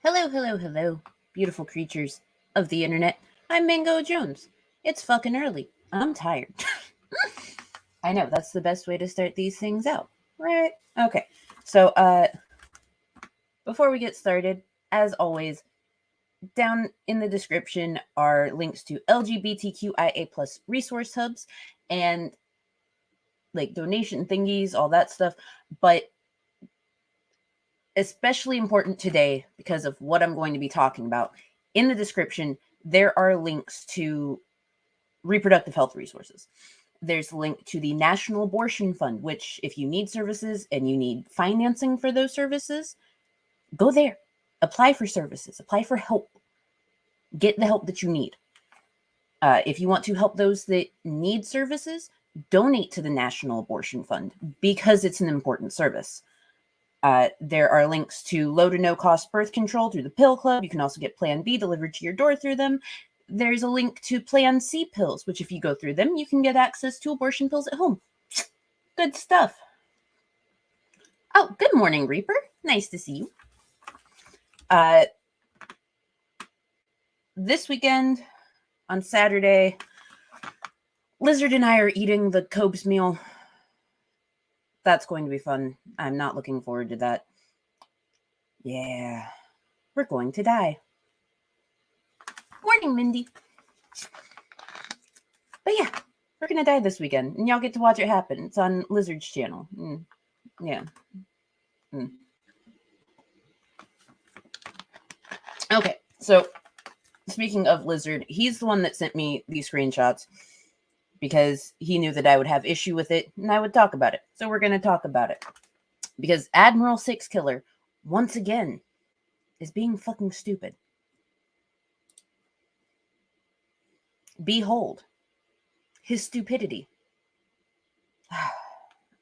Hello, hello, hello, beautiful creatures of the internet. I'm Mango Jones. It's fucking early. I'm tired. I know, that's the best way to start these things out, right? Okay, so, before we get started, as always, down in the description are links to LGBTQIA plus resource hubs and, like, donation thingies, all that stuff, but especially important today because of what I'm going to be talking about. In the description, there are links to reproductive health resources. There's a link to the National Abortion Fund, which if you need services and you need financing for those services, go there. Apply for services. Apply for help. Get the help that you need. If you want to help those that need services, donate to the National Abortion Fund because it's an important service. There are links to low to no cost birth control through the Pill Club. You can also get Plan B delivered to your door through them. There's a link to Plan C pills, which if you go through them, you can get access to abortion pills at home. Good stuff. Oh, good morning, Reaper. Nice to see you. This weekend, on Saturday, Lizard and I are eating the Cobes meal. That's going to be fun. I'm not looking forward to that. Yeah, we're going to die. Morning, Mindy. But yeah, we're gonna die this weekend, and y'all get to watch it happen. It's on Lizard's channel. Yeah. Okay, so speaking of Lizard, he's the one that sent me these screenshots because he knew that I would have issue with it and I would talk about it. So we're gonna talk about it. Because Admiral Sixkiller, once again, is being fucking stupid. Behold his stupidity.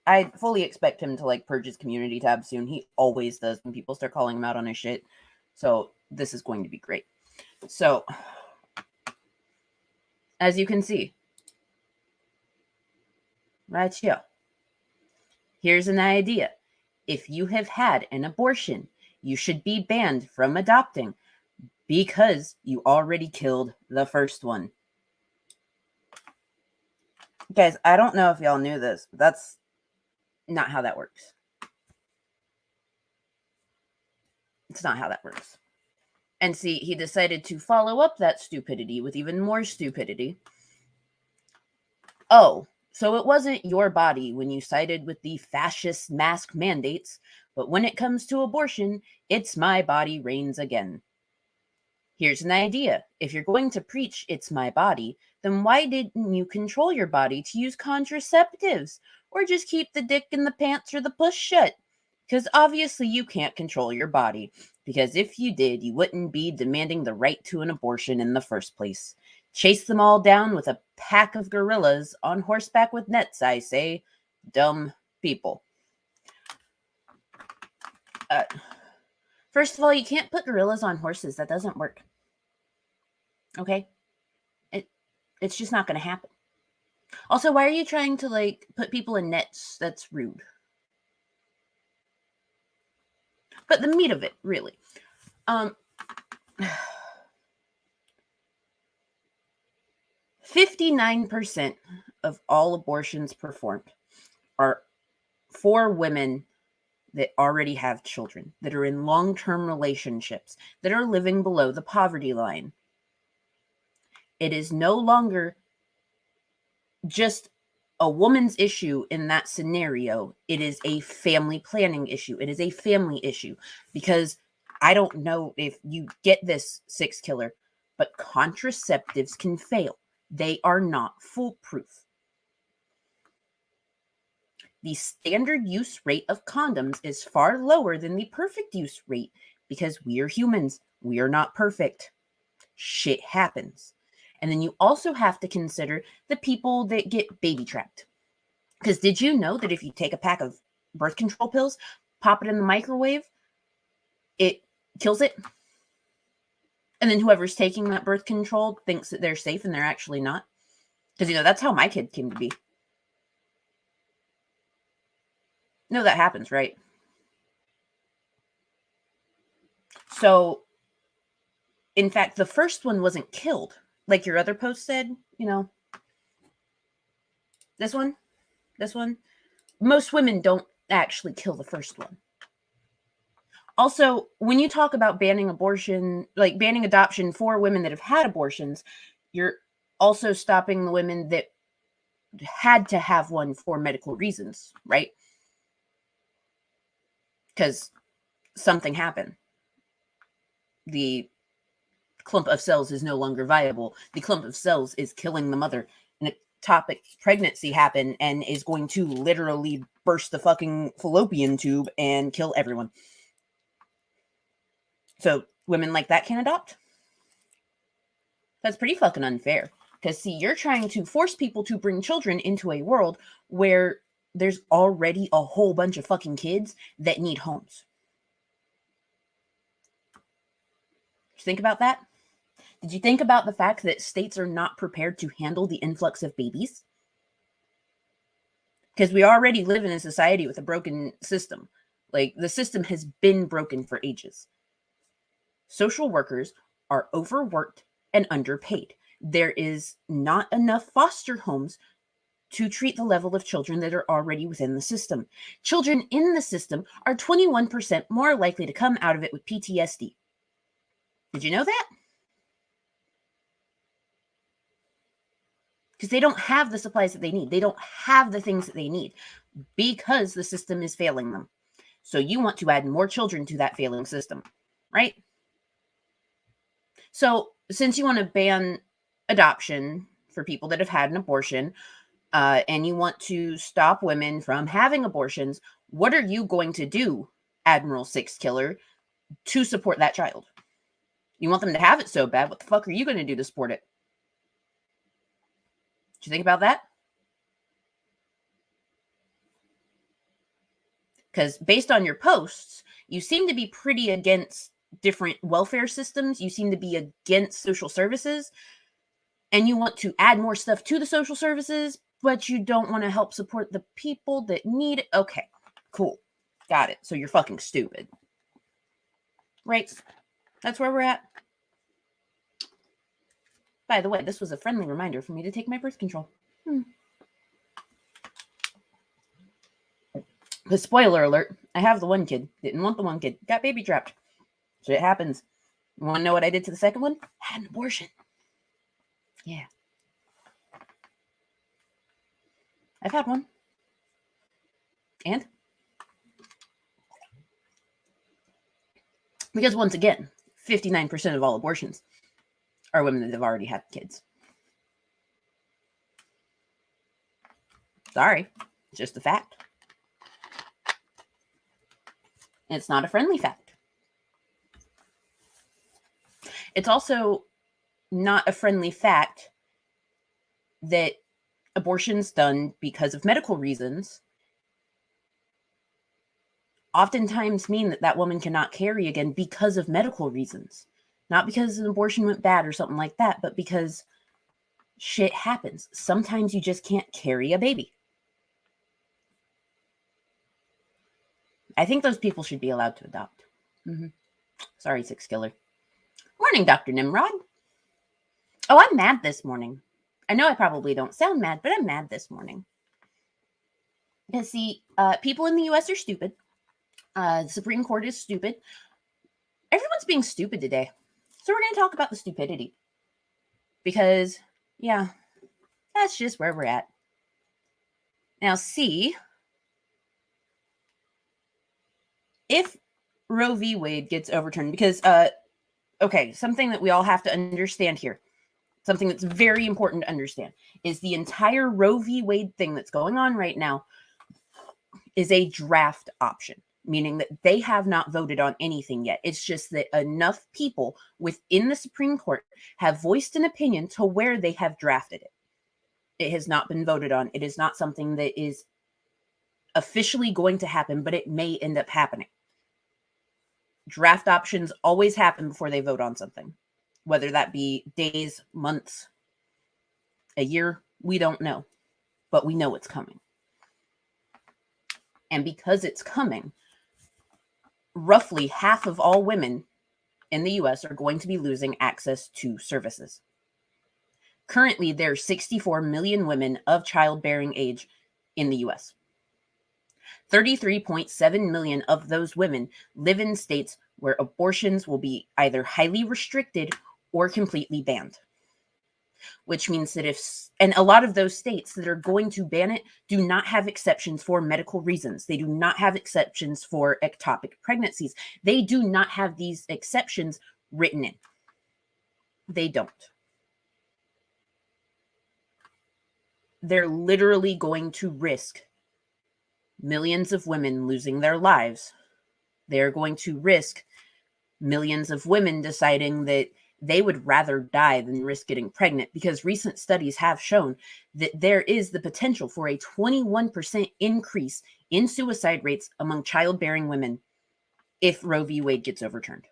I fully expect him to purge his community tab soon. He always does when people start calling him out on his shit. So this is going to be great. So, as you can see, right here, here's an idea. If you have had an abortion, you should be banned from adopting because you already killed the first one. Guys, I don't know if y'all knew this, but that's not how that works. It's not how that works. And see, he decided to follow up that stupidity with even more stupidity. Oh, so it wasn't your body when you sided with the fascist mask mandates, but when it comes to abortion, it's my body reigns again. Here's an idea. If you're going to preach it's my body, then why didn't you control your body to use contraceptives? Or just keep the dick in the pants or the puss shut? Because obviously you can't control your body. Because if you did, you wouldn't be demanding the right to an abortion in the first place. Chase them all down with a pack of gorillas on horseback with nets, I say. Dumb people. First of all, you can't put gorillas on horses. That doesn't work. Okay? It's just not going to happen. Also, why are you trying to, put people in nets? That's rude. But the meat of it, really. 59% of all abortions performed are for women that already have children, that are in long-term relationships, that are living below the poverty line. It is no longer just a woman's issue in that scenario. It is a family planning issue. It is a family issue because I don't know if you get this, Sixkiller, but contraceptives can fail. They are not foolproof. The standard use rate of condoms is far lower than the perfect use rate because we are humans. We are not perfect. Shit happens. And then you also have to consider the people that get baby trapped. Because did you know that if you take a pack of birth control pills, pop it in the microwave, it kills it? And then whoever's taking that birth control thinks that they're safe and they're actually not. Because, that's how my kid came to be. No, that happens, right? So In fact, the first one wasn't killed. Like your other post said, you know, this one. Most women don't actually kill the first one. Also, when you talk about banning abortion, like banning adoption for women that have had abortions, you're also stopping the women that had to have one for medical reasons, right? Because something happened. The clump of cells is no longer viable. The clump of cells is killing the mother. An ectopic pregnancy happened and is going to literally burst the fucking fallopian tube and kill everyone. So women like that can adopt? That's pretty fucking unfair. Because, see, you're trying to force people to bring children into a world where there's already a whole bunch of fucking kids that need homes. Think about that? Did you think about the fact that states are not prepared to handle the influx of babies? Because we already live in a society with a broken system. Like, the system has been broken for ages. Social workers are overworked and underpaid. There is not enough foster homes to treat the level of children that are already within the system. Children in the system are 21% more likely to come out of it with PTSD. Did you know that? Because they don't have the supplies that they need. They don't have the things that they need because the system is failing them. So you want to add more children to that failing system, right? So since you want to ban adoption for people that have had an abortion, and you want to stop women from having abortions, what are you going to do, Admiral Sixkiller, to support that child? You want them to have it so bad. What the fuck are you going to do to support it? Did you think about that? Because based on your posts, you seem to be pretty against different welfare systems. You seem to be against social services. And you want to add more stuff to the social services, but you don't want to help support the people that need it. Okay, cool. Got it. So you're fucking stupid. Right? That's where we're at. By the way, this was a friendly reminder for me to take my birth control. Because spoiler alert, I have the one kid. Didn't want the one kid. Got baby trapped. Shit happens. You want to know what I did to the second one? Had an abortion. Yeah. I've had one. And? Because once again, 59% of all abortions are women that have already had kids. Sorry. It's just a fact. And it's not a friendly fact. It's also not a friendly fact that abortions done because of medical reasons oftentimes mean that that woman cannot carry again because of medical reasons. Not because an abortion went bad or something like that, but because shit happens. Sometimes you just can't carry a baby. I think those people should be allowed to adopt. Sorry, Sixkiller. Morning, Dr. Nimrod. Oh, I'm mad this morning. I know I probably don't sound mad, but I'm mad this morning. Because, see, people in the U.S. are stupid. The Supreme Court is stupid. Everyone's being stupid today. So we're going to talk about the stupidity. Because, yeah, that's just where we're at. Now, see, if Roe v. Wade gets overturned, because, okay, something that we all have to understand here, something that's very important to understand, is the entire Roe v. Wade thing that's going on right now is a draft option, meaning that they have not voted on anything yet. It's just that enough people within the Supreme Court have voiced an opinion to where they have drafted it. It has not been voted on. It is not something that is officially going to happen, but it may end up happening. Draft options always happen before they vote on something, whether that be days, months, a year, we don't know, but we know it's coming. And because it's coming, roughly half of all women in the US are going to be losing access to services. Currently, there are 64 million women of childbearing age in the US. 33.7 million of those women live in states where abortions will be either highly restricted or completely banned. Which means that and a lot of those states that are going to ban it do not have exceptions for medical reasons. They do not have exceptions for ectopic pregnancies. They do not have these exceptions written in. They don't. They're literally going to risk millions of women losing their lives. They're going to risk millions of women deciding that they would rather die than risk getting pregnant, because recent studies have shown that there is the potential for a 21% increase in suicide rates among childbearing women if Roe v. Wade gets overturned.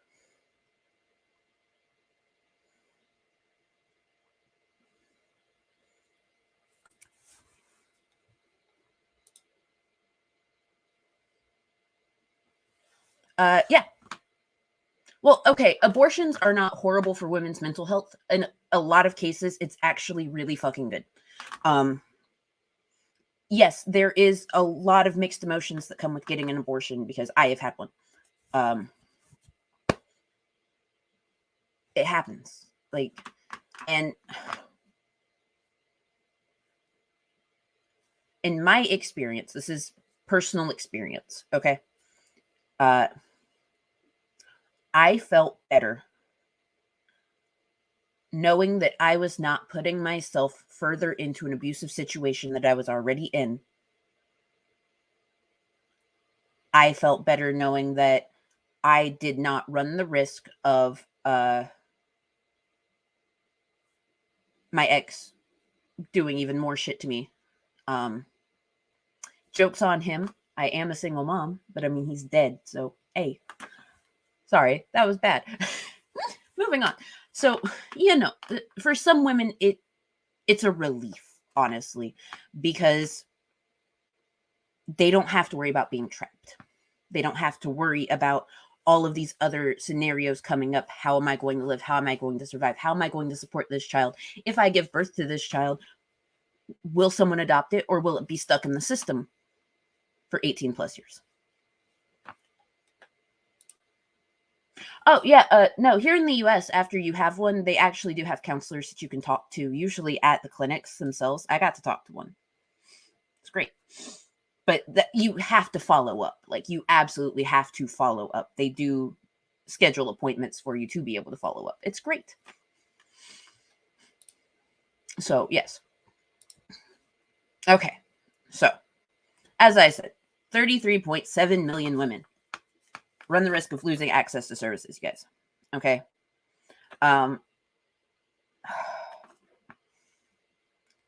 Yeah. Well, okay, abortions are not horrible for women's mental health. In a lot of cases, it's actually really fucking good. Yes, there is a lot of mixed emotions that come with getting an abortion, because I have had one. It happens. And in my experience, this is personal experience, okay? I felt better knowing that I was not putting myself further into an abusive situation that I was already in. I felt better knowing that I did not run the risk of my ex doing even more shit to me. Joke's on him. I am a single mom, but I mean, he's dead. So, hey, sorry, that was bad. Moving on. So, for some women, it's a relief, honestly, because they don't have to worry about being trapped. They don't have to worry about all of these other scenarios coming up. How am I going to live? How am I going to survive? How am I going to support this child? If I give birth to this child, will someone adopt it, or will it be stuck in the system for 18 plus years? Oh, yeah. No, here in the US, after you have one, they actually do have counselors that you can talk to, usually at the clinics themselves. I got to talk to one. It's great. But you have to follow up. You absolutely have to follow up. They do schedule appointments for you to be able to follow up. It's great. So, yes. Okay. So, as I said, 33.7 million women run the risk of losing access to services, you guys. Okay.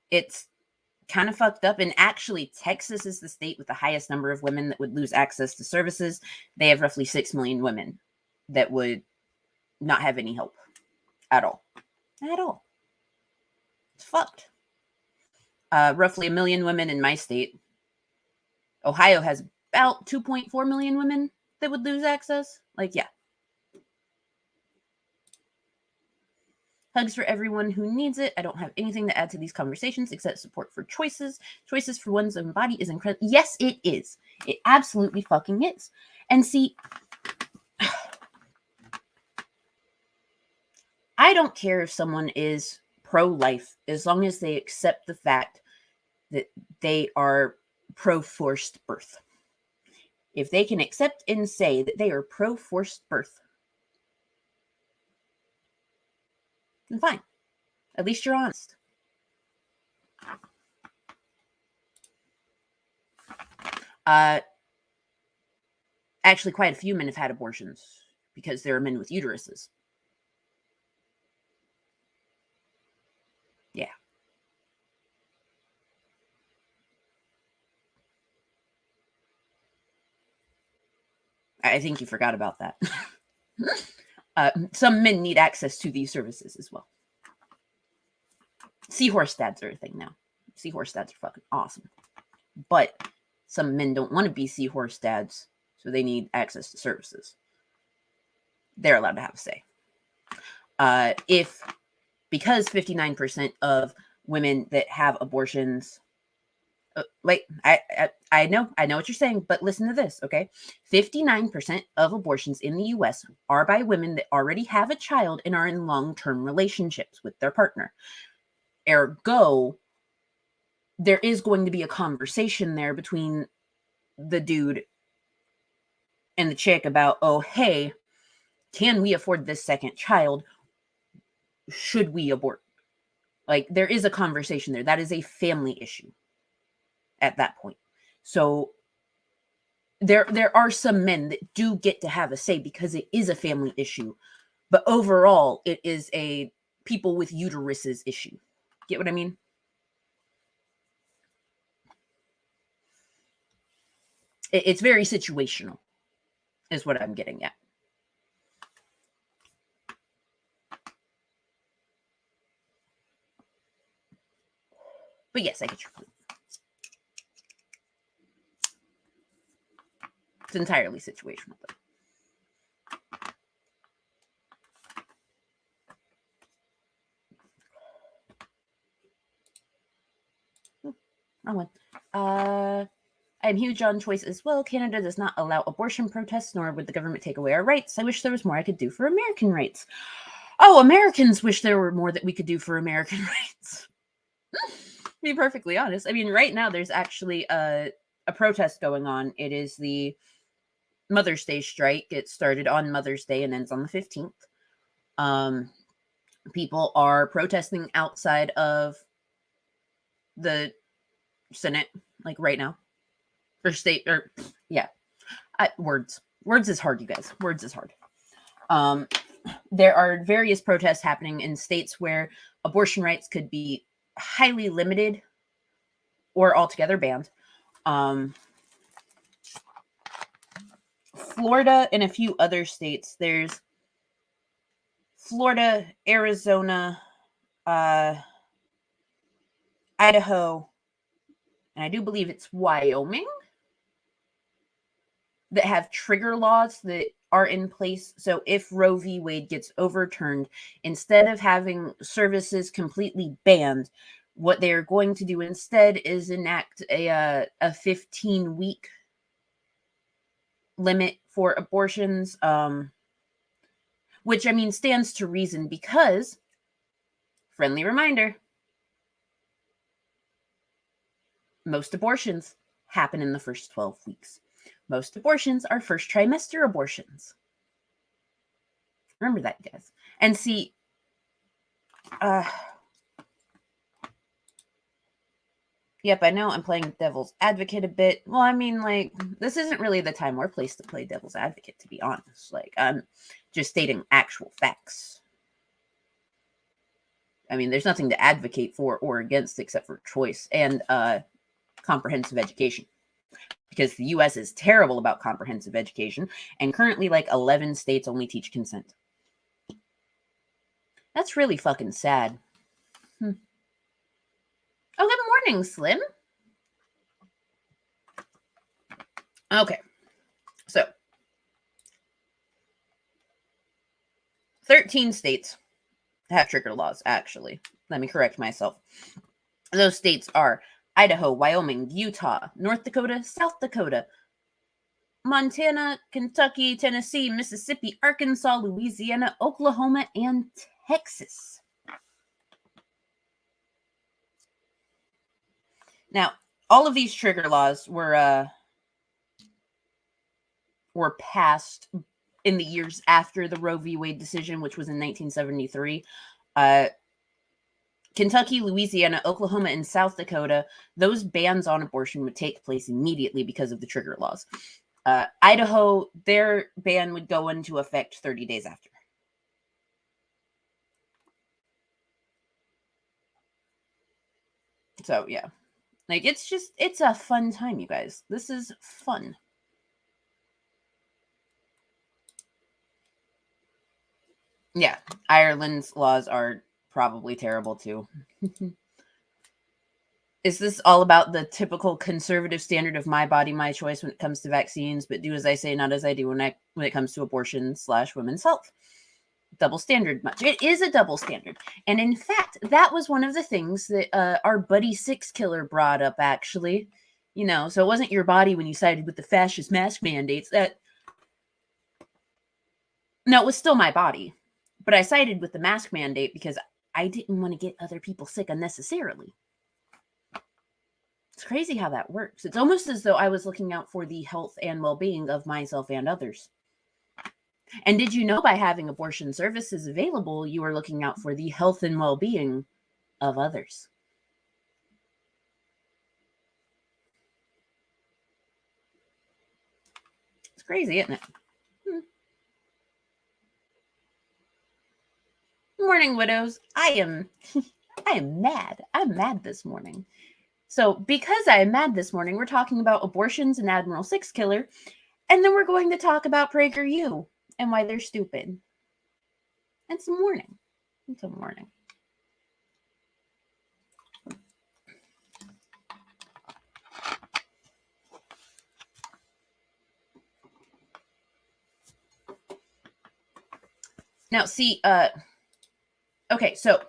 It's kind of fucked up. And actually, Texas is the state with the highest number of women that would lose access to services. They have roughly 6 million women that would not have any help at all. At all. It's fucked. Roughly 1 million women in my state. Ohio has about 2.4 million women that would lose access. Yeah. Hugs for everyone who needs it. I don't have anything to add to these conversations except support for choices. Choices for one's own body is incredible. Yes, it is. It absolutely fucking is. And see, I don't care if someone is pro-life as long as they accept the fact that they are pro-forced birth. If they can accept and say that they are pro-forced birth, then fine. At least you're honest. Actually, quite a few men have had abortions because there are men with uteruses. Yeah. I think you forgot about that. Some men need access to these services as well. Seahorse dads are a thing now. Seahorse dads are fucking awesome. But some men don't want to be seahorse dads, so they need access to services. they're allowed to have a say. Because 59% of women that have abortions, wait, I know what you're saying, but listen to this, okay? 59% of abortions in the US are by women that already have a child and are in long-term relationships with their partner. Ergo, there is going to be a conversation there between the dude and the chick about, oh, hey, can we afford this second child? Should we abort? Like, there is a conversation there. That is a family issue at that point. So there are some men that do get to have a say because it is a family issue. But overall, it is a people with uteruses issue. Get what I mean? It's very situational, is what I'm getting at. But yes, I get your point. It's entirely situational, though. Wrong one. I'm huge on choice as well. Canada does not allow abortion protests, nor would the government take away our rights. I wish there was more I could do for American rights. Oh, Americans wish there were more that we could do for American rights. To be perfectly honest. I mean, right now there's actually a protest going on. It is the Mother's Day strike. It started on Mother's Day and ends on the 15th. People are protesting outside of the Senate, like right now. Or state, or yeah. Words is hard, you guys. Words is hard. There are various protests happening in states where abortion rights could be highly limited or altogether banned. Florida and a few other states. There's Florida, Arizona, Idaho, and I do believe it's Wyoming that have trigger laws that are in place. So if Roe v. Wade gets overturned, instead of having services completely banned, what they're going to do instead is enact a 15-week limit for abortions, which, I mean, stands to reason because, friendly reminder, most abortions happen in the first 12 weeks. Most abortions are first trimester abortions. Remember that, guys. And see, yep, I know I'm playing devil's advocate a bit. Well, I mean, like, this isn't really the time or place to play devil's advocate, to be honest. Like, I'm just stating actual facts. I mean, there's nothing to advocate for or against except for choice and comprehensive education. Because the U.S. is terrible about comprehensive education, and currently, like, 11 states only teach consent. That's really fucking sad. Oh, good morning, Slim. Okay, so 13 states have trigger laws, actually. Let me correct myself. Those states are Idaho, Wyoming, Utah, North Dakota, South Dakota, Montana, Kentucky, Tennessee, Mississippi, Arkansas, Louisiana, Oklahoma, and Texas. Now, all of these trigger laws were passed in the years after the Roe v. Wade decision, which was in 1973. Kentucky, Louisiana, Oklahoma, and South Dakota, those bans on abortion would take place immediately because of the trigger laws. Idaho, their ban would go into effect 30 days after. So, yeah. Like, it's a fun time, you guys. This is fun. Yeah, Ireland's laws are probably terrible, too. Is this all about the typical conservative standard of my body, my choice when it comes to vaccines, but do as I say, not as I do when it comes to abortion/women's health? Double standard much. It is a double standard. And in fact, that was one of the things that our buddy Sixkiller brought up, actually. So it wasn't your body when you sided with the fascist mask mandates. No, it was still my body. But I sided with the mask mandate because I didn't want to get other people sick unnecessarily. It's crazy how that works. It's almost as though I was looking out for the health and well-being of myself and others. And did you know by having abortion services available, you are looking out for the health and well-being of others? It's crazy, isn't it? Morning, widows. I am mad. I'm mad this morning. So because I am mad this morning, we're talking about abortions and Admiral Sixkiller, and then we're going to talk about PragerU and why they're stupid. And some warning. Now, see, okay, so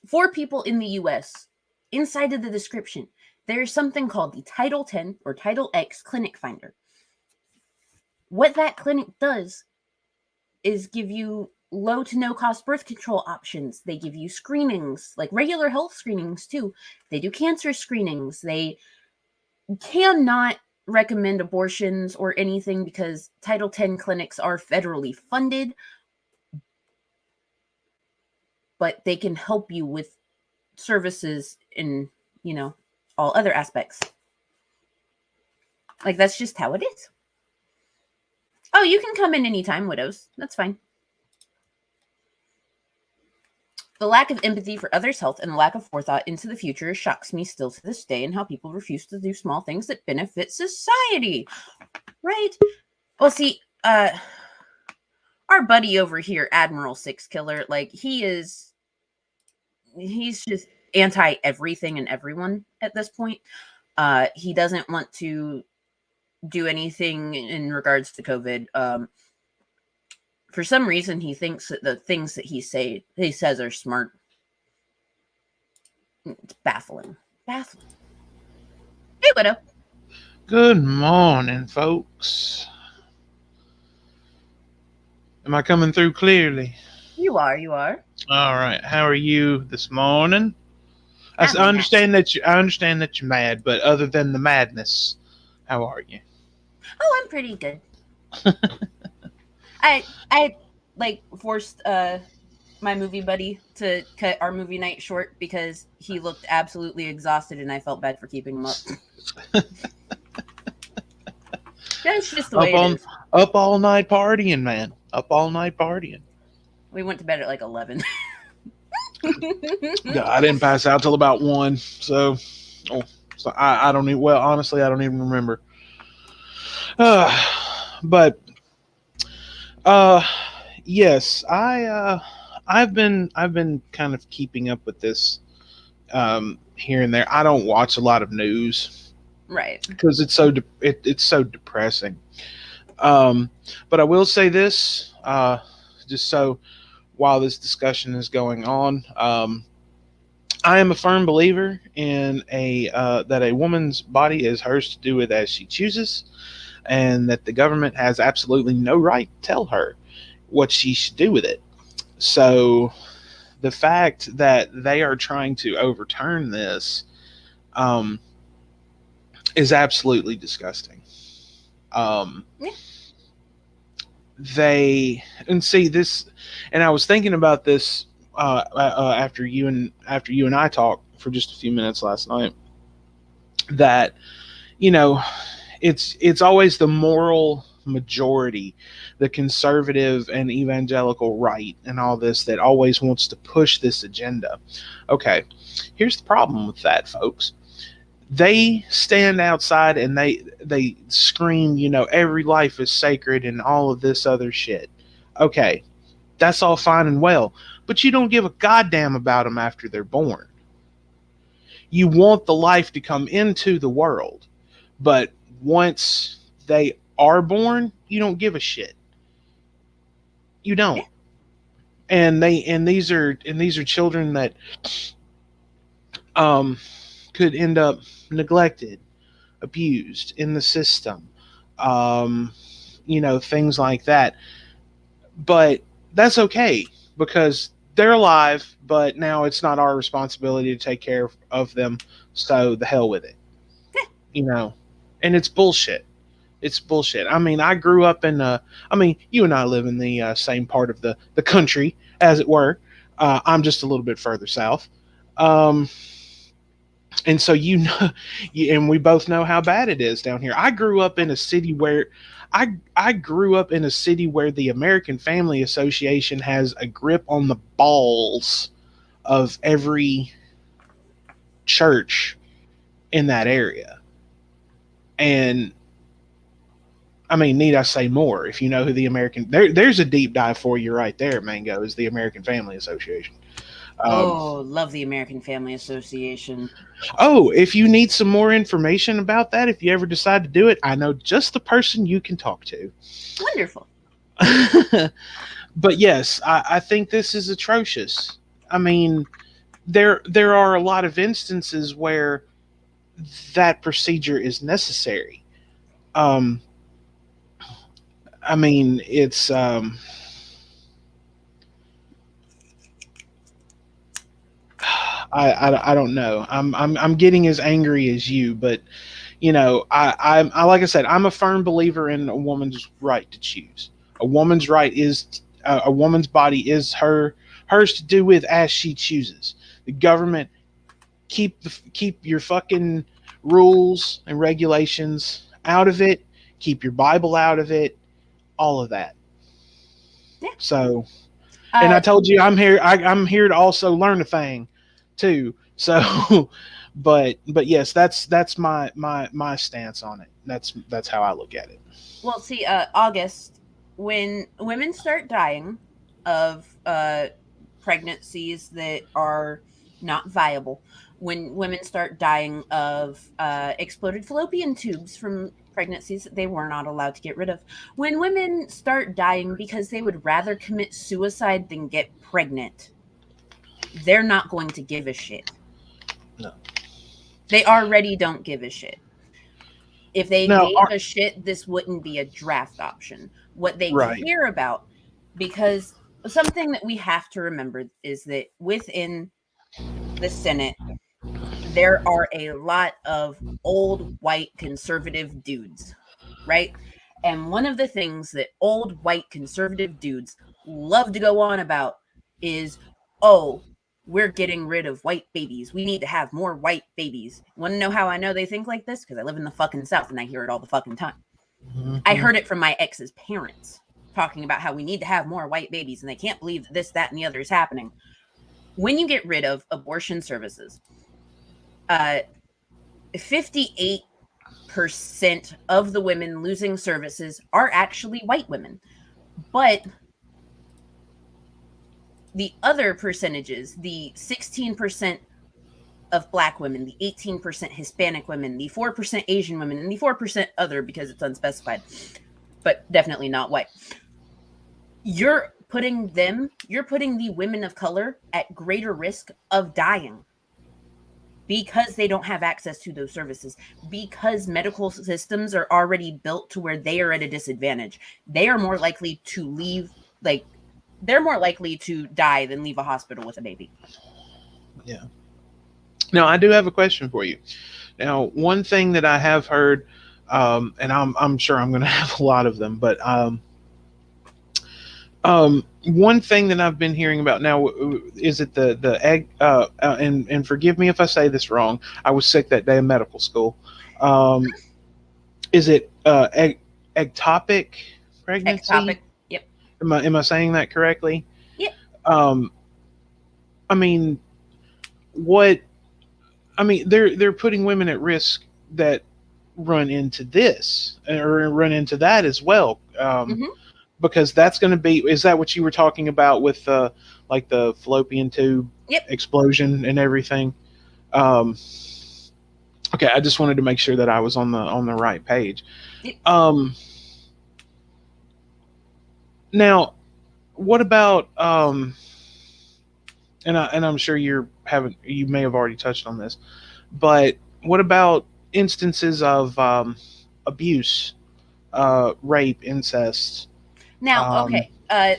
for people in the U.S., inside of the description, there's something called the Title 10 or Title X Clinic Finder. What that clinic does is give you low to no cost birth control options. They give you screenings, like regular health screenings too. They do cancer screenings. They cannot recommend abortions or anything because Title 10 clinics are federally funded, but they can help you with services in, all other aspects. Like, that's just how it is. Oh, you can come in anytime, widows. That's fine. The lack of empathy for others' health and the lack of forethought into the future shocks me still to this day, and how people refuse to do small things that benefit society. Right? Well, see, our buddy over here, Admiral Sixkiller, like, he's just anti everything and everyone at this point. He doesn't want to do anything in regards to COVID. For some reason, he thinks that the things that he says are smart. It's baffling. Hey, widow. Good morning, folks. Am I coming through clearly? You are. All right. How are you this morning? I understand that you're mad, but other than the madness, how are you? Oh, I'm pretty good. I forced my movie buddy to cut our movie night short because he looked absolutely exhausted and I felt bad for keeping him up. That's just the way it is. Up all night partying, man. Up all night partying. We went to bed at like 11. Yeah, I didn't pass out till about 1. So I don't even. Well, honestly, I don't even remember. But yes, I've been kind of keeping up with this here and there. I don't watch a lot of news, right? Because it's so depressing. But I will say this, just so while this discussion is going on, I am a firm believer in that a woman's body is hers to do with as she chooses, and that the government has absolutely no right to tell her what she should do with it. So the fact that they are trying to overturn this is absolutely disgusting. Yeah. And I was thinking about this after you and I talked for just a few minutes last night, that it's always the moral majority, the conservative and evangelical right and all this, that always wants to push this agenda. Okay, here's the problem with that, folks. They stand outside and they scream, every life is sacred and all of this other shit. Okay, that's all fine and well, but you don't give a goddamn about them after they're born. You want the life to come into the world, but once they are born, you don't give a shit. You Yeah. don't. And these are children that um could end up neglected, abused in the system, um, things like that. But that's okay because they're alive, but now it's not our responsibility to take care of them. So the hell with it, you know? And it's bullshit. It's bullshit. I mean, I grew up in, you and I live in the same part of the country, as it were. I'm just a little bit further south. Um, and so and we both know how bad it is down here. I grew up in a city where the American Family Association has a grip on the balls of every church in that area. And I mean, need I say more? If you know who the there's a deep dive for you right there, Mango, is the American Family Association. Um, Oh, love the American Family Association. Oh, if you need some more information about that, if you ever decide to do it, I know just the person you can talk to. Wonderful. But yes, I think this is atrocious. I mean, there are a lot of instances where that procedure is necessary. Um, I mean, it's I don't know. I'm getting as angry as you, but I like I said, I'm a firm believer in a woman's right to choose. A woman's right is a woman's body is hers to do with as she chooses. The government keep your fucking rules and regulations out of it. Keep your Bible out of it. All of that. Yeah. So, and I told you I'm here. I'm here to also learn a thing, too. So, but yes, that's my stance on it. That's how I look at it. Well, see, August, when women start dying of pregnancies that are not viable, when women start dying of exploded fallopian tubes from pregnancies that they were not allowed to get rid of, when women start dying because they would rather commit suicide than get pregnant, they're not going to give a shit. No. They already don't give a shit. If they Now, gave a shit, this wouldn't be a draft option. What they right. care about, because something that we have to remember is that within the Senate, there are a lot of old white conservative dudes, right? And one of the things that old white conservative dudes love to go on about is, oh, we're getting rid of white babies. We need to have more white babies. Want to know how I know they think like this? Because I live in the fucking South and I hear it all the fucking time. Mm-hmm. I heard it from my ex's parents talking about how we need to have more white babies and they can't believe that this, that, and the other is happening. When you get rid of abortion services, 58% of the women losing services are actually white women. But the other percentages, the 16% of Black women, the 18% Hispanic women, the 4% Asian women, and the 4% other because it's unspecified, but definitely not white. You're putting the women of color at greater risk of dying because they don't have access to those services, because medical systems are already built to where they are at a disadvantage. They are more likely to they're more likely to die than leave a hospital with a baby. Yeah. Now, I do have a question for you. Now, one thing that I have heard, and I'm sure I'm going to have a lot of them, but one thing that I've been hearing about now is it the egg, and forgive me if I say this wrong. I was sick that day in medical school. Is it ectopic pregnancy? Ectopic. Yep. Am I saying that correctly? Yep. I mean, what? I mean, they're putting women at risk that run into this or run into that as well. Because that's going to be, is that what you were talking about with like the fallopian tube Yep. explosion and everything? Um, okay, I just wanted to make sure that I was on the right page. Yep. Um, now, what about and I'm sure you may have already touched on this, but what about instances of abuse, rape, incest? Now, Um, okay,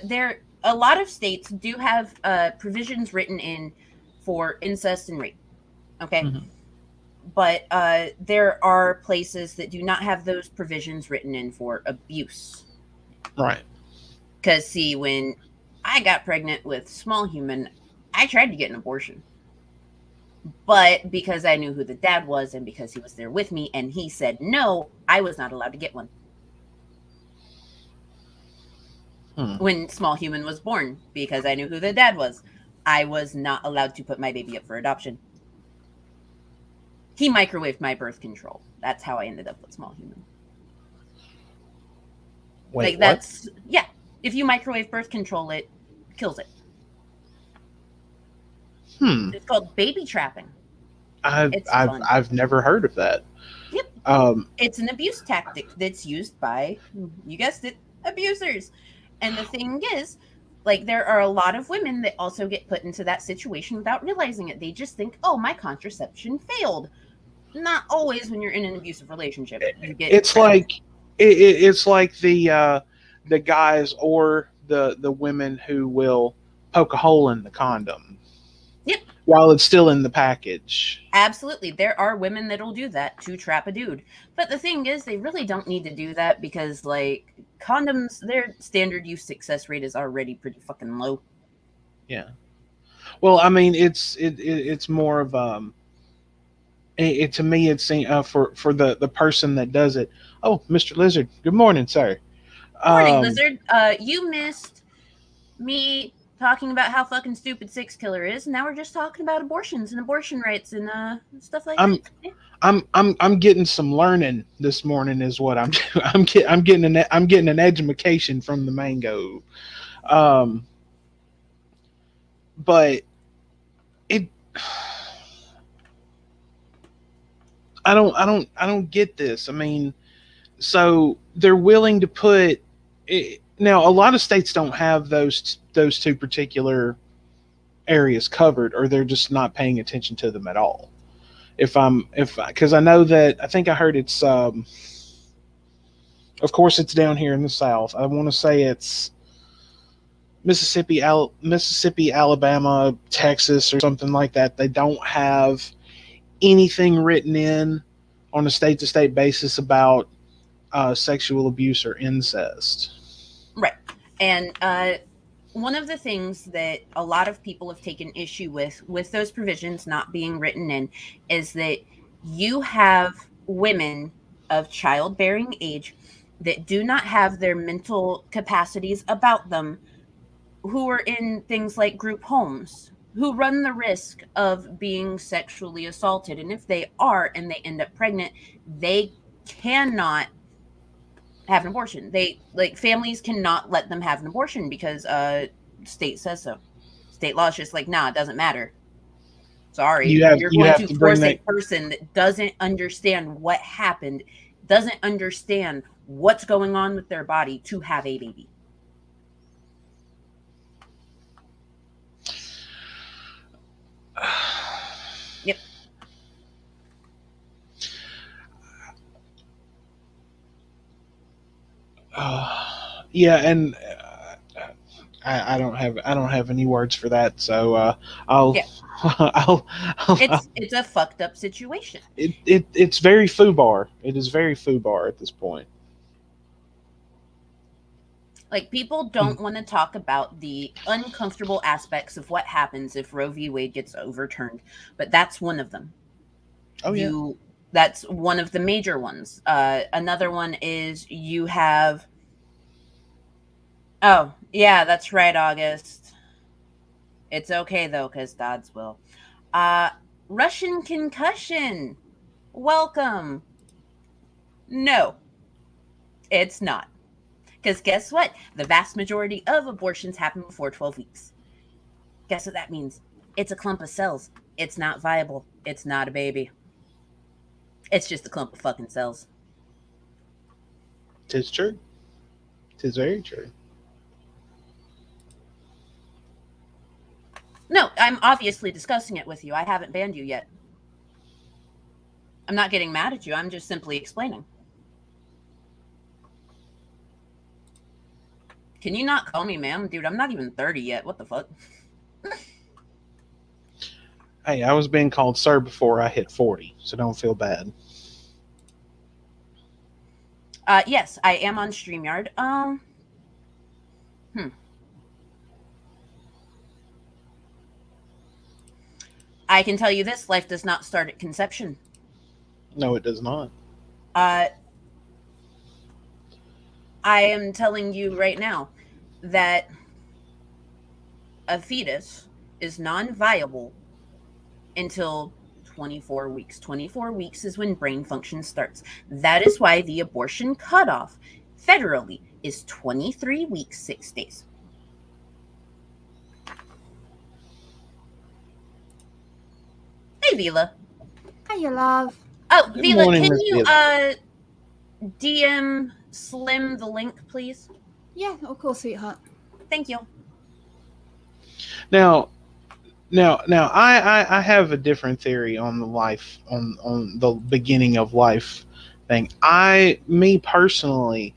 there a lot of states do have provisions written in for incest and rape. Okay, mhm, but there are places that do not have those provisions written in for abuse. right. Because see, when I got pregnant with small human, I tried to get an abortion, but because I knew who the dad was and because he was there with me and he said no, I was not allowed to get one. Hmm. When small human was born, because I knew who the dad was, I was not allowed to put my baby up for adoption. He microwaved my birth control. That's how I ended up with small human. Wait, Like what? that's yeah. If you microwave birth control, it kills it. Hmm. It's called baby trapping. I've It's I've fun. I've never heard of that. Yep. Um, It's an abuse tactic that's used by, you guessed it, abusers. And the thing is, like, there are a lot of women that also get put into that situation without realizing it. They just think, oh, my contraception failed. Not always when you're in an abusive relationship. You get it's pregnant. like it's like the guys or the women who will poke a hole in the condom Yep, while it's still in the package. absolutely. There are women that'll do that to trap a dude. But the thing is, they really don't need to do that because, like, condoms, their standard use success rate is already pretty fucking low. Yeah. Well, I mean, it's more of to me it's for the person that does it. Oh, Mr. Lizard, good morning, sir. Morning, Um, Lizard. You missed me talking about how fucking stupid Sixkiller is. Now we're just talking about abortions and abortion rights and stuff like that. I'm I'm getting some learning this morning is what I'm I'm getting an education from the mango. Um, but it I don't get this. I mean, so they're willing to put now a lot of states don't have those two particular areas covered, or they're just not paying attention to them at all. If because I know that I think I heard it's of course it's down here in the South. I want to say it's Mississippi, Alabama, Texas, or something like that. They don't have anything written in on a state to state basis about sexual abuse or incest. Right. And one of the things that a lot of people have taken issue with those provisions not being written in is that you have women of childbearing age that do not have their mental capacities about them who are in things like group homes who run the risk of being sexually assaulted, and if they are and they end up pregnant, they cannot have an abortion. They like families cannot let them have an abortion because state says so. State law is just like, nah, it doesn't matter. Sorry, you're You going have to to bring force that. a person that doesn't understand what happened, doesn't understand what's going on with their body to have a baby. Yep. Yeah, and I don't have any words for that. So I'll, Yeah. I'll, It's a fucked up situation. it's very foobar. It is very foobar at this point. Like, people Hmm. don't want to talk about the uncomfortable aspects of what happens if Roe v. Wade gets overturned, but that's one of them. Oh yeah. You That's one of the major ones. Another one is you have, oh yeah, that's right, August. It's okay though, because God's will. Uh Russian concussion. Welcome. No, it's not. Because guess what? The vast majority of abortions happen before 12 weeks. Guess what that means? It's a clump of cells. It's not viable. It's not a baby. It's just a clump of fucking cells. Tis true. Tis very true. No, I'm obviously discussing it with you. I haven't banned you yet. I'm not getting mad at you. I'm just simply explaining. Can you not call me ma'am? Dude, I'm not even 30 yet. What the fuck? Hey, I was being called sir before I hit 40, so don't feel bad. Yes, I am on StreamYard. I can tell you this, life does not start at conception. No, it does not. I am telling you right now that a fetus is non-viable until 24 weeks. 24 weeks is when brain function starts. That is why the abortion cutoff federally is 23 weeks, 6 days. Hey, Vila. Hiya, love. Oh, Good Vila, morning, can Miss you Vila. DM Slim the link, please? Yeah, of course, sweetheart. Thank you. Now, I have a different theory on the life, on the beginning of life thing. Me personally,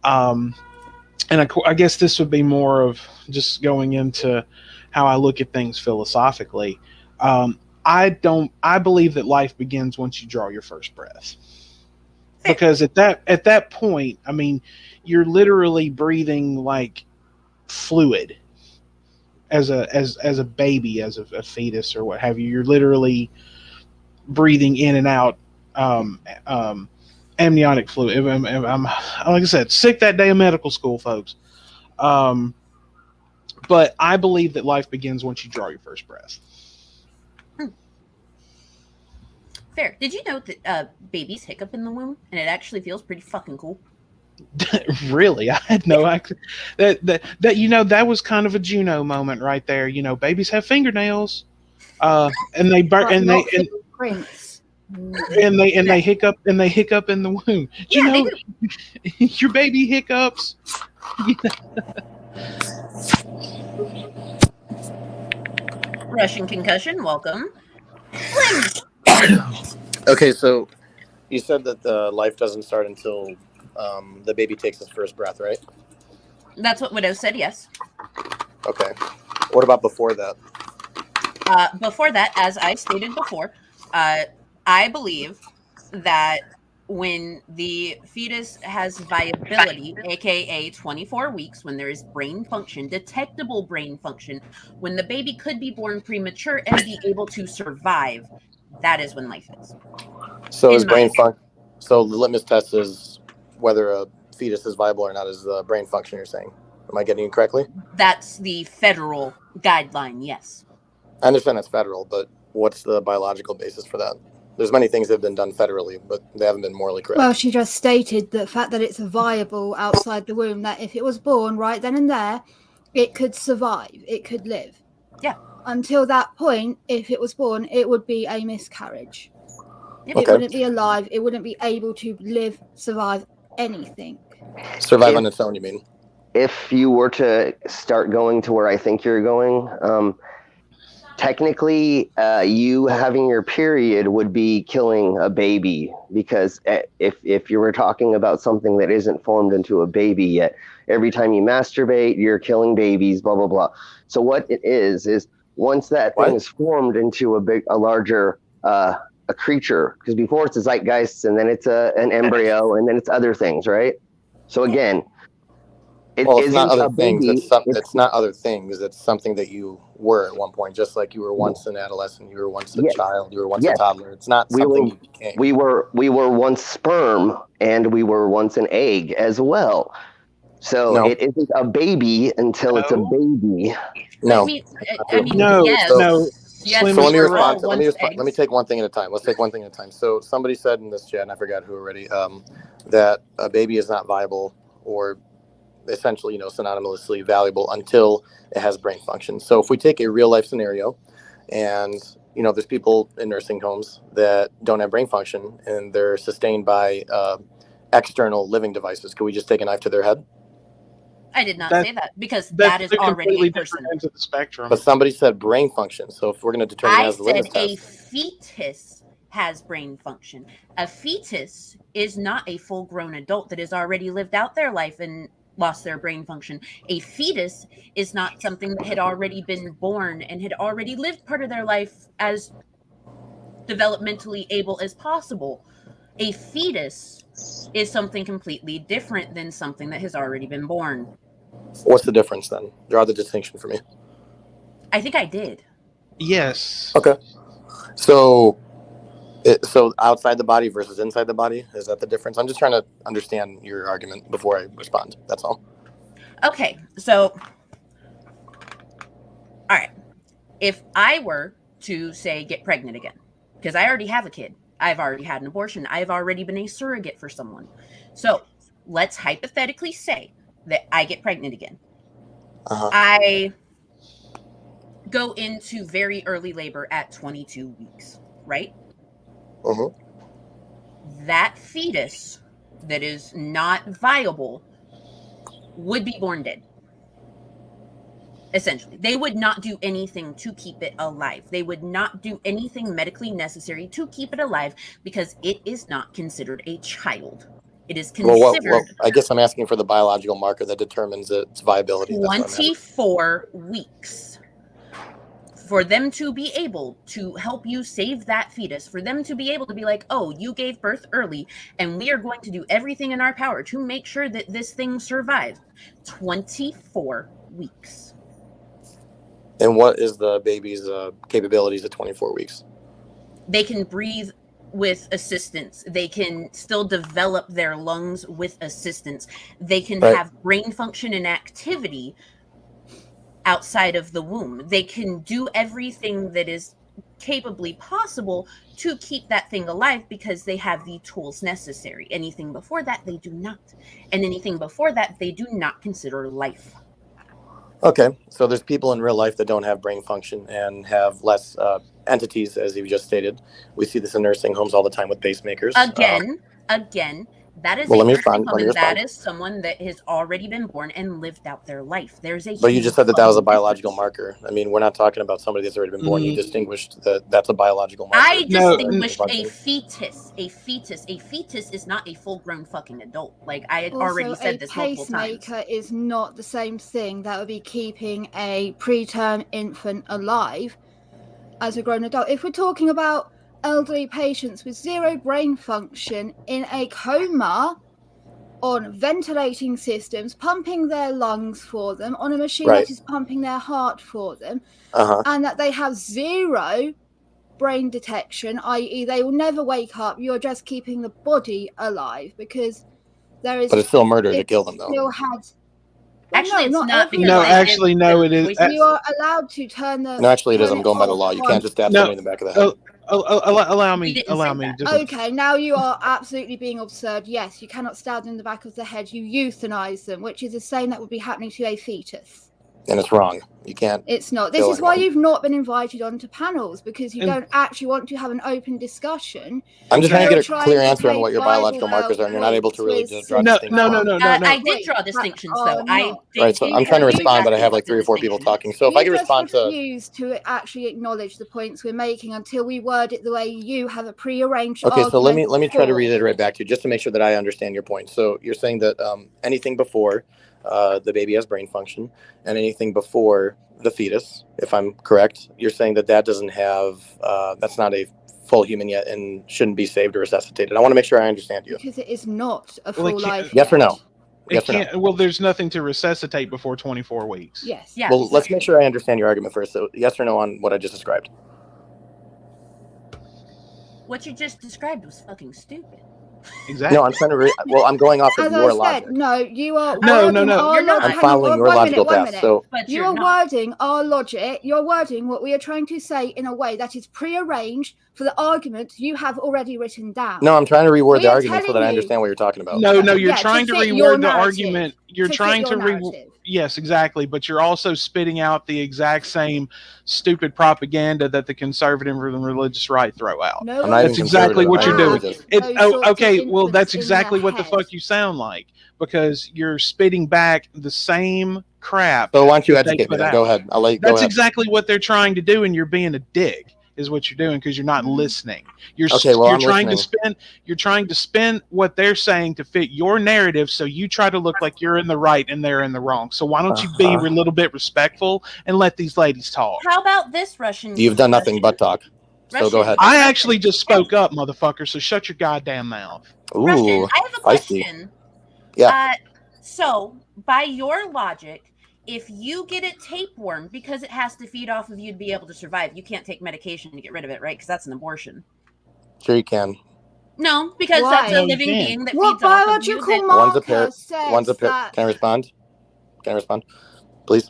and I guess this would be more of just going into how I look at things philosophically. I believe that life begins once you draw your first breath. Because at that point, I mean, you're literally breathing like fluid as a baby, as a fetus or what have you. You're literally breathing in and out amniotic fluid. I'm like I said, sick that day of medical school, folks. But I believe that life begins once you draw your first breath. Fair. Did you know that babies hiccup in the womb, and it actually feels pretty fucking cool? Really, I had no idea. That was kind of a Juno moment right there. Babies have fingernails, and they burn, and they Prince. and they hiccup in the womb. Yeah, they do. Your baby hiccups. Russian concussion. Welcome. Okay, so you said that the life doesn't start until the baby takes his first breath, right? That's what Widow said. Yes. Okay. What about before that? Before that, as I stated before, I believe that when the fetus has viability, aka 24 weeks, when there is brain function, detectable brain function, when the baby could be born premature and be able to survive, that is when life is. So is brain function? So the litmus test is whether a fetus is viable or not is the brain function. You're saying? Am I getting it correctly? That's the federal guideline. Yes. I understand that's federal, but what's the biological basis for that? There's many things that have been done federally, but they haven't been morally correct. Well, she just stated the fact that it's viable outside the womb, that if it was born right then and there, it could survive, it could live. Yeah. Until that point, if it was born, it would be a miscarriage. Yep. It wouldn't be alive. It wouldn't be able to live, survive anything. Survive on its own, you mean? If you were to start going to where I think you're going, technically, you having your period would be killing a baby, because if you were talking about something that isn't formed into a baby yet, every time you masturbate, you're killing babies, blah, blah, blah. So what it is once that thing is formed into a larger a creature, because before it's a zeitgeist, and then it's an embryo, and then it's other things, right? So again, it's not other things. It's not other things. It's something that you were at one point, just like you were once an adolescent, you were once a child, you were once a toddler. It's not something you became. We were once sperm, and we were once an egg as well. So it isn't a baby until it's a baby. No. I mean, no. yes. No. Yes, so let me respond. Let me take one thing at a time. Let's take one thing at a time. So somebody said in this chat, and I forgot who already, that a baby is not viable, or essentially, synonymously valuable, until it has brain function. So if we take a real life scenario, and there's people in nursing homes that don't have brain function and they're sustained by external living devices. Could we just take a knife to their head? I did not say that, because that is already a person. Ends of the spectrum. But somebody said brain function. So if we're going to determine that as a litmus test. A fetus has brain function. A fetus is not a full-grown adult that has already lived out their life and lost their brain function. A fetus is not something that had already been born and had already lived part of their life as developmentally able as possible. A fetus is something completely different than something that has already been born. What's the difference then? Draw the distinction for me. I think I did. Yes. Okay. So outside the body versus inside the body, is that the difference? I'm just trying to understand your argument before I respond. That's all. Okay. So, all right. If I were to say get pregnant again, because I already have a kid, I've already had an abortion, I've already been a surrogate for someone. So let's hypothetically say that I get pregnant again. I go into very early labor at 22 weeks, right? That fetus that is not viable would be born dead. Essentially, they would not do anything to keep it alive. They would not do anything medically necessary to keep it alive because it is not considered a child. It is considered. Well, I guess I'm asking for the biological marker that determines its viability. 24 weeks. For them to be able to help you save that fetus, for them to be able to be like, oh, you gave birth early, and we are going to do everything in our power to make sure that this thing survives. 24 weeks. And what is the baby's capabilities at 24 weeks? They can breathe with assistance. They can still develop their lungs with assistance. They can have brain function and activity outside of the womb. They can do everything that is capably possible to keep that thing alive because they have the tools necessary. Anything before that, they do not. And anything before that, they do not consider life. Okay, so there's people in real life that don't have brain function and have less entities, as you just stated. We see this in nursing homes all the time with pacemakers. Again, that is that is someone that has already been born and lived out their life. But you just said that was a biological marker. I mean, we're not talking about somebody that's already been born. You distinguished that's a biological marker. I distinguished a fetus. A fetus is not a full-grown fucking adult. Like I had already said this multiple times. A pacemaker is not the same thing that would be keeping a preterm infant alive as a grown adult. If we're talking about elderly patients with zero brain function in a coma on ventilating systems, pumping their lungs for them, on a machine that is pumping their heart for them, and that they have zero brain detection, i.e. they will never wake up, you're just keeping the body alive because there is... But it's still murder to kill them, though. Actually, no, it's not. No, it is. You are allowed to turn the... No, actually, it is. I'm going by the law. You can't just stab somebody in the back of the head. Allow me. Okay, now you are absolutely being absurd. Yes, you cannot stab them in the back of the head. You euthanize them, which is the same that would be happening to a fetus. And it's wrong. You can't. It's not. This is why you've not been invited onto panels, because you don't actually want to have an open discussion. I'm just trying to get a clear answer on what your biological markers are, and you're not able to really draw distinctions. No. I did draw distinctions, though. Right, so I'm trying to respond, but I have like 3 or 4 people talking. So if I can respond to... You refuse to actually acknowledge the points we're making until we word it the way you have a prearranged Okay, so let me try to reiterate back to you, just to make sure that I understand your point. So you're saying that anything before the baby has brain function, and anything before the fetus, if I'm correct, you're saying that doesn't have, that's not a full human yet and shouldn't be saved or resuscitated. I want to make sure I understand you. Because it is not a full life. Yes or no? Yes or no? Well, there's nothing to resuscitate before 24 weeks. Yes. Yeah. Well, let's make sure I understand your argument first. So yes or no on what I just described? What you just described was fucking stupid. Exactly. No, I'm trying to. I'm going off of your logic. No, you are. No. You're not. I'm following your logical path. So you are wording our logic. You're wording what we are trying to say in a way that is prearranged for the argument you have already written down. No, I'm trying to reword the argument so that I understand what you're talking about. No, you're trying to reword the argument. You're trying to reword. yes, exactly. But you're also spitting out the exact same stupid propaganda that the conservative and religious right throw out. No I'm one not even That's exactly conservative. what I'm you're not doing. religious. those sorts of Okay, well, that's infants in exactly their what the head. fuck you sound like, because you're spitting back the same crap. So why don't you that they educate me put then? out. Go ahead. I'll let you go That's ahead. exactly what they're trying to do, and you're being a dick. Is what you're doing, because you're not Mhm. listening. You're Okay, well, you're I'm trying listening. you're trying to spin what they're saying to fit your narrative, so you try to look like you're in the right and they're in the wrong. So why don't you be a little bit respectful and let these ladies talk? How about this, Russian? You've done nothing but talk. So go ahead. I actually just spoke up, motherfucker, so shut your goddamn mouth. Russian, Ooh, I have a feisty. question. Yeah. So, by your logic, if you get it tapeworm, because it has to feed off of you to be able to survive, you can't take medication to get rid of it, right? Because that's an abortion. Sure you can. No, because Why? that's a No, you living can't. being that What feeds off of you. biological That, One's a marker says pair. that? Can I respond? Please.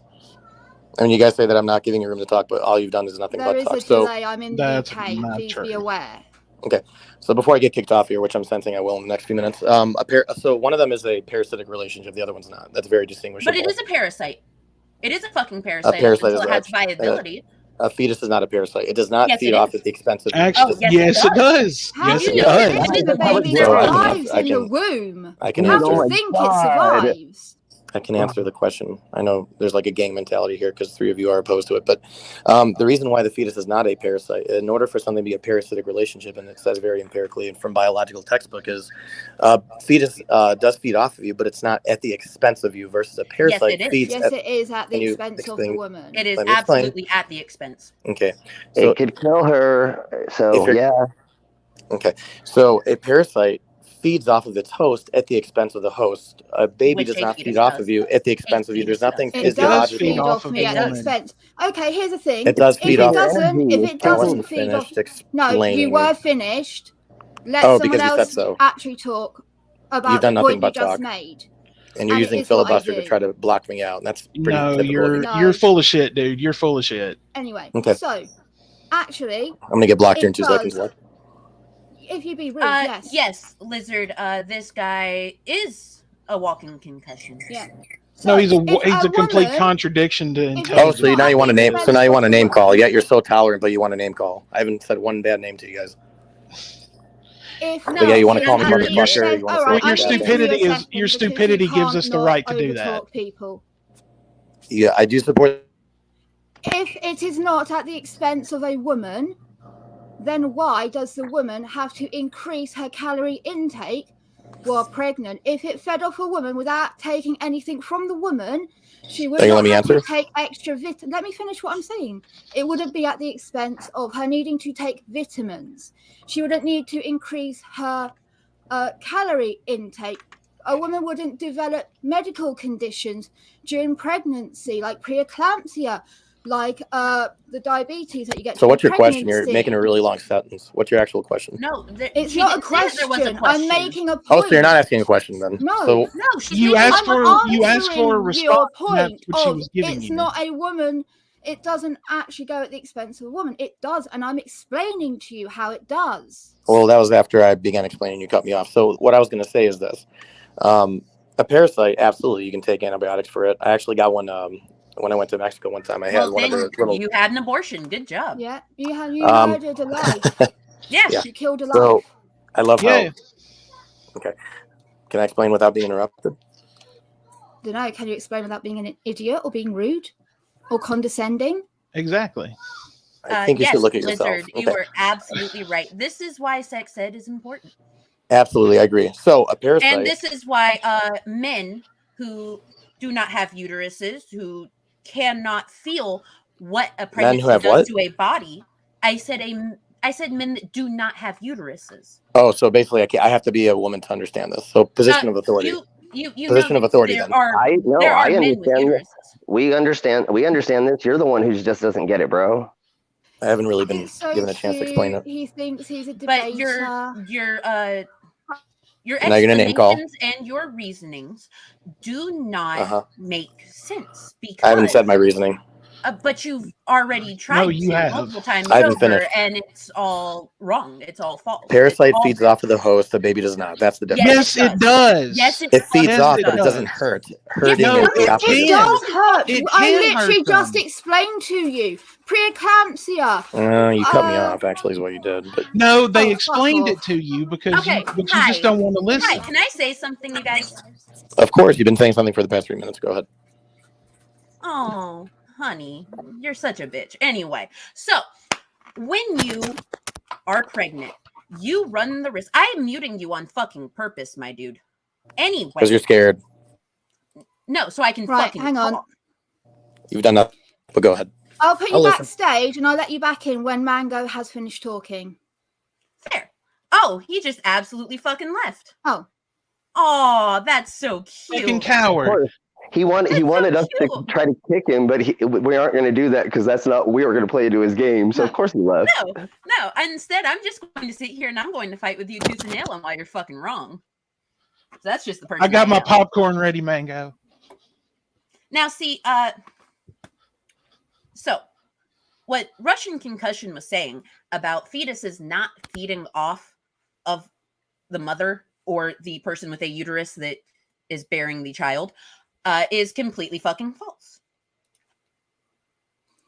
I mean, you guys say that I'm not giving you room to talk, but all you've done is nothing There but is talk. a So delay. I'm in the That's UK. not Please be true. aware. okay. So before I get kicked off here, which I'm sensing I will in the next few minutes, so one of them is a parasitic relationship. The other one's not. That's very distinguishable. but it is a parasite. It is a fucking A parasite, parasite until is it has viability. a fetus is not a parasite. It does not Yes, feed it off is. at the expense of you. Actually, yes, yes, it it does. How Yes, do it you does. defend the How much baby work? survives I in the can- womb? I can How answer. do Oh you my think God. it survives? I can answer the question. I know there's like a gang mentality here because 3 of you are opposed to it, but the reason why the fetus is not a parasite, in order for something to be a parasitic relationship, and it says very empirically and from biological textbook, is fetus does feed off of you, but it's not at the expense of you. Versus a parasite it is. feeds. Yes, it is at the Can you expense of the explain? woman. It is Let me explain. absolutely at the expense. Okay, so It could kill her. So If yeah, okay, so a parasite feeds off of its host at the expense of the host. A baby Which does a not fetus feed off does. of you at the expense A of you. There's fetus nothing does. It does physiologically. feed off me It at the does. expense. Okay, here's the thing. It does If feed it off. doesn't, if it I doesn't wasn't feed off, finished no, you explaining. were finished. Let Oh, someone because you said else so. actually talk You've about done the nothing point you but just talk. made. And you're And it using is what I filibuster to do. try to block me out. And that's pretty No, typical of you. No. you're full of shit, dude. You're full of shit. Anyway, Okay. so actually, I'm gonna get blocked here in it 2 seconds. does. What? If you be rude, yes. Yes, Lizard. This guy is a walking concussion. Yeah. No, So, he's if a complete woman- contradiction to it's Oh, intelligence. so now you want to name? So now you want a name woman. call? Yet you're so tolerant, but you want a name call. I haven't said one bad name to you guys. If But yeah, you want to call me you're- motherfucker? You want to Alright, say your I'm bad giving things? stupidity you a is second your because you stupidity gives us the can't right not to do that. overtalk people. Yeah, I do support. If it is not at the expense of a woman, then why does the woman have to increase her calorie intake while pregnant? If it fed off a woman without taking anything from the woman, she would Can you not let me have to answer? take extra Let me finish what I'm saying. It wouldn't be at the expense of her needing to take vitamins. She wouldn't need to increase her calorie intake. A woman wouldn't develop medical conditions during pregnancy, like preeclampsia, like the diabetes that you get. So what's your question? pregnancy. You're making a really long sentence. What's your actual question? No, It's she not a didn't say that there was a question. I'm question. making a point. Oh, so you're not asking a question then? No. So No, she's You making asked for a answering response. your And that's point what she of was giving it's you. not a woman. It doesn't actually go at the expense of a woman. It does, and I'm explaining to you how it does. well, that was after I began explaining. You cut me off. So what I was going to say is this: a parasite, absolutely, you can take antibiotics for it. I actually got one when I went to Mexico one time. I had one of then the little. you had an abortion. Good job. Yeah, you Um, murdered a life. Yeah. Yeah. You killed a life. So I love Yeah. how. Okay, can I explain without being interrupted? Don't know. Can you explain without being an idiot or being rude or condescending? Exactly. I think you yes, should look at yourself. Lizard, you are absolutely right. This is why sex ed is important. Absolutely, I agree. So a parasite. And this is why men who do not have uteruses, who cannot feel what a pregnancy who have does what? to a body. I said men that do not have uteruses. Oh, so basically, I have to be a woman to understand this. So position of authority. You Position know of authority. There Then are I men with understand. uteruses. We understand this. You're the one who just doesn't get it, bro. I haven't really been It's so given a chance to explain it. He thinks he's a debater. But your Now you're gonna name call. explanations and your reasonings do not make sense. Because I haven't said my reasoning. But you've already tried No, you have. multiple times I haven't over, finished. and it's all wrong. It's all false. Parasite It's all feeds off of the host. The baby does not. That's the difference. Yes, it does. Yes, it It feeds Yes, off, it but it doesn't does. hurt. Hurting No, is the it opposite. It can. does hurt. It I can literally hurt just them. explained to you. Preeclampsia. You cut me off. Actually, is what you did. But No, they Oh, fuck explained it off. to you because Okay, you just don't want to Hi, listen. can I say something, you guys? of course, you've been saying something for the past 3 minutes. Go ahead. Oh, honey, you're such a bitch. Anyway, so when you are pregnant, you run the risk. I am muting you on fucking purpose, my dude. Anyway. Because you're scared. No, so I can Right, fucking hang on. talk. You've done that. But go ahead. I'll put you I'll listen. backstage and I'll let you back in when Mango has finished talking. Fair. Oh, he just absolutely fucking left. Oh. Oh, that's so Fucking cute. Of coward. course. He wanted us to cute. try to kick him, but we aren't going to do that because that's not we were going to play into his game. So of course he left. No. Instead, I'm just going to sit here and I'm going to fight with you tooth and nail on why you're fucking wrong. So that's just the person. I got my am. popcorn ready, Mango. Now, see, so what Russian Concussion was saying about fetuses not feeding off of the mother or the person with a uterus that is bearing the child is completely fucking false.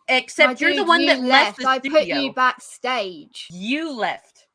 Except you're the one that left the I studio. put you backstage. You left.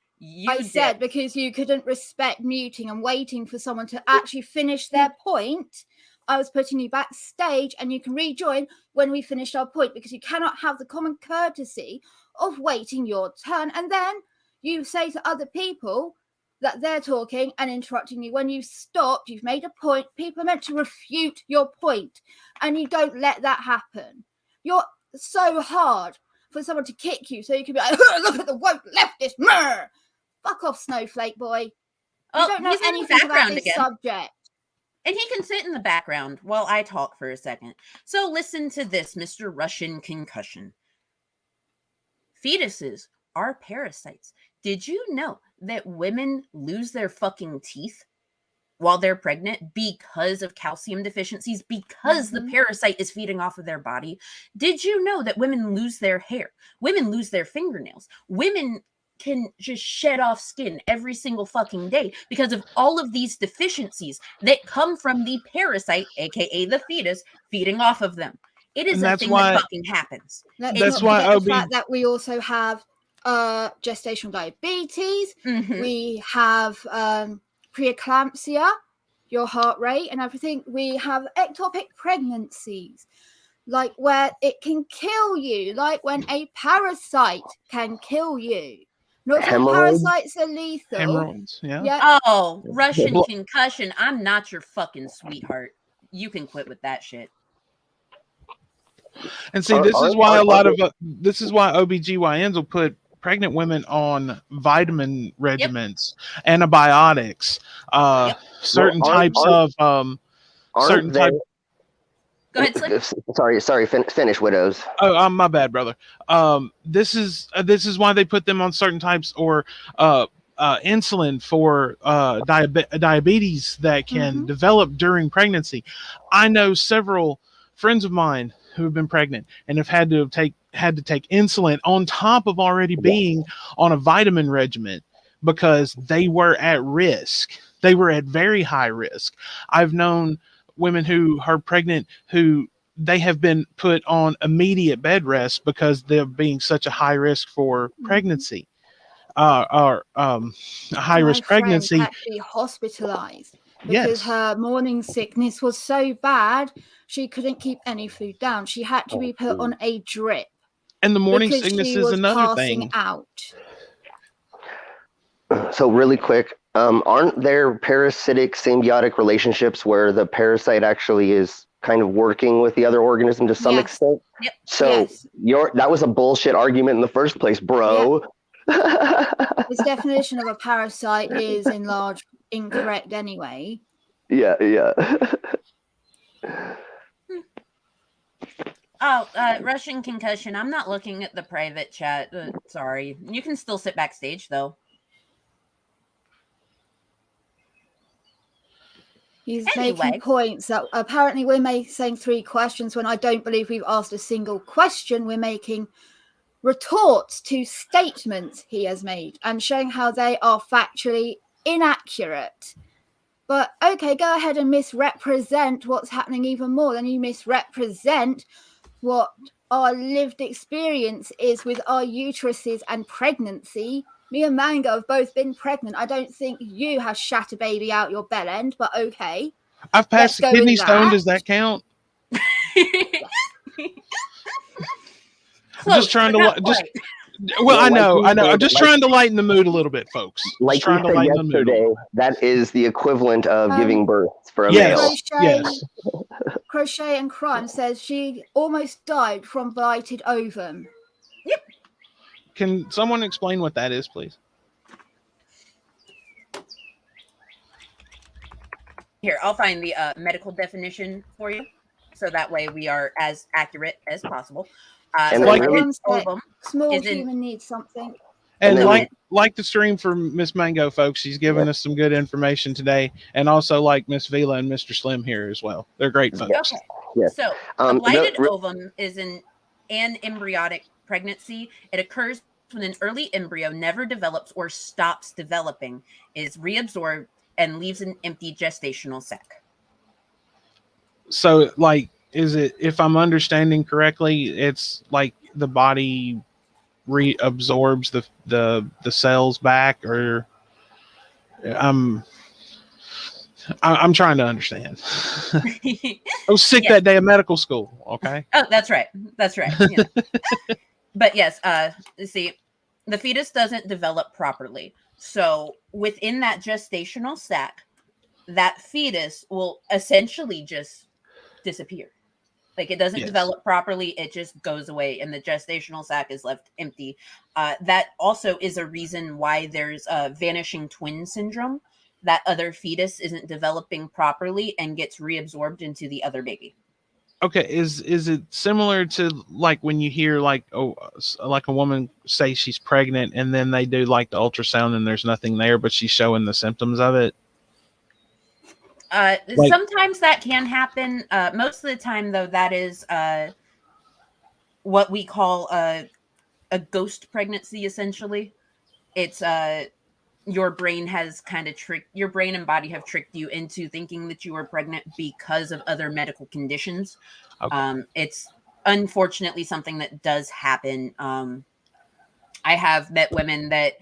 I said because you couldn't respect muting and waiting for someone to actually finish their point. I was putting you backstage and you can rejoin when we finished our point because you cannot have the common courtesy of waiting your turn. And then you say to other people that they're talking and interrupting you. When you stopped, you've made a point. People are meant to refute your point and you don't let that happen. You're so hard for someone to kick you so you can be like, look at the woke leftist. Murr! Fuck off, snowflake boy. You don't know anything about this subject. And he can sit in the background while I talk for a second. So listen to this, Mr. Russian Concussion. Fetuses are parasites. Did you know that women lose their fucking teeth while they're pregnant because of calcium deficiencies, because the parasite is feeding off of their body? Did you know that women lose their hair? Women lose their fingernails. Women can just shed off skin every single fucking day because of all of these deficiencies that come from the parasite, aka the fetus, feeding off of them. It is a thing that fucking happens. That's why the fact that we also have gestational diabetes, we have preeclampsia, your heart rate and everything. We have ectopic pregnancies, like where it can kill you, like when a parasite can kill you. Not all parasites are lethal. Hemorrhoids, yeah. Oh, Russian Concussion. I'm not your fucking sweetheart. You can quit with that shit. And see, this is why OBGYNs will put pregnant women on vitamin regimens, antibiotics, certain types of certain type. Go ahead, Slick. Sorry. Finish, widows. Oh, my bad, brother. This is why they put them on certain types or insulin for diabetes that can develop during pregnancy. I know several friends of mine who have been pregnant and have had to take insulin on top of already being on a vitamin regimen because they were at risk. They were at very high risk. I've known women who are pregnant who they have been put on immediate bed rest because they're being such a high risk for pregnancy, or high risk pregnancy. Actually hospitalized because her morning sickness was so bad she couldn't keep any food down. She had to be put on a drip. And the morning sickness is another thing. Out. So really quick, aren't there parasitic symbiotic relationships where the parasite actually is kind of working with the other organism to some extent? Yep. So that was a bullshit argument in the first place, bro. Yep. His definition of a parasite is in large incorrect anyway. Yeah. Oh, Russian Concussion. I'm not looking at the private chat. Sorry. You can still sit backstage, though. He's Anyway. making points that apparently we're saying 3 questions when I don't believe we've asked a single question. We're making retorts to statements he has made and showing how they are factually inaccurate. But okay, go ahead and misrepresent what's happening even more. Then you misrepresent what our lived experience is with our uteruses and pregnancy. Me and Mango have both been pregnant. I don't think you have shat a baby out your bell end, but okay. I've passed the Let's go kidney with stone. that. Does that count? Close, Just trying but to not just. quite. Well, Well, I like know. we I'm said- just like- trying to lighten the mood a little bit, folks. Like Just trying we to said lighten the mood. yesterday, that is the equivalent of giving birth for a Yes. male. Yes. Crochet and Crime says she almost died from blighted ovum. Can someone explain what that is, please? Here, I'll find the medical definition for you, so that way we are as accurate as possible. And So like- an One sec. ovum Small is in- human needs something. And then- like the stream from Miss Mango, folks, she's given us some good information today, and also like Miss Vila and Mr. Slim here as well. They're great folks. Okay. Yes. So a No, blighted ovum is an embryonic pregnancy. It occurs when an early embryo never develops or stops developing, is reabsorbed, and leaves an empty gestational sac. So, like, is it, if I'm understanding correctly, it's like the body reabsorbs the cells back, or I'm trying to understand. I was sick Yeah. that day of medical school. Okay. Oh, that's right. That's right. Yeah. But yes, see, the fetus doesn't develop properly. So within that gestational sac, that fetus will essentially just disappear. Like, it doesn't Yes. develop properly. It just goes away, and the gestational sac is left empty. That also is a reason why there's vanishing twin syndrome. That other fetus isn't developing properly and gets reabsorbed into the other baby. Okay, is it similar to like when you hear like like a woman say she's pregnant and then they do like the ultrasound and there's nothing there, but she's showing the symptoms of it? Sometimes that can happen. Most of the time, though, that is what we call a ghost pregnancy. Essentially, it's your brain has kind of your brain and body have tricked you into thinking that you are pregnant because of other medical conditions. Okay. It's unfortunately something that does happen. I have met women that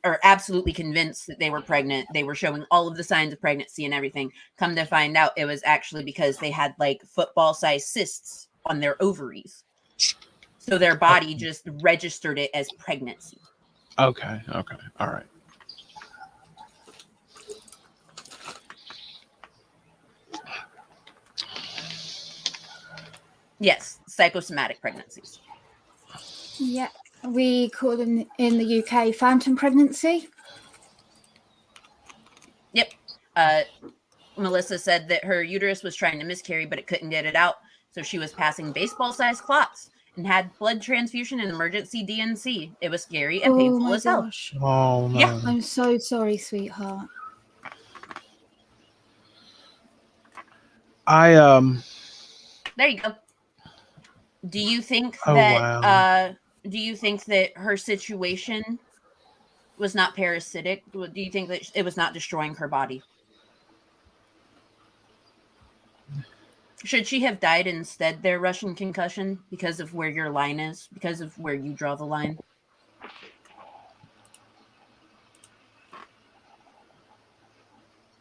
are absolutely convinced that they were pregnant. They were showing all of the signs of pregnancy and everything. Come to find out, it was actually because they had like football-sized cysts on their ovaries. So their body just registered it as pregnancy. Okay. All right. Yes, psychosomatic pregnancies. Yeah, we call them in the UK phantom pregnancy. Yep. Melissa said that her uterus was trying to miscarry, but it couldn't get it out. So she was passing baseball-sized clots and had blood transfusion and emergency DNC. It was scary and painful my as hell. gosh. Oh no. Yeah. I'm so sorry, sweetheart. There you go. Do you think Oh, that wow. do you think that her situation was not parasitic? Do you think that it was not destroying her body? Should she have died instead there, Russian concussion, because of where your line is, because of where you draw the line?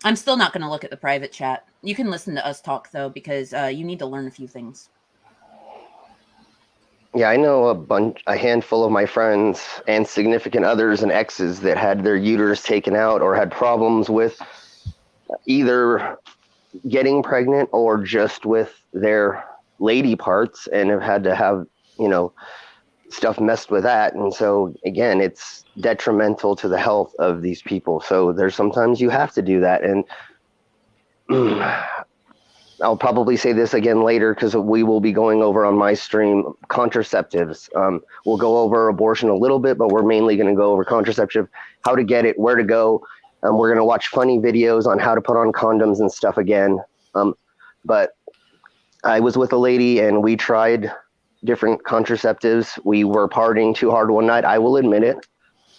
I'm still not going to look at the private chat. You can listen to us talk, though, because you need to learn a few things. Yeah, I know a handful of my friends and significant others and exes that had their uterus taken out or had problems with either getting pregnant or just with their lady parts and have had to have, stuff messed with that. And so again, it's detrimental to the health of these people. So there's sometimes you have to do that. And I'll probably say this again later because we will be going over on my stream contraceptives. We'll go over abortion a little bit, but we're mainly going to go over contraceptive, how to get it, where to go, We're going to watch funny videos on how to put on condoms and stuff again. But I was with a lady and we tried different contraceptives. We were partying too hard one night, I will admit it.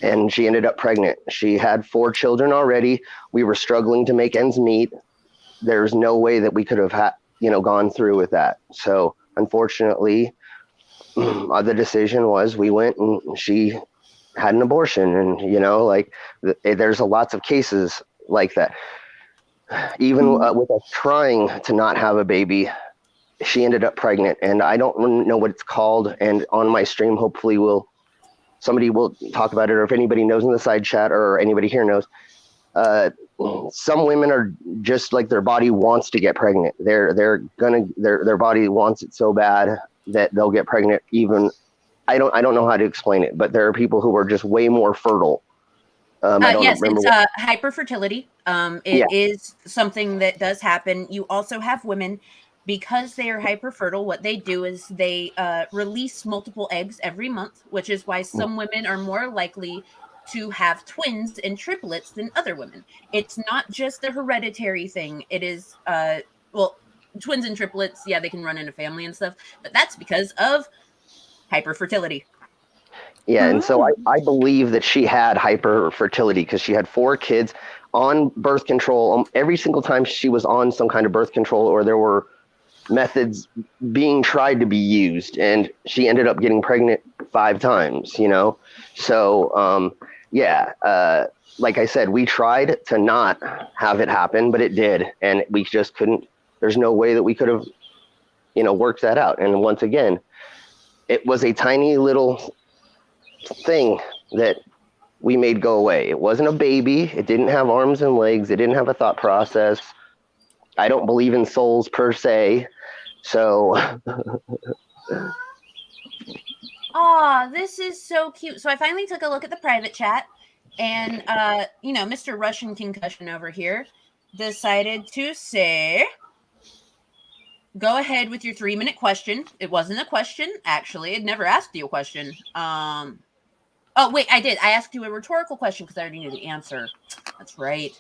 And she ended up pregnant. She had 4 children already. We were struggling to make ends meet. There's no way that we could have gone through with that. So unfortunately, the decision was we went and she had an abortion. And, there's lots of cases like that. Even with us trying to not have a baby, she ended up pregnant, and I don't know what it's called. And on my stream, hopefully somebody will talk about it, or if anybody knows in the side chat or anybody here knows, some women are just like their body wants to get pregnant. Their body wants it so bad that they'll get pregnant. Even I don't know how to explain it, but there are people who are just way more fertile. Yes, it's hyperfertility. It is something that does happen. You also have women, because they are hyperfertile, what they do is they release multiple eggs every month, which is why some women are more likely to have twins and triplets than other women. It's not just a hereditary thing. It is, twins and triplets, yeah, they can run in a family and stuff, but that's because of hyperfertility. Yeah, and so I believe that she had hyperfertility because she had 4 kids on birth control. Every single time she was on some kind of birth control, or there were methods being tried to be used, and she ended up getting pregnant 5 times, So, like I said, we tried to not have it happen, but it did. And we just couldn't, there's no way that we could have, worked that out. And once again, it was a tiny little thing that we made go away. It wasn't a baby. It didn't have arms and legs. It didn't have a thought process. I don't believe in souls per se. So. Aw, this is so cute. So I finally took a look at the private chat, and, Mr. Russian Concussion over here decided to say, go ahead with your 3-minute question. It wasn't a question, actually. I'd never asked you a question. Oh, wait, I did. I asked you a rhetorical question because I already knew the answer. That's right.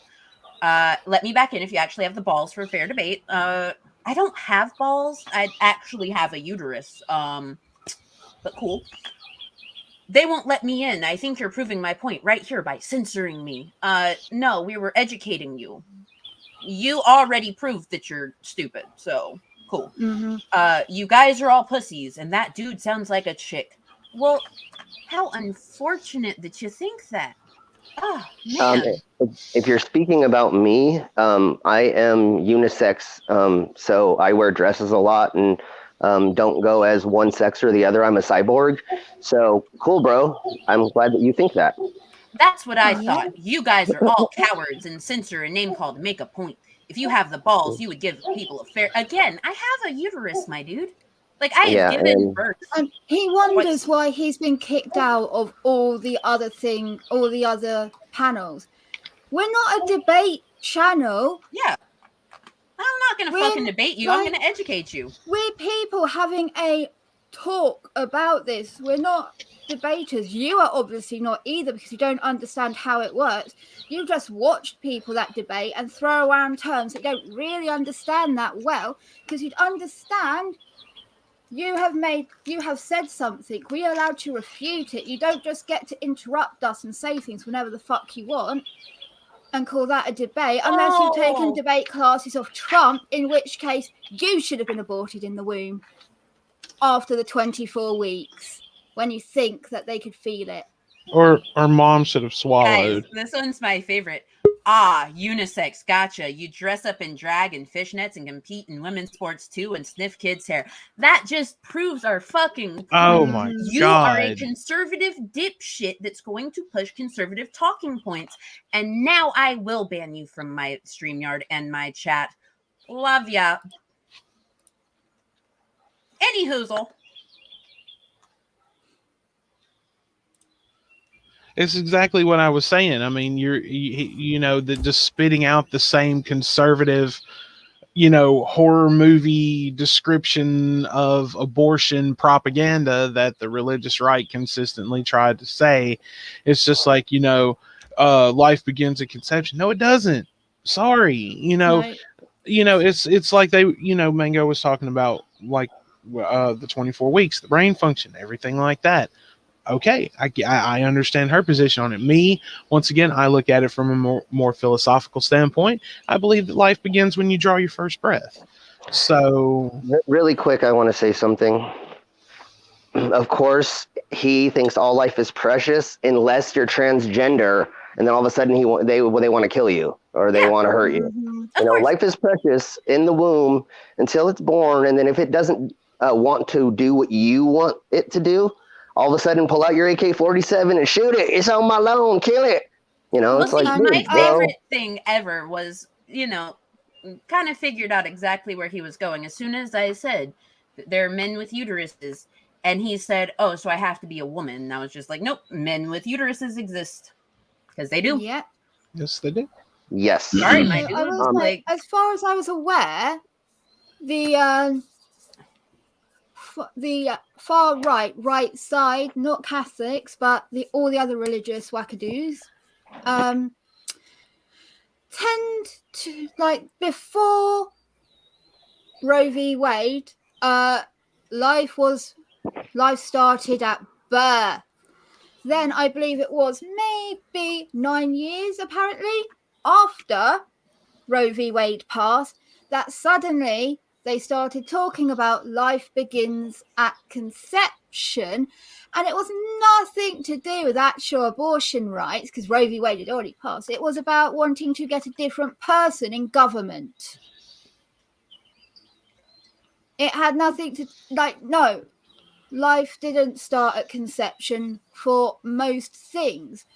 Let me back in if you actually have the balls for a fair debate. I don't have balls. I actually have a uterus. But cool. They won't let me in. I think you're proving my point right here by censoring me. No, we were educating you. You already proved that you're stupid, so cool. You guys are all pussies, and that dude sounds like a chick. Well, how unfortunate that you think that. Oh, man. If you're speaking about me, I am unisex, so I wear dresses a lot and don't go as one sex or the other. I'm a cyborg. So cool, bro. I'm glad that you think that. That's what I thought. You guys are all cowards and censor and name call to make a point. If you have the balls, you would give people a fair... Again, I have a uterus, my dude. Like, I have given birth. He wonders why he's been kicked out of all the other panels. We're not a debate channel. Yeah. I'm not going to fucking debate you. I'm going to educate you. We're people having a talk about this. We're not debaters. You are obviously not either because you don't understand how it works. You just watched people that debate and throw around terms that don't really understand that well, because you'd understand you have said something. We are allowed to refute it. You don't just get to interrupt us and say things whenever the fuck you want and call that a debate, unless you've taken debate classes of Trump, in which case you should have been aborted in the womb after the 24 weeks when you think that they could feel it. Or mom should have swallowed. Guys, this one's my favorite. Ah, unisex, gotcha. You dress up in drag and fishnets and compete in women's sports too and sniff kids' hair. That just proves our fucking point. Oh my God. You are a conservative dipshit that's going to push conservative talking points. And now I will ban you from my StreamYard and my chat. Love ya. Any hoozle. It's exactly what I was saying. I mean, just spitting out the same conservative, horror movie description of abortion propaganda that the religious right consistently tried to say. It's just like, life begins at conception. No, it doesn't. Sorry, No. it's like they, Mango was talking about, like the 24 weeks, the brain function, everything like that. Okay, I understand her position on it. Me, once again, I look at it from a more philosophical standpoint. I believe that life begins when you draw your first breath. So, Really quick, I want to say something. Of course, he thinks all life is precious unless you're transgender, and then all of a sudden they want to kill you or they want to hurt you. Mhm. Of course. Life is precious in the womb until it's born, and then if it doesn't want to do what you want it to do, all of a sudden pull out your AK-47 and shoot it. It's on my lawn, kill it. Well, It's see, like, my dude, bro. favorite thing ever was, kind of figured out exactly where he was going. As soon as I said there are men with uteruses, and he said, "Oh, so I have to be a woman." And I was just like, "Nope, men with uteruses exist because they do." Yeah. yes, they do. Yes. Sorry, my So dude. I will say, as far as I was aware, the far right side, not Catholics, but all the other religious wackadoos, tend to, like, before Roe v. Wade, life started at birth. Then I believe it was maybe 9 years, apparently, after Roe v. Wade passed, that suddenly they started talking about life begins at conception, and it was nothing to do with actual abortion rights, because Roe v. Wade had already passed. It was about wanting to get a different person in government. It had nothing to, no, life didn't start at conception for most things.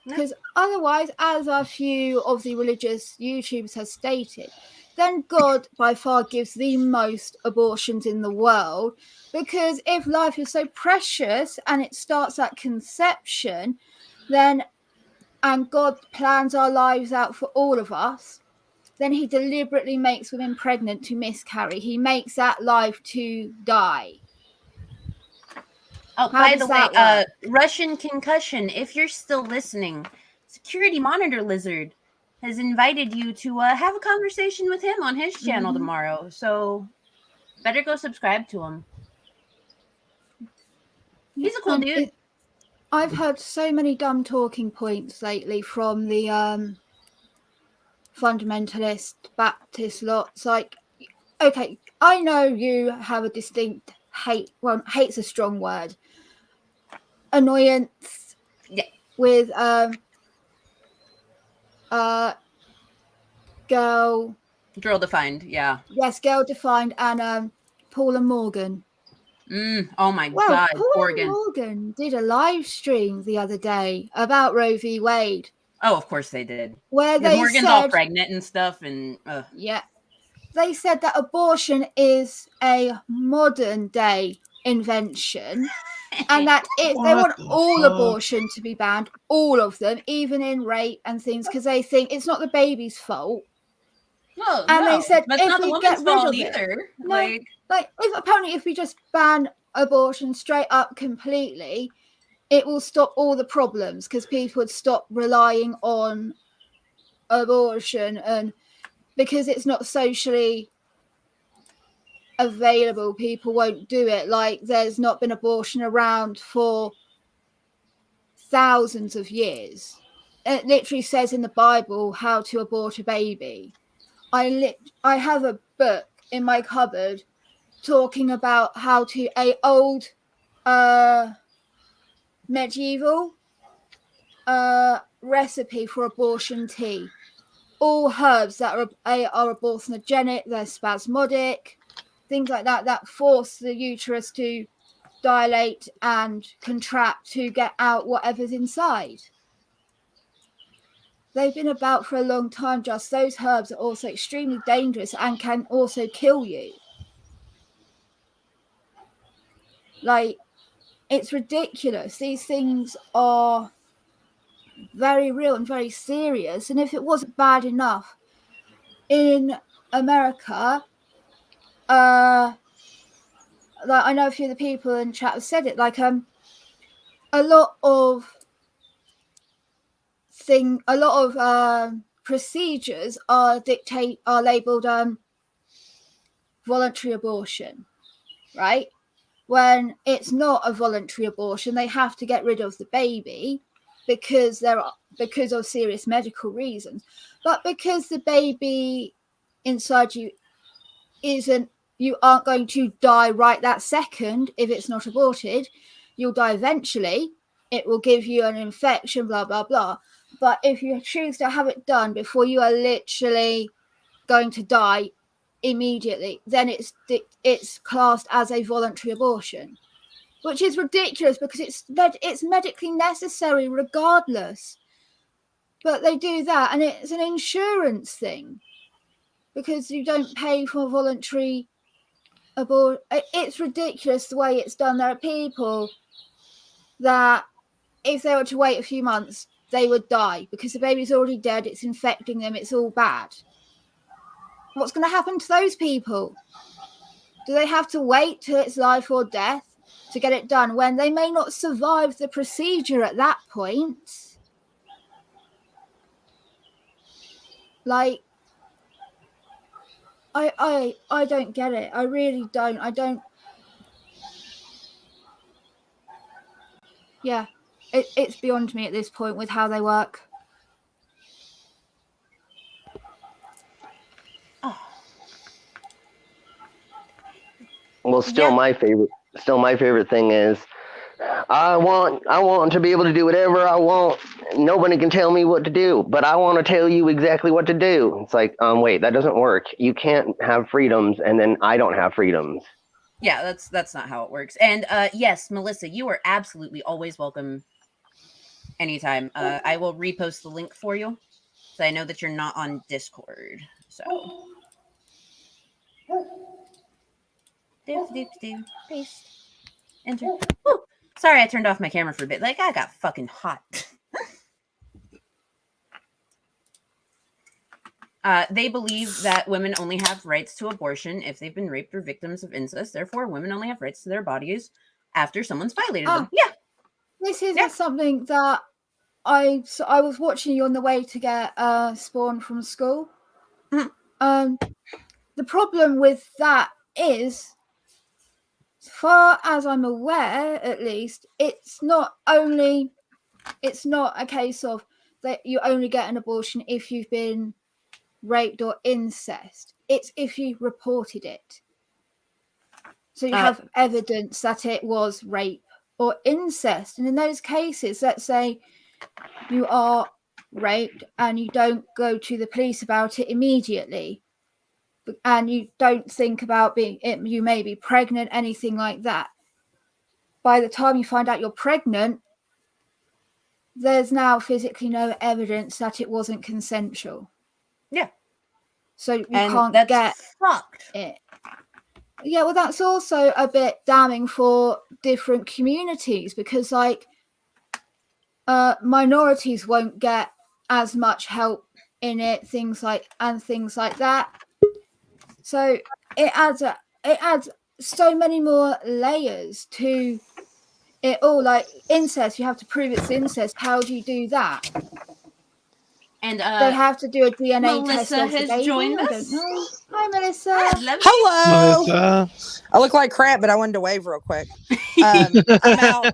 Because otherwise, as a few of the religious YouTubers have stated, then God by far gives the most abortions in the world. Because if life is so precious and it starts at conception, and God plans our lives out for all of us, then he deliberately makes women pregnant to miscarry. He makes that life to die. Oh, by the way, Russian Concussion, if you're still listening, Security Monitor Lizard has invited you to have a conversation with him on his channel tomorrow. So better go subscribe to him. He's a cool dude. I've heard so many dumb talking points lately from the fundamentalist Baptist lots. Like, okay, I know you have a distinct hate. Well, hate's a strong word. Annoyance with Girl Defined, yeah. Yes, Girl Defined and Paula Morgan. Oh my God, Paula Morgan did a live stream the other day about Roe v. Wade. Oh, of course they did. Where they Morgan's all pregnant and stuff, and yeah, they said that abortion is a modern day invention. And that if they want all abortion to be banned, all of them, even in rape and things, because they think it's not the baby's fault. Well, and they said but if not we the get woman's rid fault of either. it, if we just ban abortion straight up completely, it will stop all the problems because people would stop relying on abortion, and because it's not socially available, people won't do it. Like, there's not been abortion around for thousands of years. It literally says in the Bible how to abort a baby. I have a book in my cupboard talking about how to old medieval recipe for abortion tea. All herbs that are abortionogenic, they're spasmodic, things like that force the uterus to dilate and contract to get out whatever's inside. They've been about for a long time. Just those herbs are also extremely dangerous and can also kill you. Like, it's ridiculous. These things are very real and very serious. And if it wasn't bad enough in America, like, I know a few of the people in chat have said it, like, a lot of a lot of procedures are labeled voluntary abortion, right? When it's not a voluntary abortion, they have to get rid of the baby because of serious medical reasons. But because the baby inside you you aren't going to die right that second if it's not aborted. You'll die eventually. It will give you an infection, blah, blah, blah. But if you choose to have it done before you are literally going to die immediately, then it's classed as a voluntary abortion, which is ridiculous because it's medically necessary regardless. But they do that, and it's an insurance thing because you don't pay for voluntary abortion. It's ridiculous the way it's done. There are people that if they were to wait a few months, they would die because the baby's already dead. It's infecting them. It's all bad. What's going to happen to those people? Do they have to wait till it's life or death to get it done when they may not survive the procedure at that point? Like, I don't get it. I really don't. Yeah, it's beyond me at this point with how they work. Well, still my favorite thing is I want to be able to do whatever I want. Nobody can tell me what to do, but I want to tell you exactly what to do. It's like, wait, that doesn't work. You can't have freedoms and then I don't have freedoms. Yeah, that's not how it works. And yes, Melissa, you are absolutely always welcome anytime. I will repost the link for you. So I know that you're not on Discord. So do paste. Enter. Woo! Sorry, I turned off my camera for a bit. Like, I got fucking hot. They believe that women only have rights to abortion if they've been raped or victims of incest. Therefore, women only have rights to their bodies after someone's violated them. Yeah. This is something that I was watching you on the way to get Spawn from school. Mm-hmm. The problem with that is, as far as I'm aware, at least, it's not a case of that you only get an abortion if you've been raped or incest. It's if you reported it. So you have evidence that it was rape or incest. And in those cases, let's say you are raped and you don't go to the police about it immediately, and you don't think about you may be pregnant, anything like that. By the time you find out you're pregnant, there's now physically no evidence that it wasn't consensual. Yeah. So you can't get fucked. It. Yeah, well, that's also a bit damning for different communities because, like, minorities won't get as much help in it, things like that. So it adds so many more layers to it all. Like incest, you have to prove it's incest. How do you do that? And they have to do a DNA test. Melissa has joined us. Hi, Melissa. Hello. Melissa. I look like crap, but I wanted to wave real quick. I'm out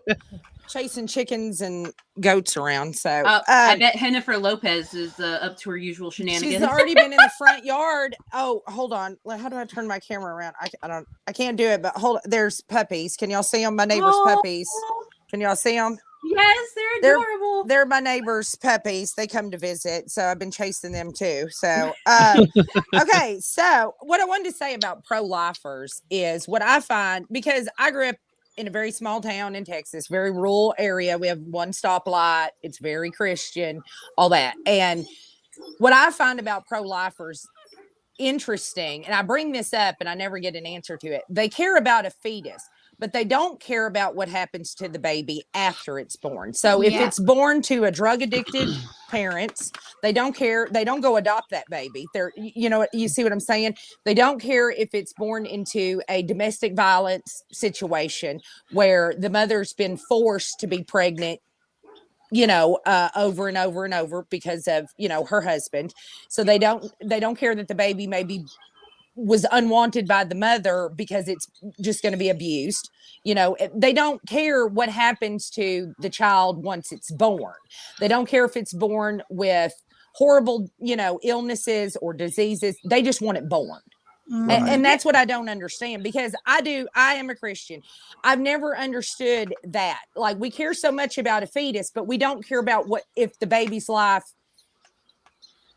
chasing chickens and goats around. So I bet Jennifer Lopez is up to her usual shenanigans. She's already been in the front yard. Oh, hold on. How do I turn my camera around? I can't do it. But hold on. There's puppies. Can y'all see them? My neighbor's puppies. Can y'all see them? Yes, they're adorable. They're my neighbor's puppies. They come to visit, so I've been chasing them too. So, okay. So, what I wanted to say about pro-lifers is what I find, because I grew up in a very small town in Texas, very rural area. We have one stoplight. It's very Christian, all that. And what I find about pro-lifers interesting, and I bring this up and I never get an answer to it. They care about a fetus, but they don't care about what happens to the baby after it's born. So if it's born to a drug addicted parents, they don't care. They don't go adopt that baby. You see what I'm saying? They don't care if it's born into a domestic violence situation where the mother's been forced to be pregnant over and over and over because of, her husband. So they don't care that the baby maybe was unwanted by the mother because it's just going to be abused. They don't care what happens to the child once it's born. They don't care if it's born with horrible, illnesses or diseases. They just want it born. Right. And that's what I don't understand, because I am a Christian. I've never understood that. Like, we care so much about a fetus, but we don't care about what if the baby's life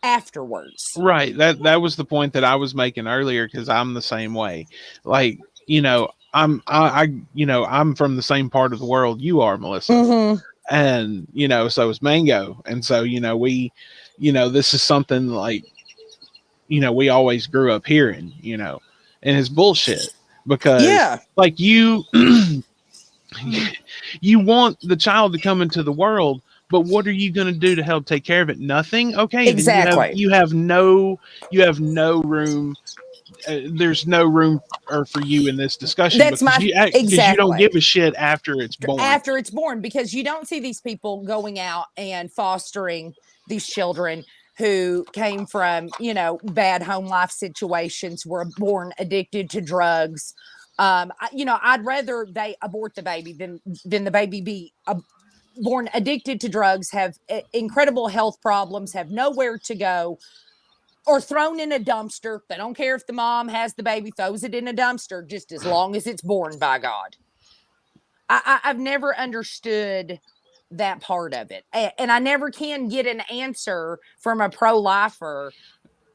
afterwards. Right. That was the point that I was making earlier, because I'm the same way. Like, I'm from the same part of the world you are, Melissa. Mm-hmm. And so is Mango. And so we this is something like we always grew up hearing, and it's bullshit, because like you want the child to come into the world, but what are you going to do to help take care of it? Nothing. Okay. Exactly. Then you have no room. There's no room for you in this discussion. That's because you don't give a shit after it's born. Because you don't see these people going out and fostering these children who came from, bad home life situations, were born addicted to drugs. I'd rather they abort the baby than the baby be born addicted to drugs, have incredible health problems, have nowhere to go, or thrown in a dumpster. They don't care if the mom has the baby, throws it in a dumpster, just as long as it's born, by God. I've never understood that part of it. And I never can get an answer from a pro-lifer.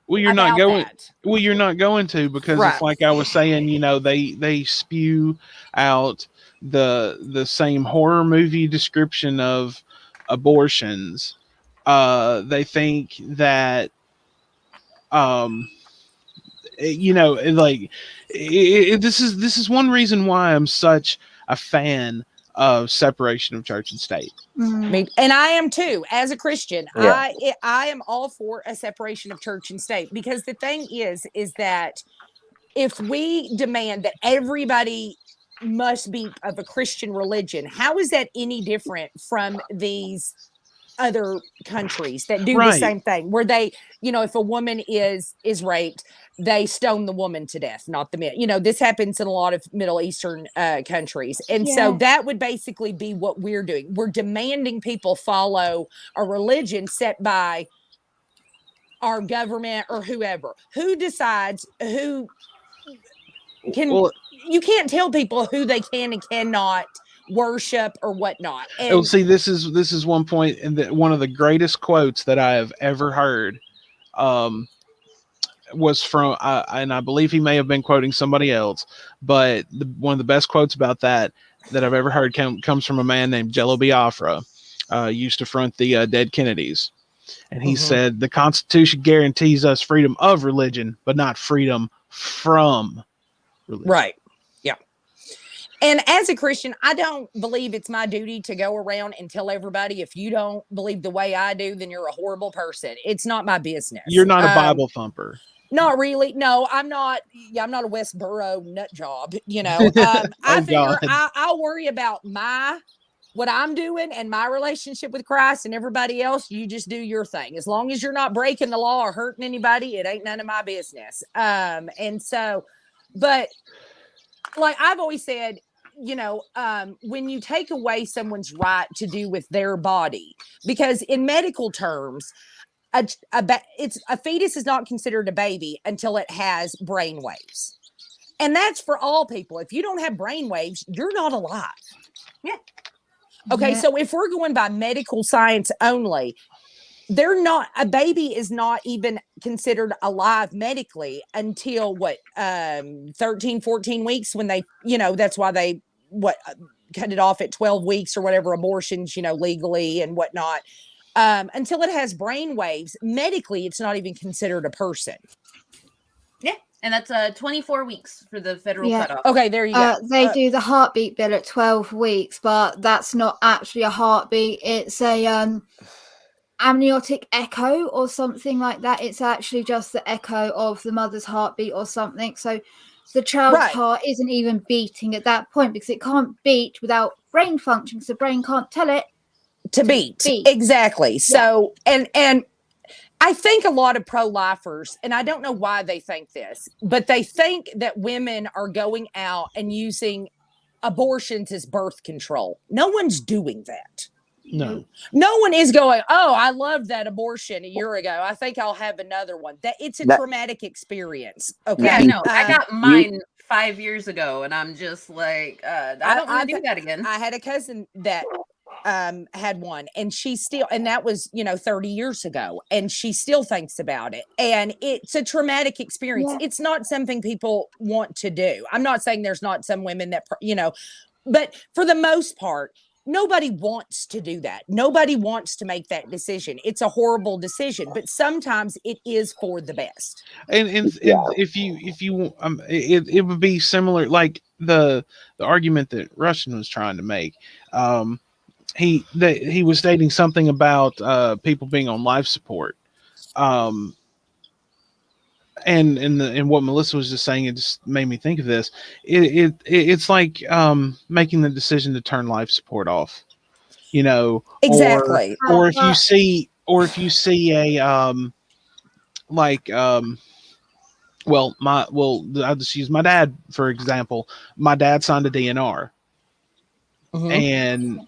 Well, you're not going to, because it's like I was saying, they spew out the same horror movie description of abortions. They think that this is one reason why I'm such a fan of separation of church and state. And I am too, as a Christian. Yeah. I am all for a separation of church and state, because the thing is that if we demand that everybody must be of a Christian religion, how is that any different from these other countries that do the same thing, where they, if a woman is raped, they stone the woman to death, not the man. This happens in a lot of Middle Eastern countries. And so that would basically be what we're doing. We're demanding people follow a religion set by our government or whoever. Who decides who can, you can't tell people who they can and cannot worship or whatnot. And see, this is one point, and one of the greatest quotes that I have ever heard was from and I believe he may have been quoting somebody else, but one of the best quotes about that I've ever heard comes from a man named Jello Biafra, used to front the Dead Kennedys, and he said, the Constitution guarantees us freedom of religion, but not freedom from religion. Right. And as a Christian, I don't believe it's my duty to go around and tell everybody, if you don't believe the way I do, then you're a horrible person. It's not my business. You're not a Bible thumper. Not really. No, I'm not. Yeah, I'm not a Westboro nut job. I figure I'll worry about what I'm doing and my relationship with Christ, and everybody else, you just do your thing. As long as you're not breaking the law or hurting anybody, it ain't none of my business. And so, but like I've always said, when you take away someone's right to do with their body, because in medical terms, a fetus is not considered a baby until it has brain waves. And that's for all people. If you don't have brain waves, you're not alive. Yeah. Okay. Yeah. So if we're going by medical science only, a baby is not even considered alive medically until 13, 14 weeks, when they, that's why they cut it off at 12 weeks or whatever, abortions, legally and whatnot. Until it has brain waves, medically, it's not even considered a person. Yeah. And that's 24 weeks for the federal cutoff. Okay, there you go. They do the heartbeat bill at 12 weeks, but that's not actually a heartbeat. It's a amniotic echo or something like that. It's actually just the echo of the mother's heartbeat or something. So the child's heart isn't even beating at that point, because it can't beat without brain function, because the brain can't tell it to beat. Exactly. So, and I think a lot of pro-lifers, and I don't know why they think this, but they think that women are going out and using abortions as birth control. No one's doing that. No. No one is going, oh, I loved that abortion a year ago. I think I'll have another one. It's a traumatic experience. Okay. Yeah, no, I got mine 5 years ago, and I'm just like, I don't want to do that again. I had a cousin that had one, and she still, and that was 30 years ago, and she still thinks about it, and it's a traumatic experience. It's not something people want to do. I'm not saying there's not some women that but for the most part, nobody wants to do that. Nobody wants to make that decision. It's a horrible decision, but sometimes it is for the best. And if you it would be similar, like the argument that Russian was trying to make. He was stating something about people being on life support. And what Melissa was just saying, it just made me think of this. It's like making the decision to turn life support off, exactly. Or if you see a I'll just use my dad for example. My dad signed a DNR, and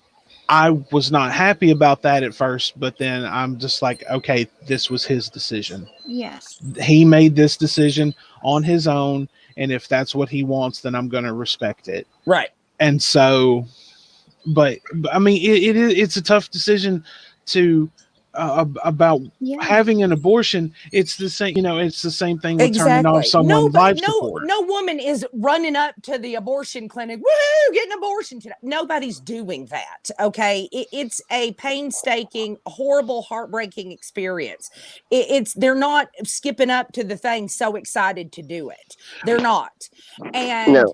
I was not happy about that at first, but then I'm just like, okay, this was his decision. Yes. He made this decision on his own, and if that's what he wants, then I'm going to respect it. Right. And so, but I mean, it's a tough decision to about having an abortion. It's the same, it's the same thing with turning off someone's life support. No woman is running up to the abortion clinic, woohoo, get an abortion today. Nobody's doing that. Okay. It's a painstaking, horrible, heartbreaking experience. They're not skipping up to the thing so excited to do it. They're not. And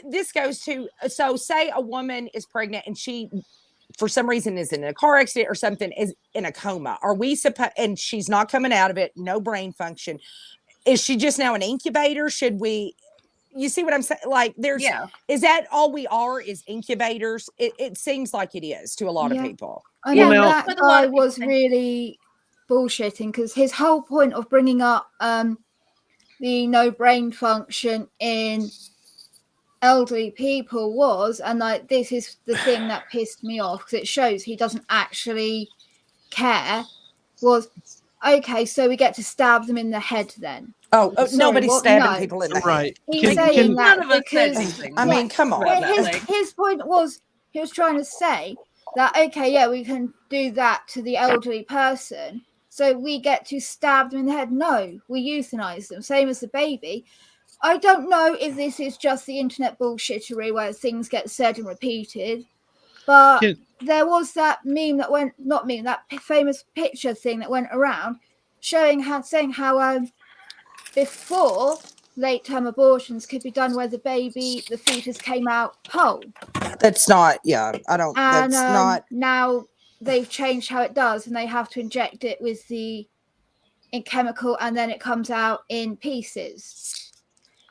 this goes to, so say a woman is pregnant and she, for some reason, is in a car accident or something, is in a coma. Are we supposed, and she's not coming out of it, no brain function. Is she just now an incubator? Should we, you see what I'm saying? Like is that all we are, is incubators? It seems like it is to a lot of people. I know that guy was really bullshitting, because his whole point of bringing up the no brain function in elderly people was, and like this is the thing that pissed me off because it shows he doesn't actually care, was okay, so we get to stab them in the head then. Nobody's stabbing people in the head. He's saying that because I mean, come on. His point was, he was trying to say that okay, we can do that to the elderly person, so we get to stab them in the head. No, we euthanize them, same as the baby. I don't know if this is just the internet bullshittery where things get said and repeated, but there was that meme that went, not meme, that famous picture thing that went around saying how before late-term abortions could be done where the fetus came out whole. That's not, that's not. Now they've changed how it does, and they have to inject it with in chemical, and then it comes out in pieces.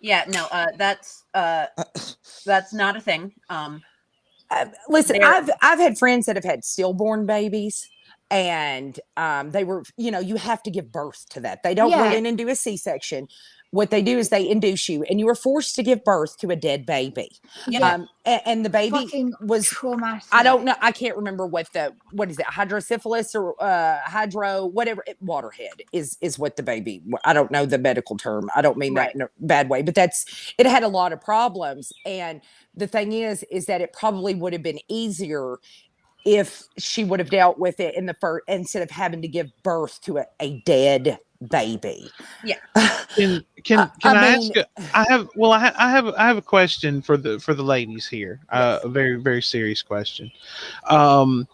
Yeah, no, that's not a thing. Listen, I've had friends that have had stillborn babies, and they were, you have to give birth to that. They don't go in and do a C-section. What they do is they induce you, and you are forced to give birth to a dead baby. Yeah. And the baby was traumatic. I don't know. I can't remember what is it? Hydrocephalus or whatever. Waterhead is what the baby. I don't know the medical term. I don't mean that in a bad way, but it had a lot of problems. And the thing is that it probably would have been easier if she would have dealt with it in the first, instead of having to give birth to a dead baby. Yeah. Can I ask? I have a question for the ladies here. A very, very serious question. The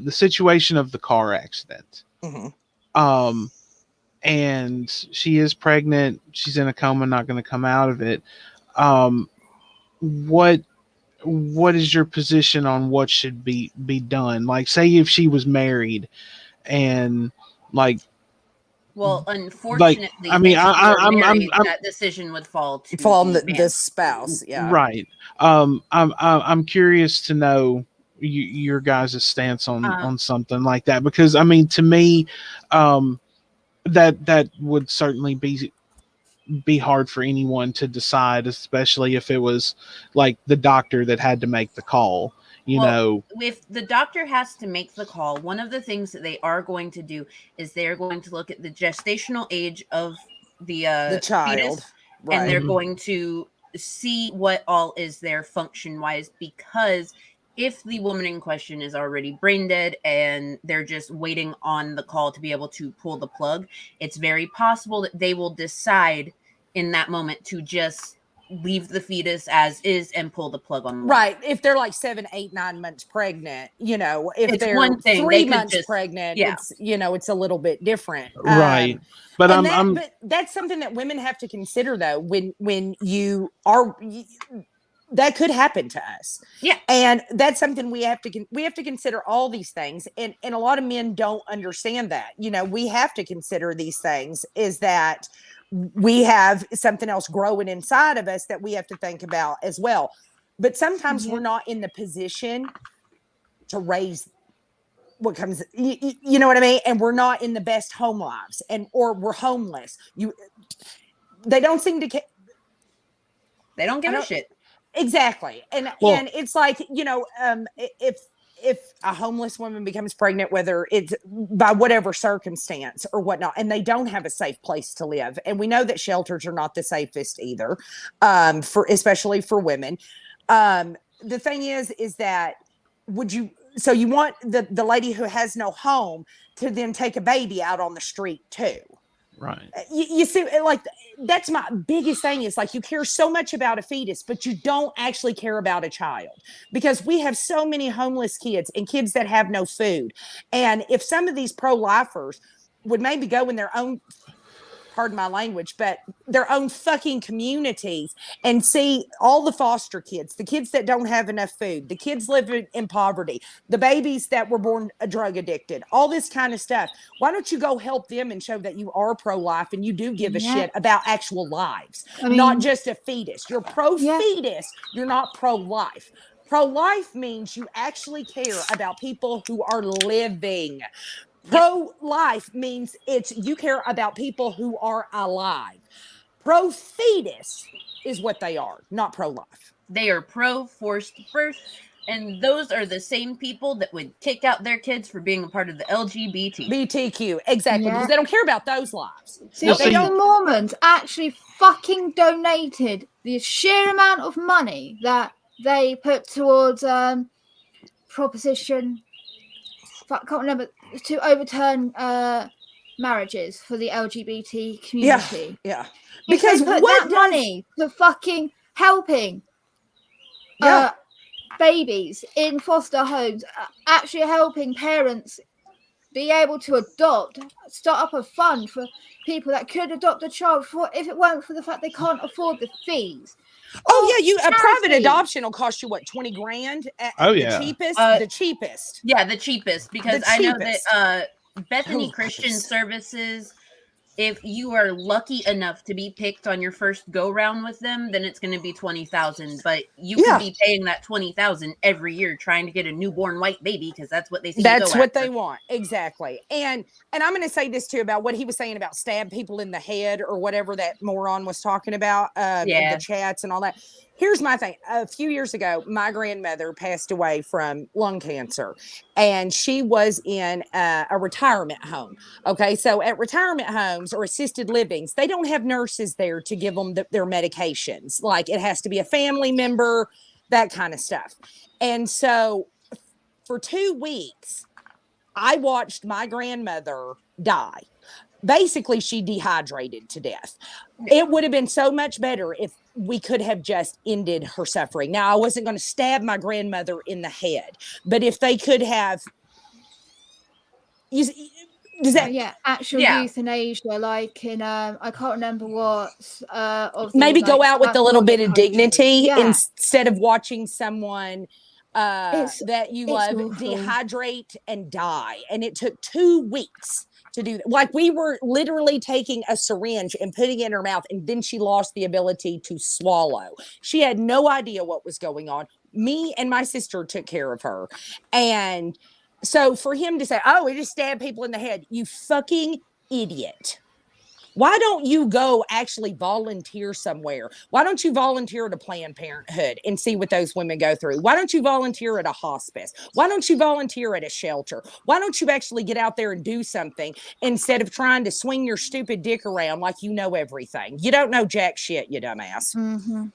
situation of the car accident. Mm-hmm. And she is pregnant. She's in a coma, not going to come out of it. What is your position on what should be done? Like, say if she was married and like Well, unfortunately, I mean, if you were I'm married, that decision would fall to Fall on the the man. spouse. Yeah. right. I'm curious to know your guys' stance on something like that, because I mean, to me, that would certainly be hard for anyone to decide, especially if it was like the doctor that had to make the call. You know, if the doctor has to make the call, one of the things that they are going to do is they're going to look at the gestational age of the child. fetus, Right. and they're going to see what all is there function wise, because if the woman in question is already brain dead and they're just waiting on the call to be able to pull the plug, it's very possible that they will decide in that moment to just leave the fetus as is and pull the plug on the Right. If they're like 7, 8, 9 months pregnant, you know, if It's they're one thing. 3 They could months just- pregnant, yeah. it's, you know, it's a little bit different. right. But but that's something that women have to consider though, when you are, that could happen to us. Yeah. And that's something we have to consider all these things. And a lot of men don't understand that. You know, we have to consider these things, is that we have something else growing inside of us that we have to think about as well. But sometimes we're not in the position to raise what comes, you know what I mean? And we're not in the best home lives, or we're homeless. They don't seem to They don't give a shit. Exactly. And it's like, you know, if a homeless woman becomes pregnant, whether it's by whatever circumstance or whatnot, and they don't have a safe place to live, and we know that shelters are not the safest either, especially for women. The thing is that so you want the lady who has no home to then take a baby out on the street too. right. You see, like, that's my biggest thing, is like, you care so much about a fetus, but you don't actually care about a child, because we have so many homeless kids and kids that have no food. And if some of these pro-lifers would maybe go in their own, pardon my language, but their own fucking communities and see all the foster kids, the kids that don't have enough food, the kids living in poverty, the babies that were born drug addicted, all this kind of stuff. Why don't you go help them and show that you are pro-life and you do give a shit about actual lives, not just a fetus. You're pro-fetus, you're not pro-life. Pro-life means you actually care about people who are living. Pro-life means you care about people who are alive. Pro-fetus is what they are, not pro-life. They are pro-forced birth, and those are the same people that would kick out their kids for being a part of the LGBTQ, exactly, because they don't care about those lives. See, the Mormons actually fucking donated the sheer amount of money that they put towards proposition, I can't remember, to overturn marriages for the LGBT community. Yeah. Because they put that money to fucking helping babies in foster homes, actually helping parents be able to start up a fund for people that could adopt a child, if it weren't for the fact they can't afford the fees. A private adoption will cost you what, 20 grand? The cheapest. Yeah, the cheapest, because I know that Bethany Christian Services, if you are lucky enough to be picked on your first go round with them, then it's going to be $20,000. But you could be paying that $20,000 every year trying to get a newborn white baby, because that's what they see. That's what they want, exactly. And I'm going to say this too about what he was saying about stab people in the head or whatever that moron was talking about, in the chats and all that. Here's my thing. A few years ago, my grandmother passed away from lung cancer, and she was in a retirement home. Okay, so at retirement homes or assisted livings, they don't have nurses there to give them their medications. Like, it has to be a family member, that kind of stuff. And so for 2 weeks, I watched my grandmother die. Basically, she dehydrated to death. It would have been so much better if we could have just ended her suffering. Now, I wasn't going to stab my grandmother in the head, but if they could have, actual euthanasia, like in I can't remember what maybe go out with a little bit of dignity instead of watching someone that you love dehydrate and die. And it took 2 weeks to do that. Like we were literally taking a syringe and putting it in her mouth, and then she lost the ability to swallow. She had no idea what was going on. Me and my sister took care of her. And so for him to say, oh, we just stab people in the head, you fucking idiot. Why don't you go actually volunteer somewhere? Why don't you volunteer at a Planned Parenthood and see what those women go through? Why don't you volunteer at a hospice? Why don't you volunteer at a shelter? Why don't you actually get out there and do something instead of trying to swing your stupid dick around like you know everything? You don't know jack shit, you dumbass. Mm-hmm.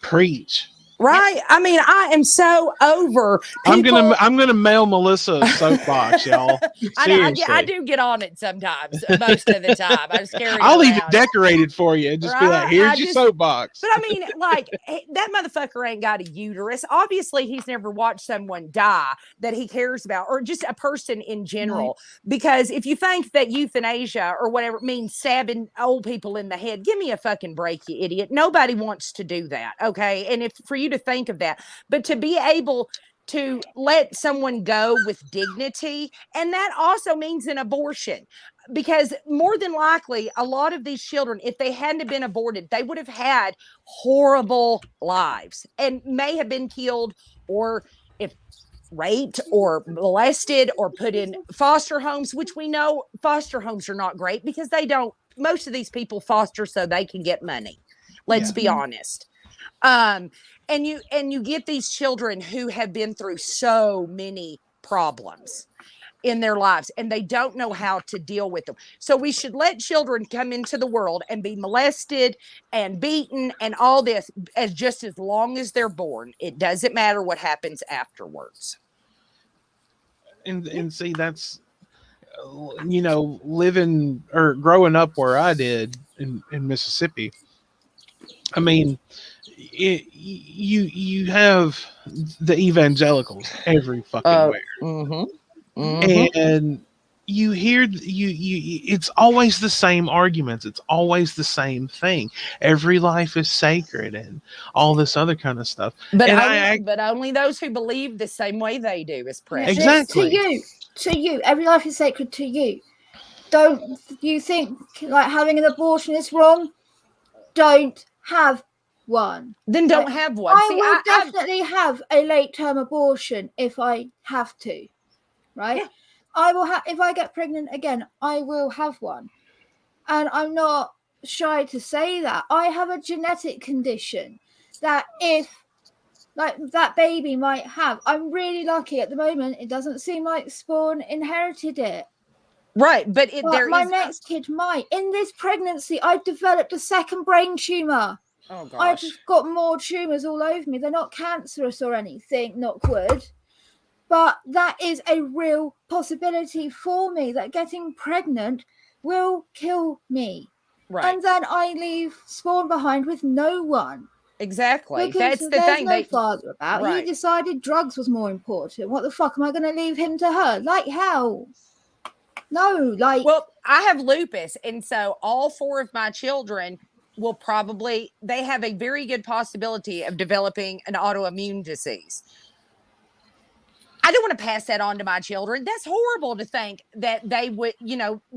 Preach. Right? I mean, I am so over people. I'm gonna mail Melissa a soapbox, y'all. I do get on it sometimes, most of the time. I'm scared. I'll leave it decorated for you and just be like, here's your soapbox. But I mean, like, that motherfucker ain't got a uterus. Obviously, he's never watched someone die that he cares about, or just a person in general. Right. Because if you think that euthanasia or whatever means stabbing old people in the head, give me a fucking break, you idiot. Nobody wants to do that. Okay. And if for you to think of that, but to be able to let someone go with dignity, and that also means an abortion, because more than likely a lot of these children, if they hadn't been aborted, they would have had horrible lives and may have been killed, or if raped or molested or put in foster homes, which we know foster homes are not great because most of these people foster so they can get money. Let's be honest. And you get these children who have been through so many problems in their lives and they don't know how to deal with them. So we should let children come into the world and be molested and beaten and all this as long as they're born. It doesn't matter what happens afterwards. And see, that's, living or growing up where I did in Mississippi. I mean, you have the evangelicals every fucking where, and you hear it's always the same arguments. It's always the same thing. Every life is sacred and all this other kind of stuff. But only those who believe the same way they do is precious. Exactly. To you, every life is sacred to you. Don't you think like having an abortion is wrong? Don't have one. Then don't have one. I will definitely have a late-term abortion if I have to, right? Yeah. I will have, if I get pregnant again, I will have one. And I'm not shy to say that. I have a genetic condition that that baby might have. I'm really lucky at the moment. It doesn't seem like Spawn inherited it. Right, but my next kid might. In this pregnancy, I've developed a second brain tumor. Oh gosh. I've just got more tumors all over me. They're not cancerous or anything, knock wood. But that is a real possibility for me, that getting pregnant will kill me. Right. And then I leave Spawn behind with no one. Exactly. Because that's the thing. No father about. Right. He decided drugs was more important. What the fuck am I going to leave him to her? Like how? No, like. Well, I have lupus, and so all 4 of my children they have a very good possibility of developing an autoimmune disease. I don't want to pass that on to my children. That's horrible to think that they would,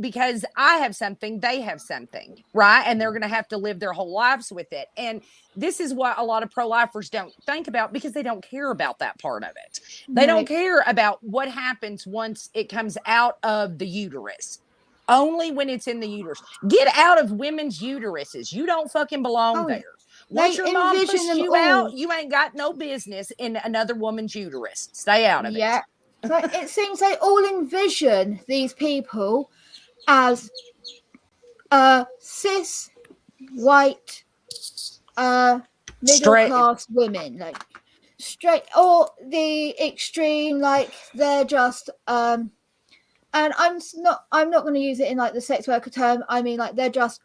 because I have something, they have something, right? And they're going to have to live their whole lives with it. And this is what a lot of pro-lifers don't think about, because they don't care about that part of it. They don't care about what happens once it comes out of the uterus. Only when it's in the uterus. Get out of women's uteruses. You don't fucking belong there. Once your mom pushes you out, you ain't got no business in another woman's uterus. Stay out of it. Yeah. But it seems they all envision these people as cis, white, middle-class women. Like straight, or the extreme, like they're just... and I'm not going to use it in like the sex worker term. I mean, like they're just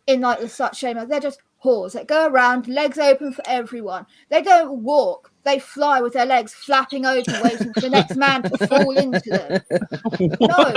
in like the slut shame. They're just whores that go around, legs open for everyone. They don't walk. They fly with their legs flapping open, waiting for the next man to fall into them. No.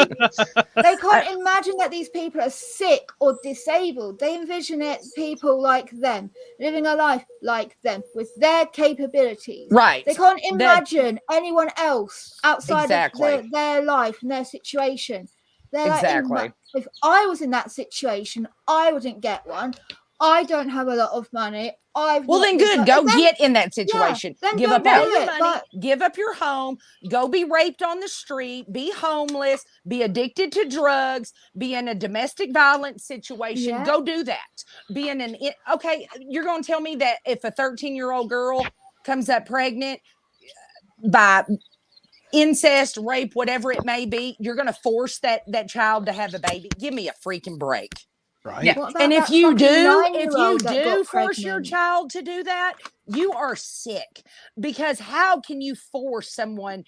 They can't imagine that these people are sick or disabled. They envision it people like them, living a life like them, with their capabilities. Right. They can't imagine anyone else outside of their life and their situation. They're like, Exactly. if I was in that situation, I wouldn't get one. I don't have a lot of money. Well, then good. Go get in that situation. then Give go up do all your it, money. but- Give up your home. Go be raped on the street. Be homeless. Be addicted to drugs. Be in a domestic violence situation. Yeah. Go do that. Be in an... Okay, you're going to tell me that if a 13-year-old girl comes up pregnant by incest, rape, whatever it may be, you're going to force that child to have a baby? Give me a freaking break. Right. Yeah. What about And that if you fucking do 9-year-old that got force your pregnant? child to do that, you are sick. Because how can you force someone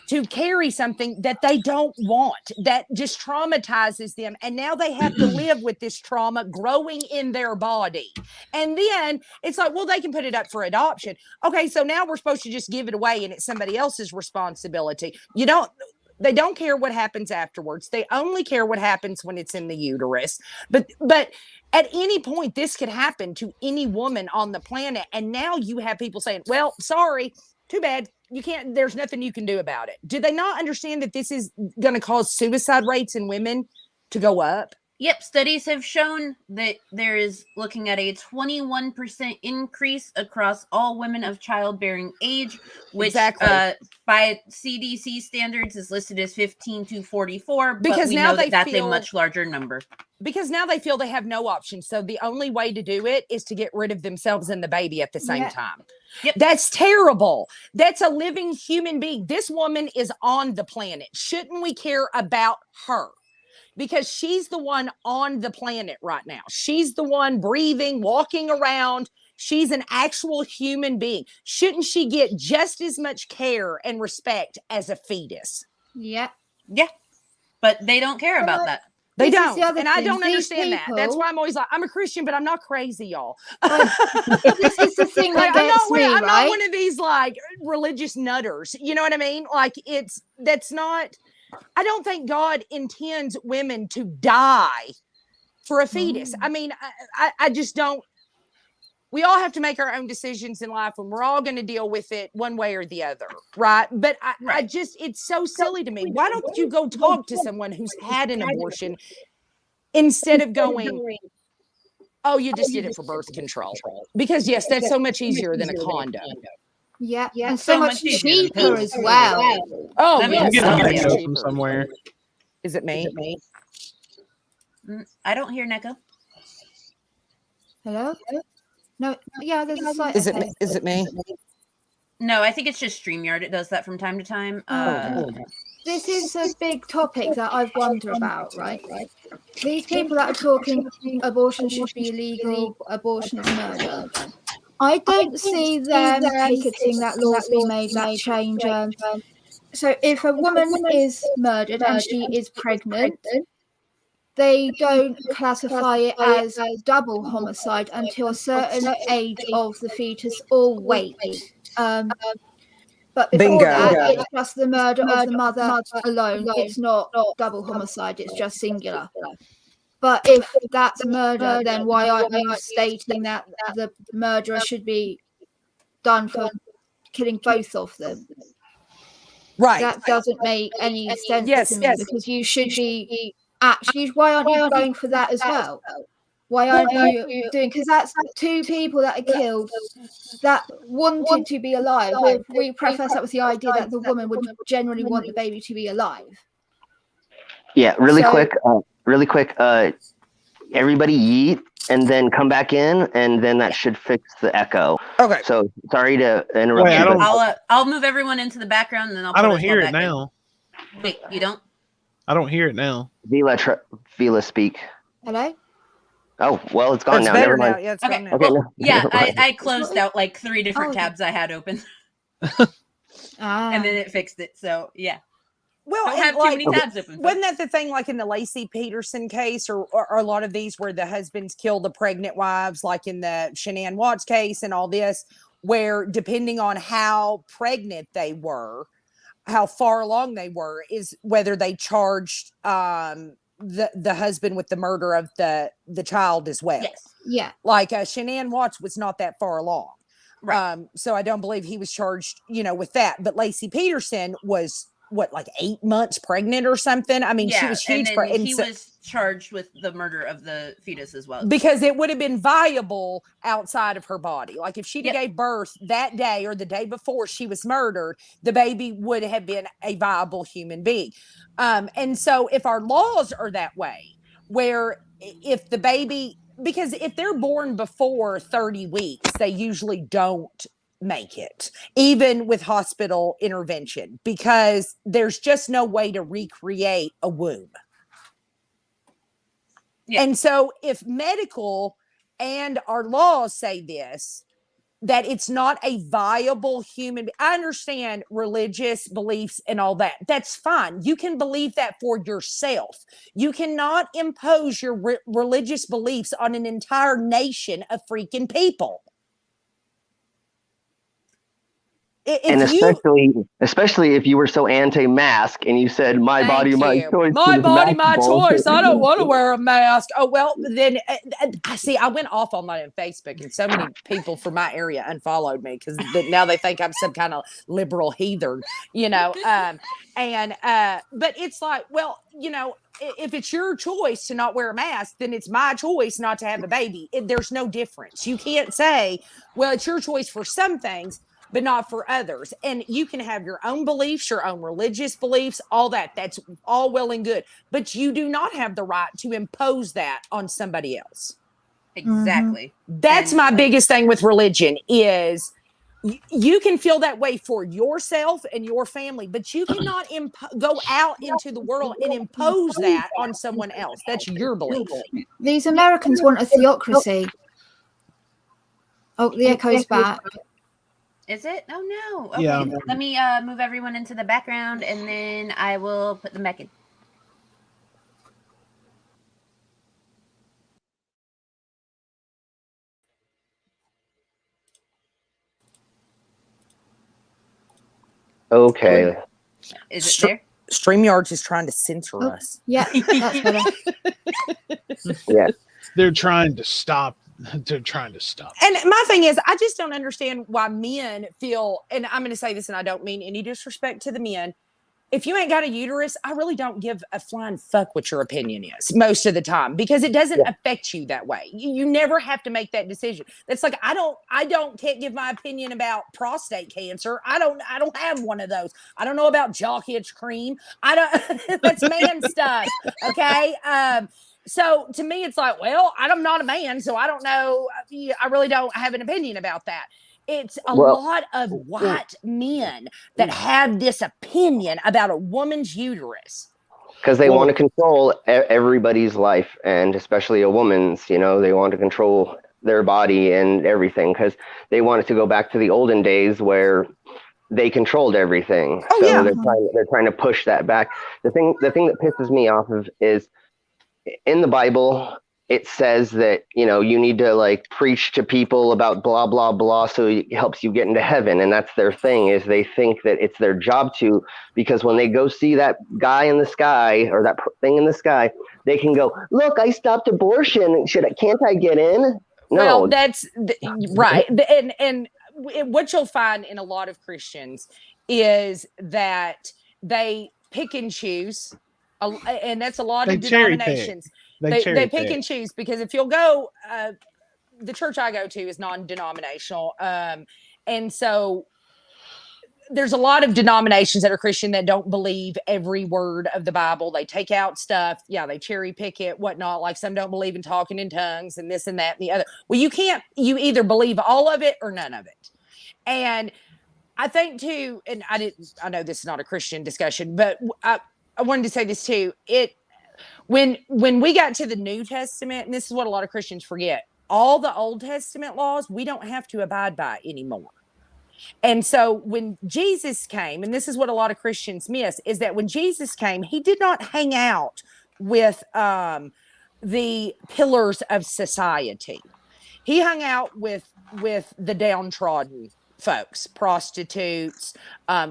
to carry something that they don't want, that just traumatizes them? And now they have to live with this trauma growing in their body. And then it's like, well, they can put it up for adoption. Okay, so now we're supposed to just give it away and it's somebody else's responsibility. They don't care what happens afterwards. They only care what happens when it's in the uterus. But at any point, this could happen to any woman on the planet. And now you have people saying, well, sorry, too bad. You can't, there's nothing you can do about it. Do they not understand that this is going to cause suicide rates in women to go up? Yep, studies have shown that there is looking at a 21% increase across all women of childbearing age, which by CDC standards is listed as 15 to 44, because but we now know that's a much larger number. Because now they feel they have no option. So the only way to do it is to get rid of themselves and the baby at the same time. Yep. That's terrible. That's a living human being. This woman is on the planet. Shouldn't we care about her? Because she's the one on the planet right now. She's the one breathing, walking around. She's an actual human being. Shouldn't she get just as much care and respect as a fetus? Yeah. Yeah. But they don't care about that. They This is don't. the other And I thing. don't These understand that. That's people- why I'm always like, I'm a Christian, but I'm not crazy, y'all. This is the thing that gets me, I'm not right? one of these like religious nutters. You know what I mean? Like that's not... I don't think God intends women to die for a fetus. I mean, I just don't. We all have to make our own decisions in life, and we're all going to deal with it one way or the other, right? But I just, it's so silly to me. Why don't you go talk to someone who's had an abortion instead of going, oh, you just did it for birth control? Because yes, that's so much easier than a condom. Yeah, Yeah, and so so much much easier than cheaper pills. as well. Oh, Let me yes, get so an much echo cheaper. somewhere. Is it me? I don't hear Neko. Hello? No, yeah, there's a slight Is echo. it me? No, I think it's just StreamYard. It does that from time to time. This is a big topic that I've wondered about, right? These people that are talking abortion should be illegal, abortion is murder. I don't see them picketing that laws be made that change. So if a woman is murdered and she is pregnant, they don't classify it as double homicide until a certain age of the fetus or weight. But before Bingo. that, it's just the murder of the mother alone. It's not double homicide, it's just singular. But if that's murder, then why aren't you stating that the murderer should be done for killing both of them? Right. That doesn't make any sense to me, Yes. because you should be actually, why aren't you going for that as well? Why aren't you doing, because that's two people that are killed that wanted to be alive. We preface that with the idea that the woman would generally want the baby to be alive. Yeah, really So- quick. Everybody yeet and then come back in, and then that should fix the echo. Okay. So sorry to interrupt Wait, you. I don't- but I'll move everyone into the background, and then I'll. I put don't us hear all it back in. now. Wait, you don't? I don't hear it now. Vila speak. Hello? Oh, well, it's gone It's now. better Never now. mind. Yeah, it's Okay. gone now. Okay, Well, no, yeah, never mind. I closed out like 3 different Oh, okay. tabs I had open, Ah. and then it fixed it. So yeah, Well, don't and, have too like, many tabs open. wasn't that the thing, like in the Lacey Peterson case, or a lot of these where the husbands kill the pregnant wives, like in the Shanann Watts case and all this, where depending on how pregnant they were, how far along they were, is whether they charged the husband with the murder of the child as well. Yes. Yeah. Like Shanann Watts was not that far along. Right. So I don't believe he was charged, with that. But Lacey Peterson was like 8 months pregnant or something. I mean, she was huge. And then he was charged with the murder of the fetus as well. Because it would have been viable outside of her body. Like if she gave birth that day or the day before she was murdered, the baby would have been a viable human being. And so if our laws are that way, where if the baby, because if they're born before 30 weeks, they usually don't make it, even with hospital intervention, because there's just no way to recreate a womb. Yeah. And so if medical and our laws say this, that it's not a viable human, I understand religious beliefs and all that. That's fine. You can believe that for yourself. You cannot impose your religious beliefs on an entire nation of freaking people. And especially if you were so anti-mask and you said, my body, my choice. My body, my choice. I don't want to wear a mask. Oh, well, then I see, I went off on that on Facebook and so many people from my area unfollowed me because now they think I'm some kind of liberal heathen, you know. But it's like, well, you know, if it's your choice to not wear a mask, then it's my choice not to have a baby. There's no difference. You can't say, well, it's your choice for some things, but not for others. And you can have your own beliefs, your own religious beliefs, all that. That's all well and good. But you do not have the right to impose that on somebody else. Exactly. That's my biggest thing with religion is you can feel that way for yourself and your family, but you cannot go out into the world and impose that on someone else. That's your belief. These Americans want a theocracy. Oh, the echo's back. Is it? Oh, no. Okay. Yeah. Let me move everyone into the background, and then I will put them back in. Okay. Is it there? StreamYard's is trying to censor us. Yeah, that's better. Yeah. They're trying to stop. They're trying to stop. And my thing is, I just don't understand why men feel, and I'm going to say this, and I don't mean any disrespect to the men. If you ain't got a uterus, I really don't give a flying fuck what your opinion is most of the time, because it doesn't affect you that way. You never have to make that decision. That's like, can't give my opinion about prostate cancer. I don't have one of those. I don't know about jock itch cream. That's man stuff. Okay. So to me, it's like, well, I'm not a man, so I don't know. I really don't have an opinion about that. It's a lot of white men that have this opinion about a woman's uterus. Because they want to control everybody's life, and especially a woman's, you know, they want to control their body and everything because they want it to go back to the olden days where they controlled everything. Oh, so yeah. they're trying to push that back. The thing that pisses me off of is in the Bible, it says that, you know, you need to like preach to people about blah, blah, blah. So it helps you get into heaven. And that's their thing, is they think that it's their job to, because when they go see that guy in the sky or that thing in the sky, they can go, look, I stopped abortion. Can't I get in? No. Well, that's right. And what you'll find in a lot of Christians is that they pick and choose. And that's a lot of denominations. They pick and choose, because if you'll go, the church I go to is non-denominational. And so there's a lot of denominations that are Christian that don't believe every word of the Bible. They take out stuff. Yeah, they cherry pick it, whatnot. Like some don't believe in talking in tongues and this and that and the other. Well, you either believe all of it or none of it. And I think too, and I know this is not a Christian discussion, but I wanted to say this too. When we got to the New Testament, and this is what a lot of Christians forget, all the Old Testament laws, we don't have to abide by anymore. And so when Jesus came, and this is what a lot of Christians miss, is that when Jesus came, he did not hang out with the pillars of society. He hung out with the downtrodden folks, prostitutes,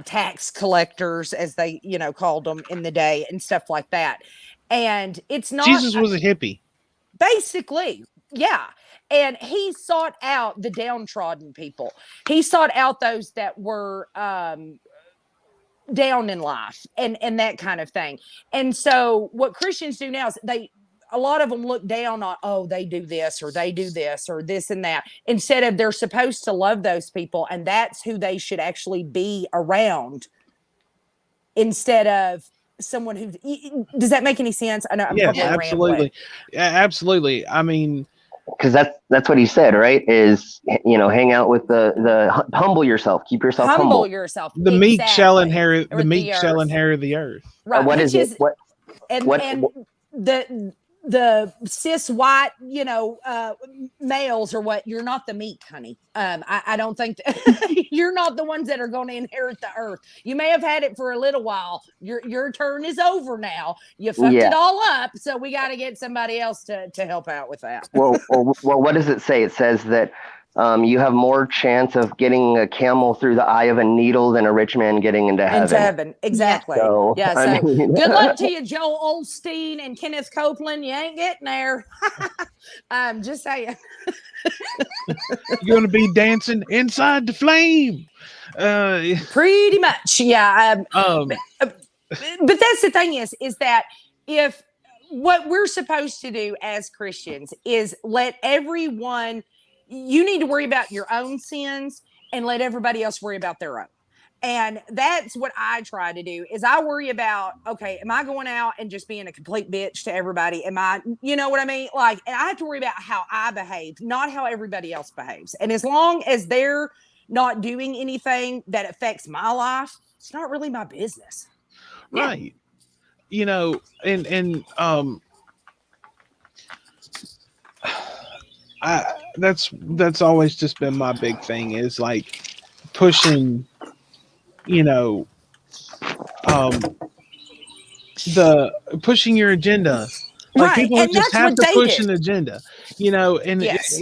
tax collectors, as they, called them in the day, and stuff like that. And it's not, Jesus was a hippie. Basically. Yeah. And he sought out the downtrodden people. He sought out those that were down in life and that kind of thing. And so what Christians do now is a lot of them look down on, oh, they do this or they do this or this and that, instead of they're supposed to love those people and that's who they should actually be around, instead of someone who, does that make any sense? I know I'm Yes, probably absolutely. rambling. Absolutely. I mean, because that's what he said, right? Is, hang out with the humble yourself, keep yourself humble. Yourself. the meek shall Exactly. inherit Or the meek shall earth. inherit the earth. Right. What Which is it? What and what- and the cis white, males are what, you're not the meek, honey. I don't think you're not the ones that are going to inherit the earth. You may have had it for a little while. Your turn is over now. You fucked it all up, so we got to get somebody else to help out with that. well, what does it say? It says that you have more chance of getting a camel through the eye of a needle than a rich man getting into heaven. Exactly. So, Yeah. I So mean- good luck to you, Joel Osteen and Kenneth Copeland. You ain't getting there. Just saying. You're going to be dancing inside the flame. Pretty much. Yeah. Um, But that's the thing is that if what we're supposed to do as Christians is let everyone, you need to worry about your own sins and let everybody else worry about their own. And that's what I try to do is I worry about, okay, am I going out and just being a complete bitch to everybody? Am I, you know what I mean? Like, and I have to worry about how I behave, not how everybody else behaves. And as long as they're not doing anything that affects my life, it's not really my business. right. That's always just been my big thing is like pushing, pushing your agenda. Like Right. people And just that's have what to they push do. an agenda, and Yes.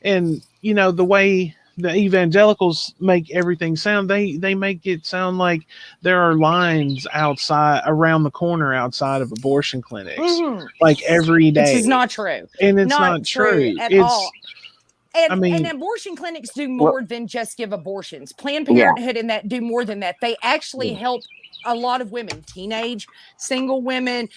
and the way the evangelicals make everything sound, they make it sound like there are lines outside around the corner outside of abortion clinics, Mhm. like every day. Which is not true. And it's not true at it's all. And, I mean- and abortion clinics do more than just give abortions. Planned Parenthood and that do more than that. They actually help a lot of women, teenage, single women,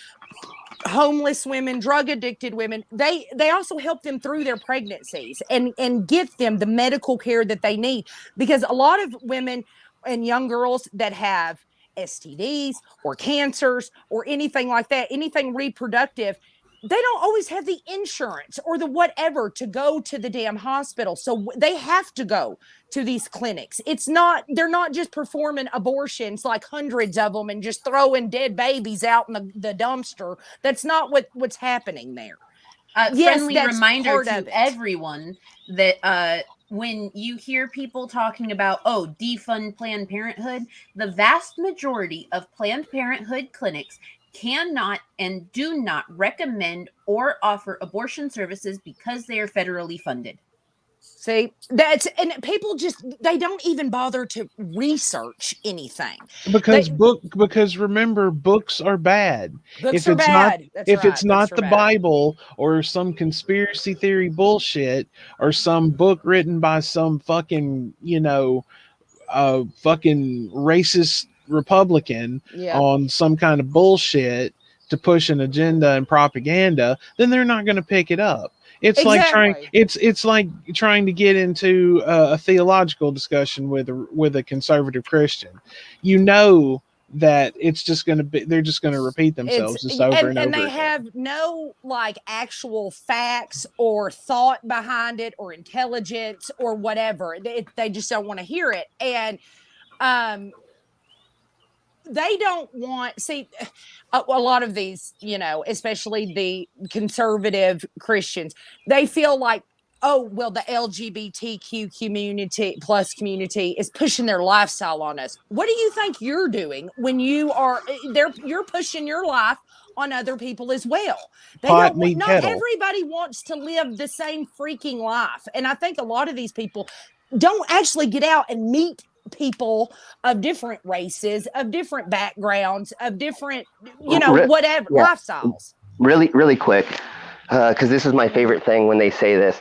homeless women, drug addicted women. They also help them through their pregnancies and get them the medical care that they need, because a lot of women and young girls that have STDs or cancers or anything like that, anything reproductive, they don't always have the insurance or the whatever to go to the damn hospital. So they have to go to these clinics. They're not just performing abortions, like hundreds of them, and just throwing dead babies out in the dumpster. That's not what's happening there. Friendly that's reminder part to of it. everyone that when you hear people talking about, defund Planned Parenthood, the vast majority of Planned Parenthood clinics cannot and do not recommend or offer abortion services because they are federally funded. See, and people just, they don't even bother to research anything. Because remember, books are bad. Books are bad. If it's not the Bible or some conspiracy theory bullshit or some book written by some fucking, fucking racist Republican on some kind of bullshit to push an agenda and propaganda, then they're not going to pick it up. It's like trying to get into a theological discussion with a conservative Christian. That it's just going to be, they're just going to repeat themselves over and over. And they again. have no actual facts or thought behind it or intelligence or whatever. They just don't want to hear it. And they don't want, a lot of these, especially the conservative Christians, they feel like, the LGBTQ community is pushing their lifestyle on us. What do you think you're doing when you're pushing your life on other people as well? Not everybody wants to live the same freaking life. And I think a lot of these people don't actually get out and meet people of different races, of different backgrounds, of different, lifestyles. Really, really quick, because this is my favorite thing when they say this.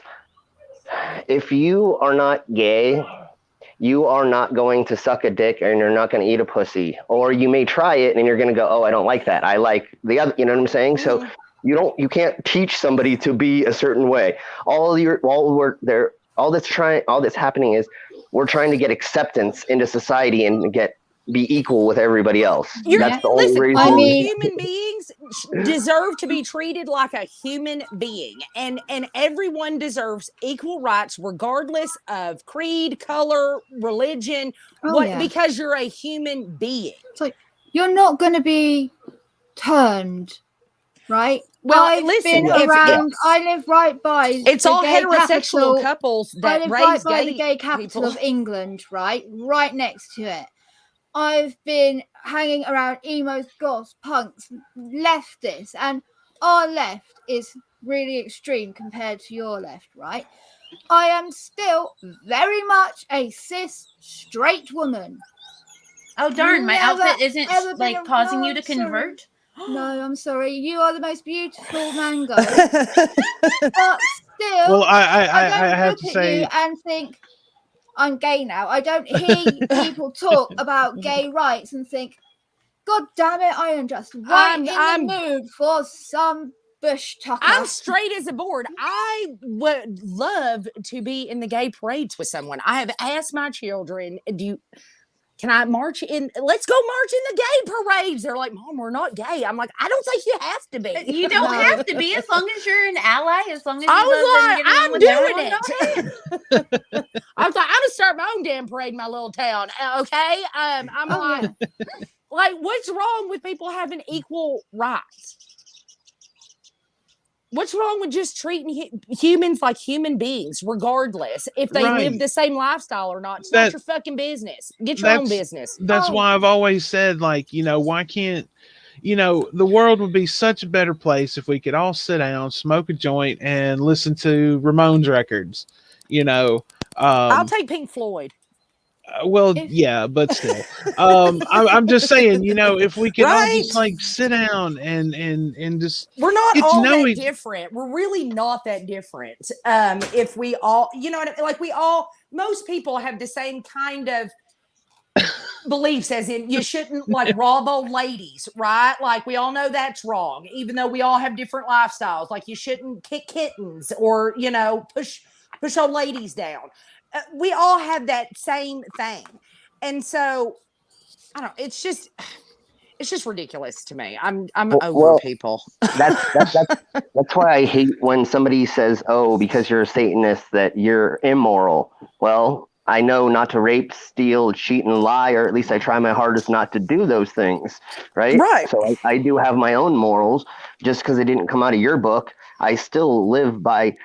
If you are not gay, you are not going to suck a dick and you're not going to eat a pussy. Or you may try it and you're going to go, oh, I don't like that. I like the other, you know what I'm saying? So you can't teach somebody to be a certain way. All that's happening is we're trying to get acceptance into society and be equal with everybody else. That's the only reason. All human beings deserve to be treated like a human being, and everyone deserves equal rights regardless of creed, color, religion, because you're a human being. It's like you're not going to be turned, right? Well, I live right by. It's all heterosexual couples that I live raise right by the gay capital people. of England, right next to it. I've been hanging around emos, goths, punks, leftists, and our left is really extreme compared to your left, right? I am still very much a cis straight woman. Oh darn, my outfit isn't like causing you to convert? No, I'm sorry. You are the most beautiful mango. But still, well, I have to say, you and think I'm gay now. I don't hear people talk about gay rights and think, God damn it, I am just in the mood for some bush tucker. I'm straight as a board. I would love to be in the gay parades with someone. I have asked my children, can I march in? Let's go march in the gay parades. They're like, Mom, we're not gay. I'm like, I don't think you have to be. You don't have to be, as long as you're an ally, as long as you I'm doing it. I was like, I'm gonna start my own damn parade in my little town. Okay. Like, what's wrong with people having equal rights? What's wrong with just treating humans like human beings, regardless if they live the same lifestyle or not? It's not your fucking business. Get your own business. That's why I've always said, like, why can't, the world would be such a better place if we could all sit down, smoke a joint, and listen to Ramones records. I'll take Pink Floyd. Yeah, but still, I'm just saying, if we could all just like sit down and just, we're not all that different. We're really not that different. If we all, most people have the same kind of beliefs, as in you shouldn't like rob old ladies, right? Like we all know that's wrong, even though we all have different lifestyles. Like you shouldn't kick kittens or push old ladies down. We all have that same thing. And so I don't know, it's just ridiculous to me. I'm over people. That's why I hate when somebody says, oh, because you're a Satanist that you're immoral. Well, I know not to rape, steal, cheat, and lie, or at least I try my hardest not to do those things, right? So I do have my own morals. Just because it didn't come out of your book, I still live by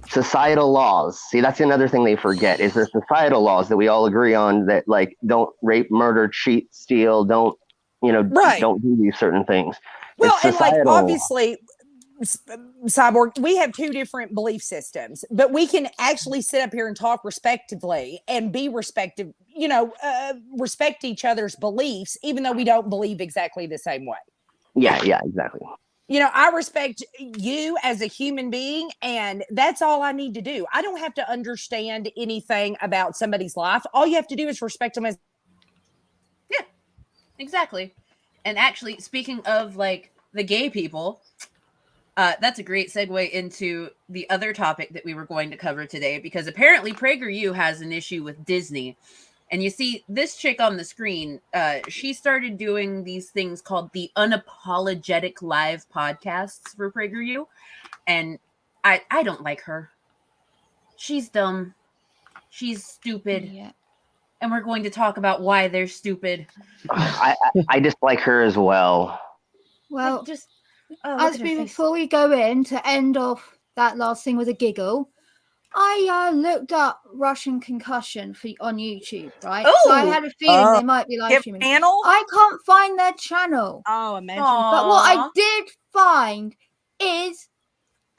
societal laws. See, that's another thing they forget, is the societal laws that we all agree on, that like don't rape, murder, cheat, steal, don't do these certain things. Well, and like obviously, Cyborg, we have two different belief systems, but we can actually sit up here and talk respectively and be respect each other's beliefs, even though we don't believe exactly the same way. Yeah, exactly. I respect you as a human being, and that's all I need to do. I don't have to understand anything about somebody's life. All you have to do is respect them as. Yeah, exactly. And actually, speaking of like the gay people, that's a great segue into the other topic that we were going to cover today, because apparently PragerU has an issue with Disney. And you see this chick on the screen, she started doing these things called the Unapologetic Live podcasts for PragerU. And I don't like her. She's dumb. She's stupid. Yeah. And we're going to talk about why they're stupid. I dislike her as well. Well, before we go in to end off that last thing with a giggle, I looked up Russian concussion on YouTube, right? Ooh. So I had a feeling they might be live streaming. I can't find their channel. Oh, imagine. But what I did find is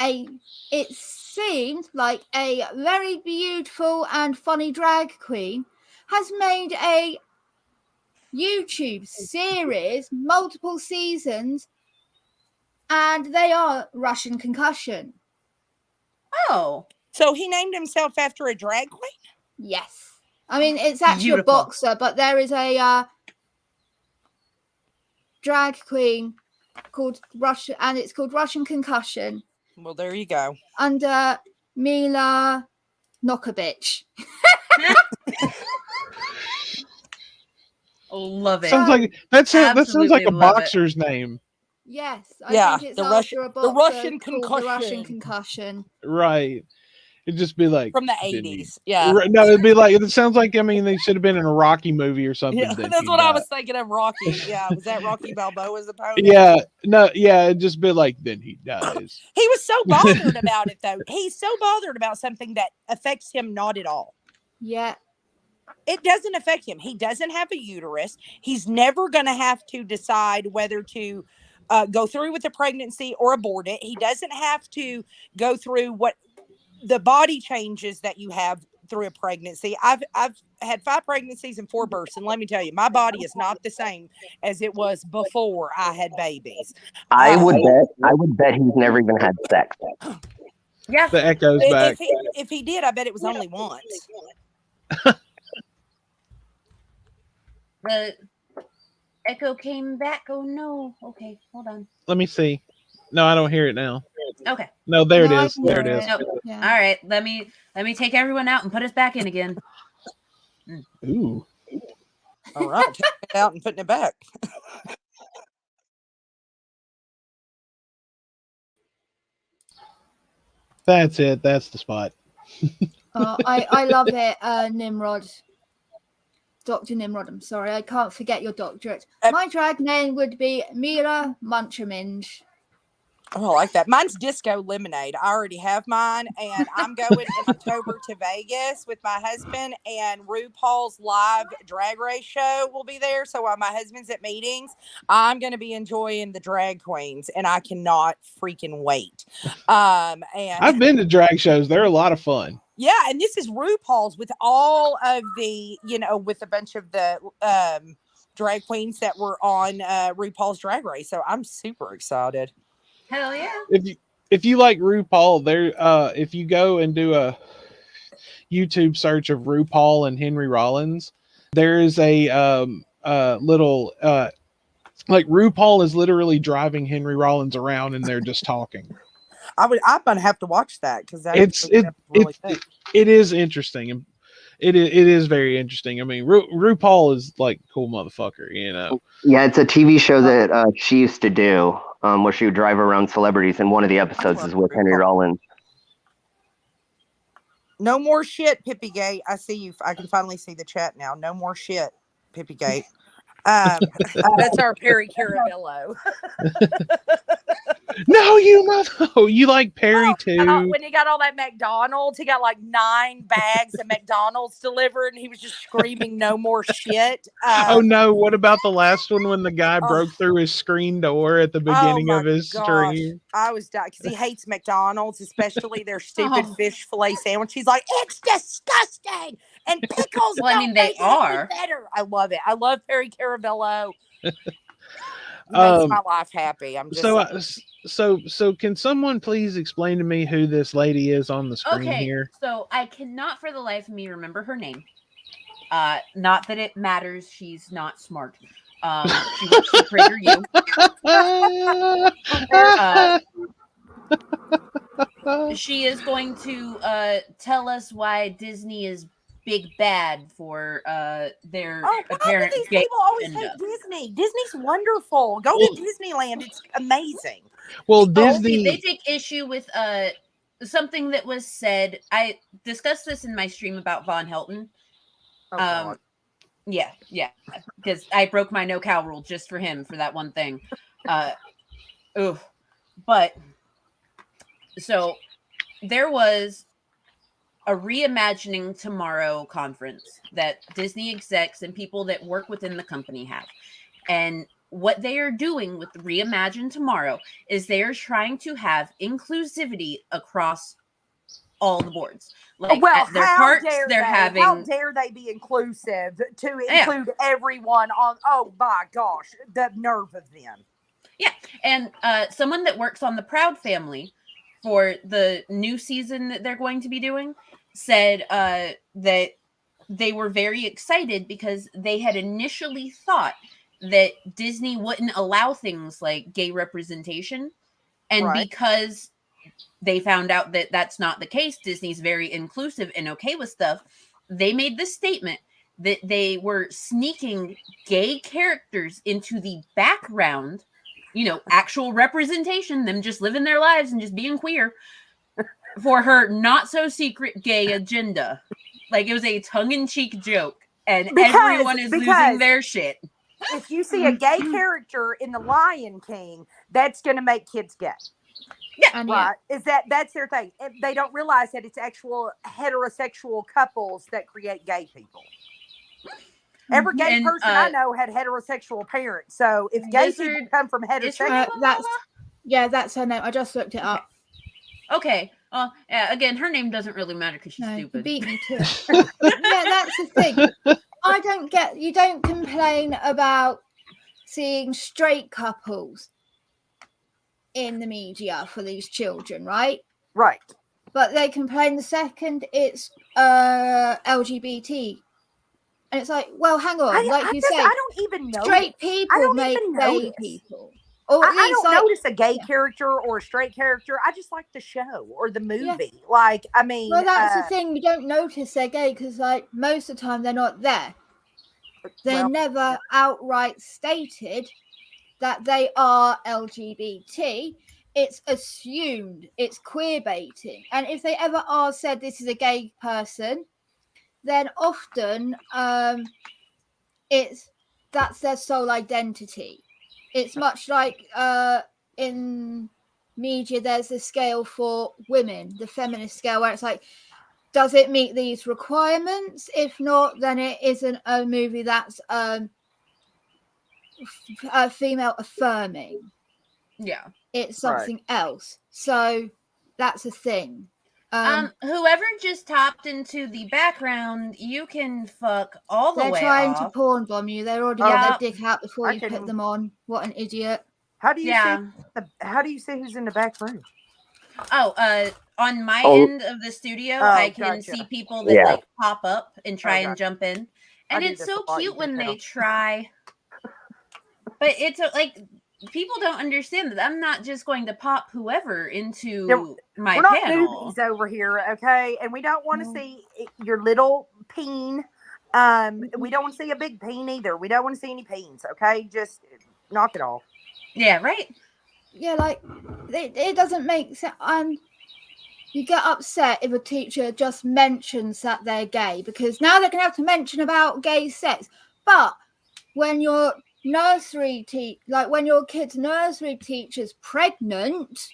it seemed like a very beautiful and funny drag queen has made a YouTube series, multiple seasons, and they are Russian concussion. Oh. So he named himself after a drag queen? Yes. I mean, it's actually Beautiful. a boxer, but there is a drag queen called Russian, and it's called Russian Concussion Well, there you go. under Mila Nokovich. Love it. Sounds like that sounds like Absolutely a love it. boxer's name. Yes, Yeah, I think it's the after a boxer Russian called the Russian Concussion. Concussion. Right. It'd just be like From the didn't he- 80s. Yeah. Right, no, it'd be like it sounds like they should have been in a Rocky movie or something. Yeah, Then that's he what I died. was thinking of. Rocky. Yeah, was that Rocky Balboa's opponent? Yeah, no, yeah, it'd just be like then he dies. He was so bothered about it, though. He's so bothered about something that affects him not at all. Yeah. It doesn't affect him. He doesn't have a uterus. He's never going to have to decide whether to go through with the pregnancy or abort it. He doesn't have to go through what the body changes that you have through a pregnancy. I've had 5 pregnancies and 4 births, and let me tell you, my body is not the same as it was before I had babies. I would bet he's never even had sex. Yeah. The echo's back. If he did, I bet it was only once. The echo came back. Oh no. Okay, hold on. Let me see. No, I don't hear it now. Okay. No, there No, I it is. can There it hear is. No. Yeah. All right. Let me take everyone out and put us back in again. Ooh. All right, taking it out and putting it back. That's it. That's the spot. I love it, Nimrod. Dr. Nimrod, I'm sorry, I can't forget your doctorate. My drag name would be Mira Munchaminge. Oh, I like that. Mine's Disco Lemonade. I already have mine, and I'm going in October to Vegas with my husband, and RuPaul's live drag race show will be there. So while my husband's at meetings, I'm going to be enjoying the drag queens, and I cannot freaking wait. And I've been to drag shows. They're a lot of fun. yeah, and this is RuPaul's with all of the, with a bunch of the drag queens that were on RuPaul's Drag Race. So I'm super excited. Hell yeah. If you like RuPaul, there if you go and do a YouTube search of RuPaul and Henry Rollins, there is a little like RuPaul is literally driving Henry Rollins around and they're just talking. I'm gonna have to watch that because it is interesting and it is very interesting. I mean, RuPaul is like a cool motherfucker, Yeah, it's a TV show that she used to do, where she would drive around celebrities, and one of the episodes is with Henry Rollins. No more shit, Pippygate. I see you. I can finally see the chat now. No more shit, Pippygate. That's our Perry Caramello. No, you like Perry too. When he got all that McDonald's, he got like 9 bags of McDonald's delivered, and he was just screaming, "No more shit!" Oh no! What about the last one when the guy broke through his screen door at the beginning of his stream? I was dying because he hates McDonald's, especially their stupid fish fillet sandwich. He's like, "It's disgusting," and pickles. Well, I mean, they are better. I love it. I love Perry Caramello. Makes my life happy. I'm just so can someone please explain to me who this lady is on the screen here? So I cannot for the life of me remember her name. Not that it matters. She's not smart. She works for PragerU. She is going to tell us why Disney is big bad for their apparent these gay people always agenda. hate Disney. Disney's wonderful. Go to Disneyland. It's amazing. Well, Disney they take issue with something that was said. I discussed this in my stream about Von Helton. Yeah, because I broke my no cow rule just for him for that one thing. But so there was a Reimagining Tomorrow conference that Disney execs and people that work within the company have. And what they are doing with Reimagine Tomorrow is they are trying to have inclusivity across all the boards. Like at their parks, they're having. How dare they be inclusive to include everyone on? Oh my gosh, the nerve of them. Yeah, and someone that works on the Proud Family for the new season that they're going to be doing said that they were very excited because they had initially thought that Disney wouldn't allow things like gay representation. And Right. because they found out that that's not the case, Disney's very inclusive and okay with stuff, they made this statement that they were sneaking gay characters into the background, you know, actual representation, them just living their lives and just being queer, for her not so secret gay agenda. Like, it was a tongue-in-cheek joke, and everyone is losing their shit. If you see a gay character in The Lion King, that's going to make kids gay. Yeah, And Right. That's their thing. They don't realize that it's actual heterosexual couples that create gay people. Every gay And, person I know had heterosexual parents. So if gay Lizard- people come from is her heterosexual, name that's her name. I just looked it up. Okay. Again, her name doesn't really matter because she's No, you stupid. beat me to it. Yeah, that's the thing. I don't get. You don't complain about seeing straight couples in the media for these children, right? right? But they complain the second it's LGBT, and it's like, well, hang on, I say, don't even know. straight people don't make even gay notice. people. Or at I least, don't like, notice a gay yeah. character or a straight character. I just like the show or the movie. Like, I mean, well, that's the thing. You don't notice they're gay because, like, most of the time they're not there. They're well, never outright stated that they are LGBT. It's assumed it's queer baiting, and if they ever are said this is a gay person, then often that's their sole identity. It's much like in media there's a scale for women, the feminist scale, where it's like, does it meet these requirements? If not, then it isn't a movie that's female affirming. Yeah. It's something else. So that's a thing. Whoever just tapped into the background, you can fuck all the way they're trying to off. porn bomb you. They're already Yeah. got their dick out before I you can- put them on. What an idiot. how do you Yeah. how do you see who's in the back room? On my Oh. end of the studio, Oh, I can gotcha. see people that Yeah. like pop up and try and gotcha. jump in, I and do it's this so a lot, cute you when can they tell. try. But it's like, people don't understand that I'm not just going to pop whoever into my We're not panel. newbies over here, okay? And we don't want to No. see your little peen. We don't want to see a big peen either. We don't want to see any peens, okay? Just knock it off. Yeah, right. Yeah, like it doesn't make sense. You get upset if a teacher just mentions that they're gay because now they're gonna have to mention about gay sex. But when your when your kid's nursery teacher's pregnant,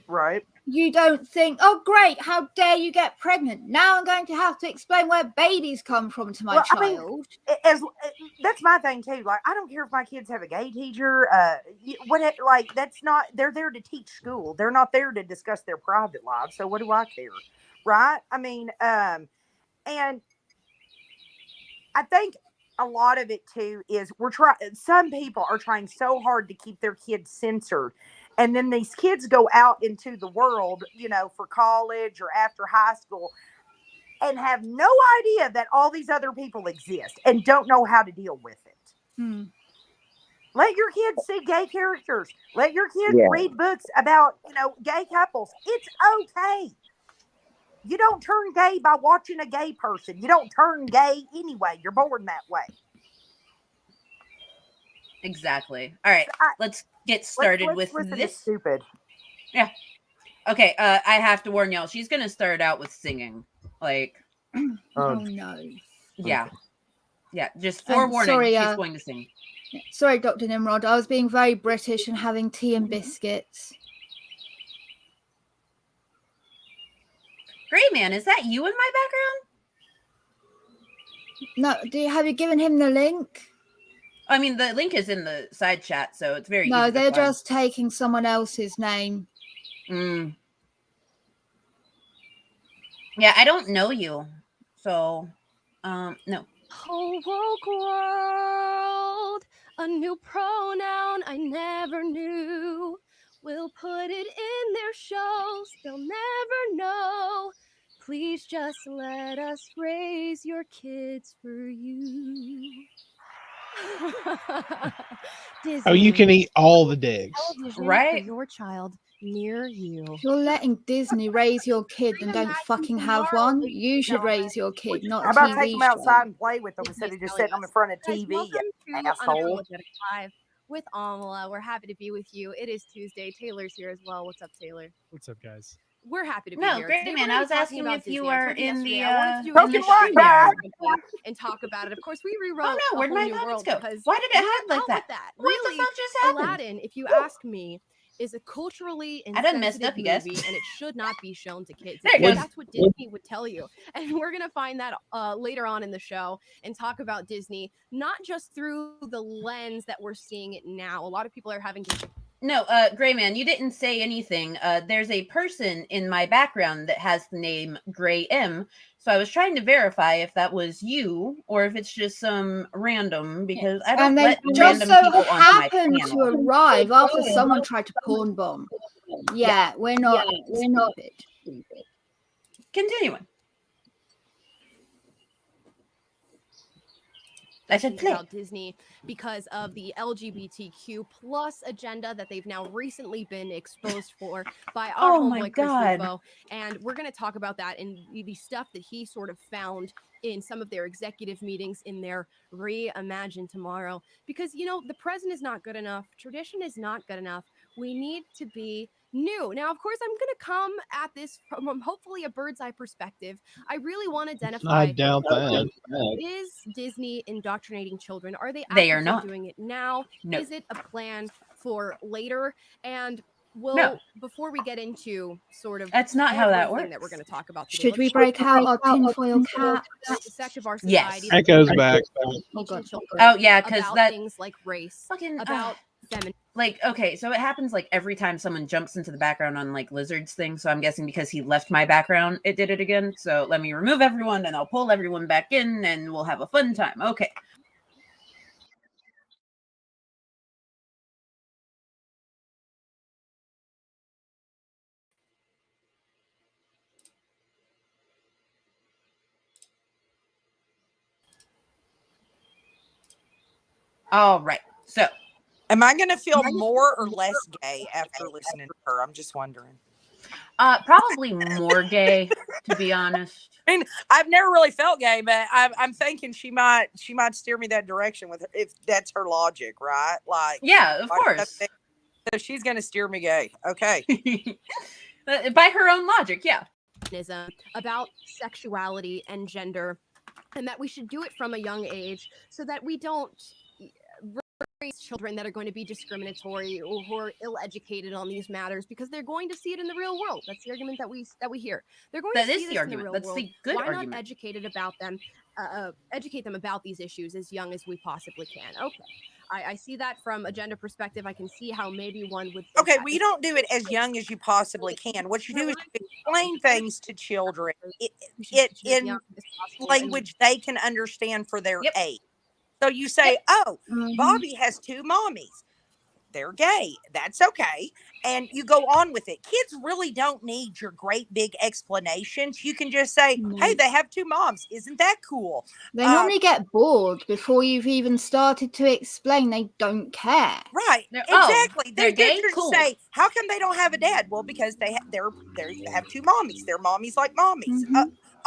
Right. you don't think, oh great, how dare you get pregnant? Now I'm going to have to explain where babies come from to my Well, I mean, child. That's my thing too. Like, I don't care if my kids have a gay teacher. Like, that's not. They're there to teach school. They're not there to discuss their private lives. So what do I care, right? I mean, and I think a lot of it too is some people are trying so hard to keep their kids censored, and then these kids go out into the world, for college or after high school, and have no idea that all these other people exist and don't know how to deal with it. Let your kids see gay characters. Let your kids read books about, gay couples. It's okay. You don't turn gay by watching a gay person. You don't turn gay anyway. You're born that way. Exactly. All right, let's get started with listen to this. stupid. Yeah. Okay. I have to warn y'all. She's gonna start out with singing. Like, Oh no. yeah. Just forewarning. sorry, she's going to sing. Sorry, Dr. Nimrod. I was being very British and having tea and biscuits. Gray Man, is that you in my background? No, have you given him the link? I mean, the link is in the side chat, so it's very easy No, to they're find. just taking someone else's name. Yeah, I don't know you, so no. Whole woke world, a new pronoun I never knew. We'll put it in their shows, they'll never know. Please just let us raise your kids for you. Disney. Oh, you can eat all the digs. Television Right? for your child near you. If you're letting Disney raise your kid and don't fucking have one, you should raise your kid, not How a about TV take them show. outside and play with them Disney's instead of just telling sitting them in us. front of Guys, TV, welcome you to asshole. Unapologetic Live with Amala. We're happy to be with you. It is Tuesday. Taylor's here as well. What's up, Taylor? What's up, guys? We're happy to be No, here. great Today man. we're I gonna was be talking asking about if you Disney. I were told you in the yesterday I wanted to do Don't a get Disney right show back. and talk about it. Of course, we rewrote Oh no, a where'd whole my new comments world go? because Why did it we're hide like out that? with that. What Really, the fuck just happened? Aladdin, if you ask me, is a culturally I done messed insensitive up, you guys. movie, and it should not be shown to kids. There it Like, goes. that's what Disney would tell you, and we're gonna find that later on in the show and talk about Disney, not just through the lens that we're seeing it now. A lot of people are having No, Gray Man, you didn't say anything. There's a person in my background that has the name Gray M. So I was trying to verify if that was you or if it's just some random, because I don't And they let just random so people onto my happened to channel. arrive after someone tried to porn bomb. Yeah, we're not stupid. Continuing. I said play. about Disney because of the LGBTQ plus agenda that they've now recently been exposed for by our Oh my homeboy Chris God. Rufo. And we're going to talk about that and the stuff that he sort of found in some of their executive meetings in their Reimagine Tomorrow. Because, you know, the present is not good enough. Tradition is not good enough. We need to be new. Now, of course, I'm going to come at this from hopefully a bird's eye perspective. I really want to identify. I doubt that. Is Disney indoctrinating children? Are they They are actively not. doing it now? No. Is it a plan for later? And No. before we get into sort of That's not how that everything works. we're going to talk about today, Should we let's break out our tinfoil caps? the sect of our Yes. society That goes back. Oh, God. Oh yeah, because about that things like race, fucking about feminism. like, okay, so it happens like every time someone jumps into the background on like Lizard's thing. So I'm guessing because he left my background, it did it again. So let me remove everyone and I'll pull everyone back in and we'll have a fun time. Okay. All right. So Am I going to feel more or less gay after listening to her? I'm just wondering. probably more gay, to be honest. I mean, I've never really felt gay, but I'm thinking she might steer me that direction with her, if that's her logic, right? Like, Yeah, of course. So she's going to steer me gay. Okay. By her own logic, yeah. About sexuality and gender, and that we should do it from a young age so that we don't raise children that are going to be discriminatory or who are ill-educated on these matters, because they're going to see it in the real world. That's the argument that we hear. They're going That to is see the this argument. in the real That's world. the good Why argument. not educate them about these issues as young as we possibly can? Okay. I see that from a gender perspective. I can see how maybe one would. Okay, well, you don't do it as young as you possibly can. What you do is you explain things to children in language they can understand for their age. So you say, oh, Bobby has two mommies. They're gay. That's okay. And you go on with it. Kids really don't need your great big explanations. You can just say, hey, they have two moms. Isn't that cool? They normally get bored before you've even started to explain. They don't care. Right. Oh, Exactly. they're gay? just Cool. say, how come they don't have a dad? Well, because they have two mommies. They're mommies like mommies.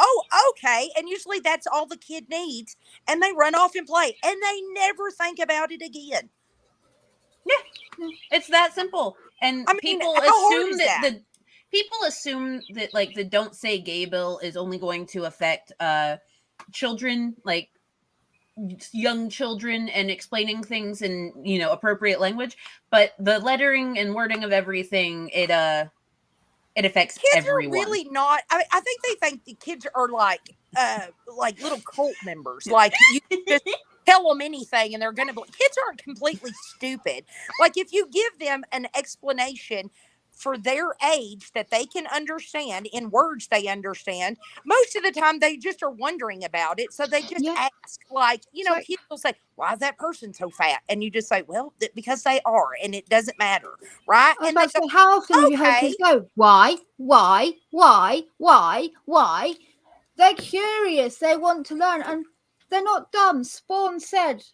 Oh, okay. And usually that's all the kid needs. And they run off and play. And they never think about it again. Yeah, it's that simple. And I mean, people how hard assume is that that? people assume that like the don't say gay bill is only going to affect children, like young children, and explaining things in, you know, appropriate language. But the lettering and wording of everything, it affects Kids everyone. are really not. I think they think the kids are like little cult members. Like you just tell them anything and they're going to believe. Kids aren't completely stupid. Like if you give them an explanation for their age that they can understand in words they understand. Most of the time they just are wondering about it. So they just ask, like, kids will say, why is that person so fat? And you just say, well, because they are, and it doesn't matter. Right. I was And about to say, how often have you heard kids go, why? They're curious. They want to learn, and they're not dumb. Spawn said, she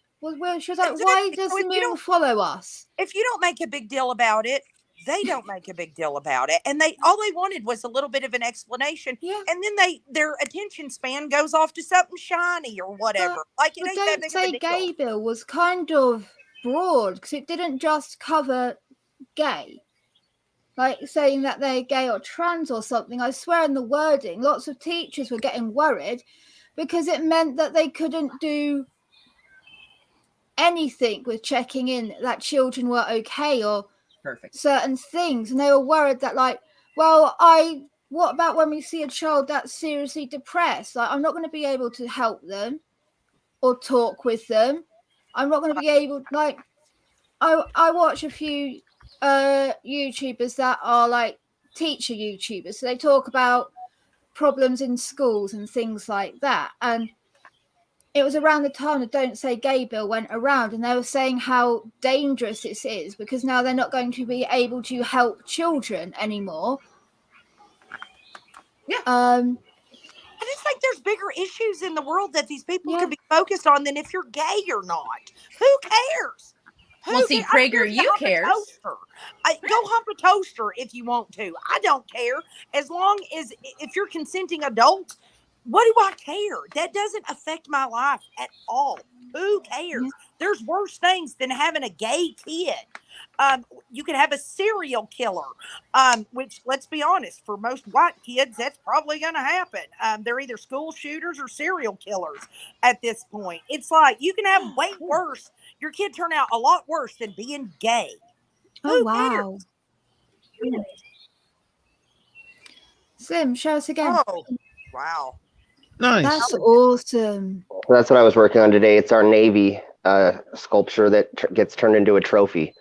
was like, why does the moon follow us? If you don't make a big deal about it, they don't make a big deal about it. And all they wanted was a little bit of an explanation. Yeah. And then their attention span goes off to something shiny or whatever. Like, it ain't that big of a deal. Don't Say Gay Bill was kind of broad, because it didn't just cover gay. Like saying that they're gay or trans or something. I swear in the wording, lots of teachers were getting worried because it meant that they couldn't do anything with checking in that children were okay or certain things. And they were worried that, like, well, what about when we see a child that's seriously depressed? Like, I'm not going to be able to help them or talk with them. I'm not going to be able, like, I watch a few YouTubers that are like teacher YouTubers. So they talk about problems in schools and things like that. And it was around the time the Don't Say Gay bill went around, and they were saying how dangerous this is because now they're not going to be able to help children anymore. Yeah. And it's like there's bigger issues in the world that these people could be focused on than if you're gay or not. Who cares? Well, see, PragerU cares. Go hump a toaster if you want to. I don't care. As long as if you're consenting adult, what do I care? That doesn't affect my life at all. Who cares? There's worse things than having a gay kid. You can have a serial killer, which, let's be honest, for most white kids, that's probably going to happen. They're either school shooters or serial killers at this point. It's like you can have way worse. Your kid turn out a lot worse than being gay. Oh, wow. Cares? Slim, show us again. Oh, wow. Nice. That's awesome. So that's what I was working on today. It's our Navy sculpture that gets turned into a trophy.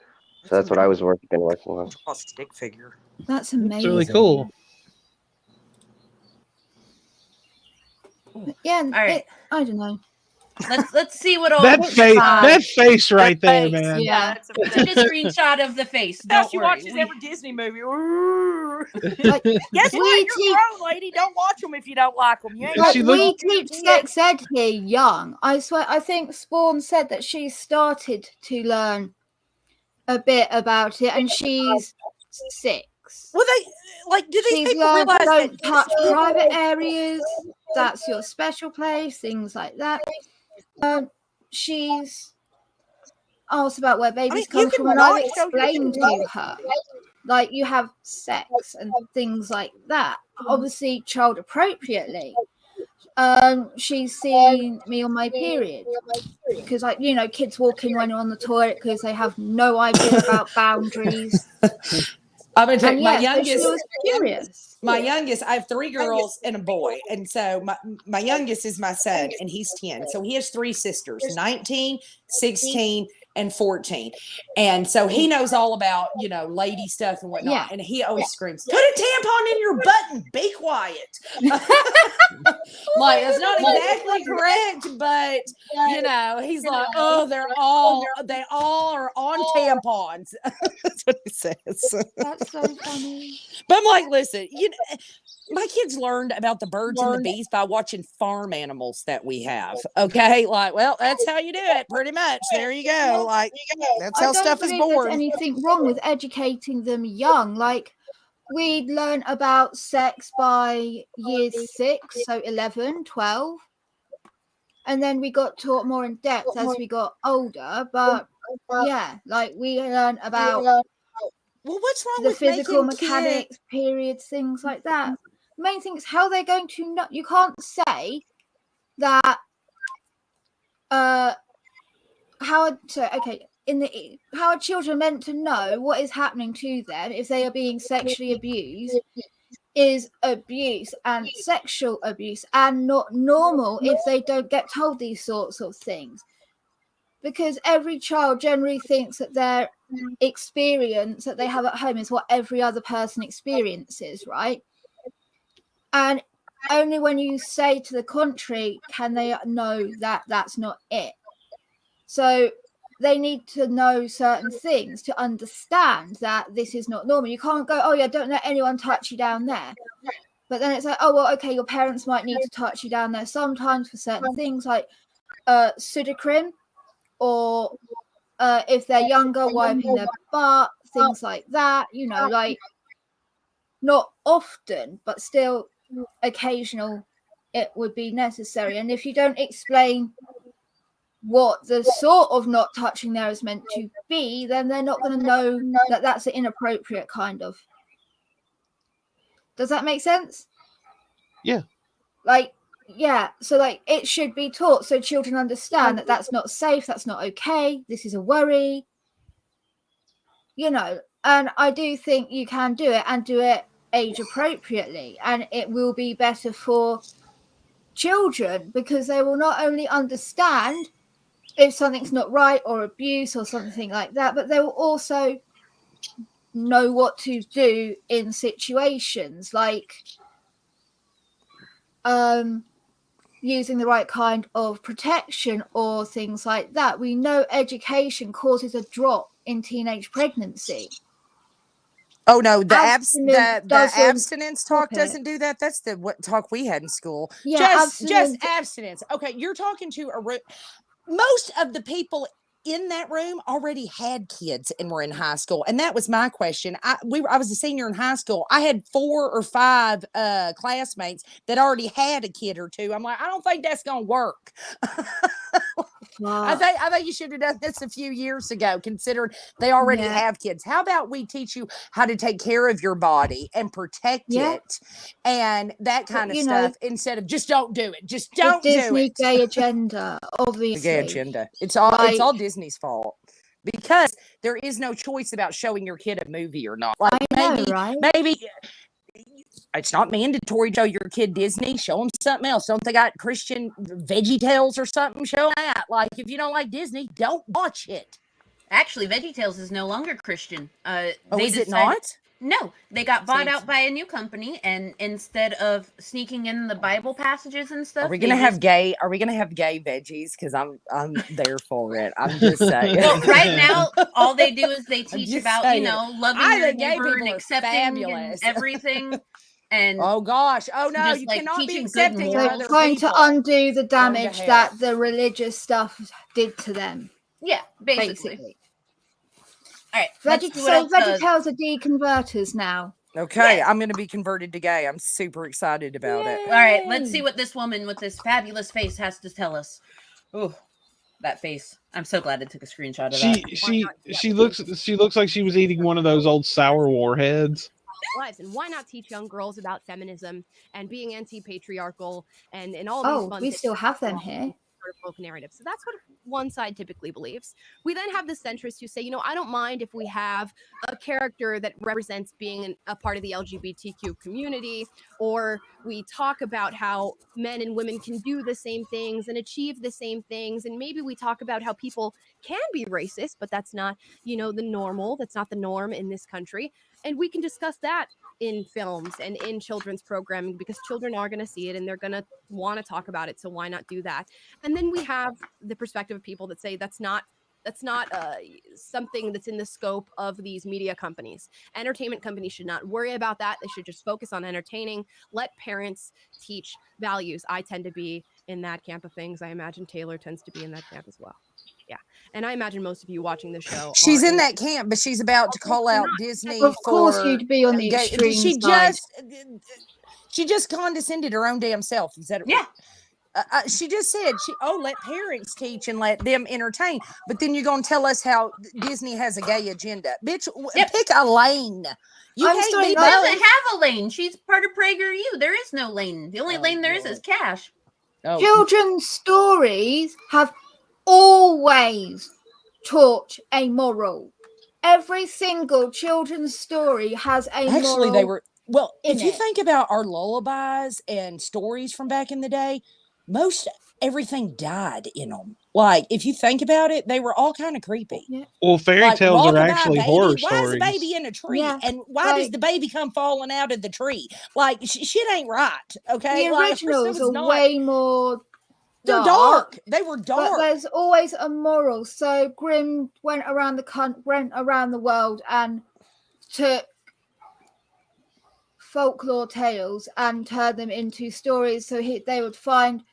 So that's what I was been working on. A stick figure. That's amazing. It's really cool. Yeah. All right. I don't know. Let's see what all That face right there, man. Yeah. It's a screenshot of the face. She watches every Disney movie. Like, guess what? You're grown, lady. Don't watch them if you don't like them. You ain't like, we teach sex ed here young. I swear. I think Spawn said that she started to learn a bit about it, and she's 6. Well, do these people realize don't that touch private areas? That's your special place. Things like that. She's asked about where babies come from, and I've explained to her, like, you have sex and things like that, obviously child appropriately. She's seen me on my period because, like, kids walking when you're on the toilet because they have no idea about boundaries. I'm gonna tell you, my youngest. So she was curious. My youngest, I have 3 girls and a boy. And so my youngest is my son, and he's 10. So he has 3 sisters, 19, 16, and 14. And so he knows all about, lady stuff and whatnot. Yeah. And he always screams, put a tampon in your butt and be quiet. Like, it's not exactly correct, but, he's like, oh, they all are on tampons. That's what he says. That's so funny. But I'm like, listen, my kids learned about the birds and the bees by watching farm animals that we have. Okay. Like, well, that's how you do it. Pretty much. There you go. Like, that's how stuff is born. There's anything wrong with educating them young. Like, we learn about sex by year 6, so 11, 12. And then we got taught more in depth as we got older. But yeah, like, we learn about what's wrong the with physical mechanics, periods, things like that. The main thing is how they're going to know. You can't say that how are children meant to know what is happening to them if they are being sexually abused is abuse and sexual abuse, and not normal if they don't get told these sorts of things, because every child generally thinks that they're experience that they have at home is what every other person experiences, right? And only when you say to the contrary can they know that that's not it. So they need to know certain things to understand that this is not normal. You can't go, oh yeah, don't let anyone touch you down there. But then it's like, oh well, okay, your parents might need to touch you down there sometimes for certain things, like pseudocrim, or if they're younger, wiping their butt, things like that. You know, like not often, but still occasional, it would be necessary. And if you don't explain what the sort of not touching there is meant to be, then they're not going to know that that's an inappropriate kind of. Does that make sense? Yeah. Like, yeah. So like it should be taught so children understand that that's not safe, that's not okay, this is a worry. You know, and I do think you can do it and do it age appropriately, and it will be better for children because they will not only understand if something's not right or abuse or something like that, but they will also know what to do in situations like using the right kind of protection or things like that. We know education causes a drop in teenage pregnancy. Oh no, the Abstinence abstinence talk stop it. doesn't do that. That's the what talk we had in school. Yeah, just abstinence. Okay, you're talking to most of the people in that room already had kids and were in high school, and that was my question. I was a senior in high school. I had 4 or 5 classmates that already had a kid or two. I'm like, I don't think that's gonna work. I think you should have done this a few years ago, considering they already have kids. How about we teach you how to take care of your body and protect it and that kind of stuff instead of just don't do it. Just don't do it. Disney gay agenda, obviously. The gay agenda. It's all Disney's fault. Because there is no choice about showing your kid a movie or not. Like maybe it's not mandatory to show your kid Disney. Show them something else. Don't they got Christian VeggieTales or something? Show that. Like, if you don't like Disney, don't watch it. Actually, VeggieTales is no longer Christian. Is it not? No, they got bought out by a new company, and instead of sneaking in the Bible passages and stuff, Are we gonna have gay veggies? Because I'm there for it. I'm just saying. Well, right now, all they do is they teach about loving your neighbor and accepting and everything. And oh gosh, oh no, you cannot be accepting other trying to undo the damage that the religious stuff did to them. Yeah, basically. All right, VeggieTales are deconverters now. Okay, I'm going to be converted to gay. I'm super excited about it. All right, let's see what this woman with this fabulous face has to tell us. Ooh, that face! I'm so glad I took a screenshot of that. She looks like she was eating one of those old sour warheads. Lives, and why not teach young girls about feminism and being anti-patriarchal and all these fun we still have them here. Folk narrative. So that's what one side typically believes. We then have the centrists who say, I don't mind if we have a character that represents being a part of the LGBTQ community, or we talk about how men and women can do the same things and achieve the same things, and maybe we talk about how people can be racist, but that's not, that's not the norm in this country, and we can discuss that in films and in children's programming because children are going to see it and they're going to want to talk about it. So why not do that? And then we have the perspective of people that say that's not something that's in the scope of these media companies. Entertainment companies should not worry about that. They should just focus on entertaining. Let parents teach values. I tend to be in that camp of things. I imagine Taylor tends to be in that camp as well. Yeah. And I imagine most of you watching the show. She's in that camp, but she's about to call out Disney. Of course, you'd be on the extreme side. She just condescended her own damn self. Is that yeah? She just said, let parents teach and let them entertain. But then you're going to tell us how Disney has a gay agenda. Bitch, pick a lane. She doesn't have a lane. She's part of PragerU. There is no lane. The only lane there is cash. Children's stories have always taught a moral. Every single children's story has a moral. Actually, they were if you think about our lullabies and stories from back in the day, most everything died in them. Like, if you think about it, they were all kind of creepy. Yeah. Well, fairy Like, tales are rockabye actually baby. horror Why is a stories. baby in a tree? Yeah, And why does like- the baby come falling out of the tree? Like, shit ain't right. Okay. The Like, originals it was are not- way more They're dark. They were but dark. there's always a moral. So Grimm went around the world and took folklore tales and turned them into stories. So they would find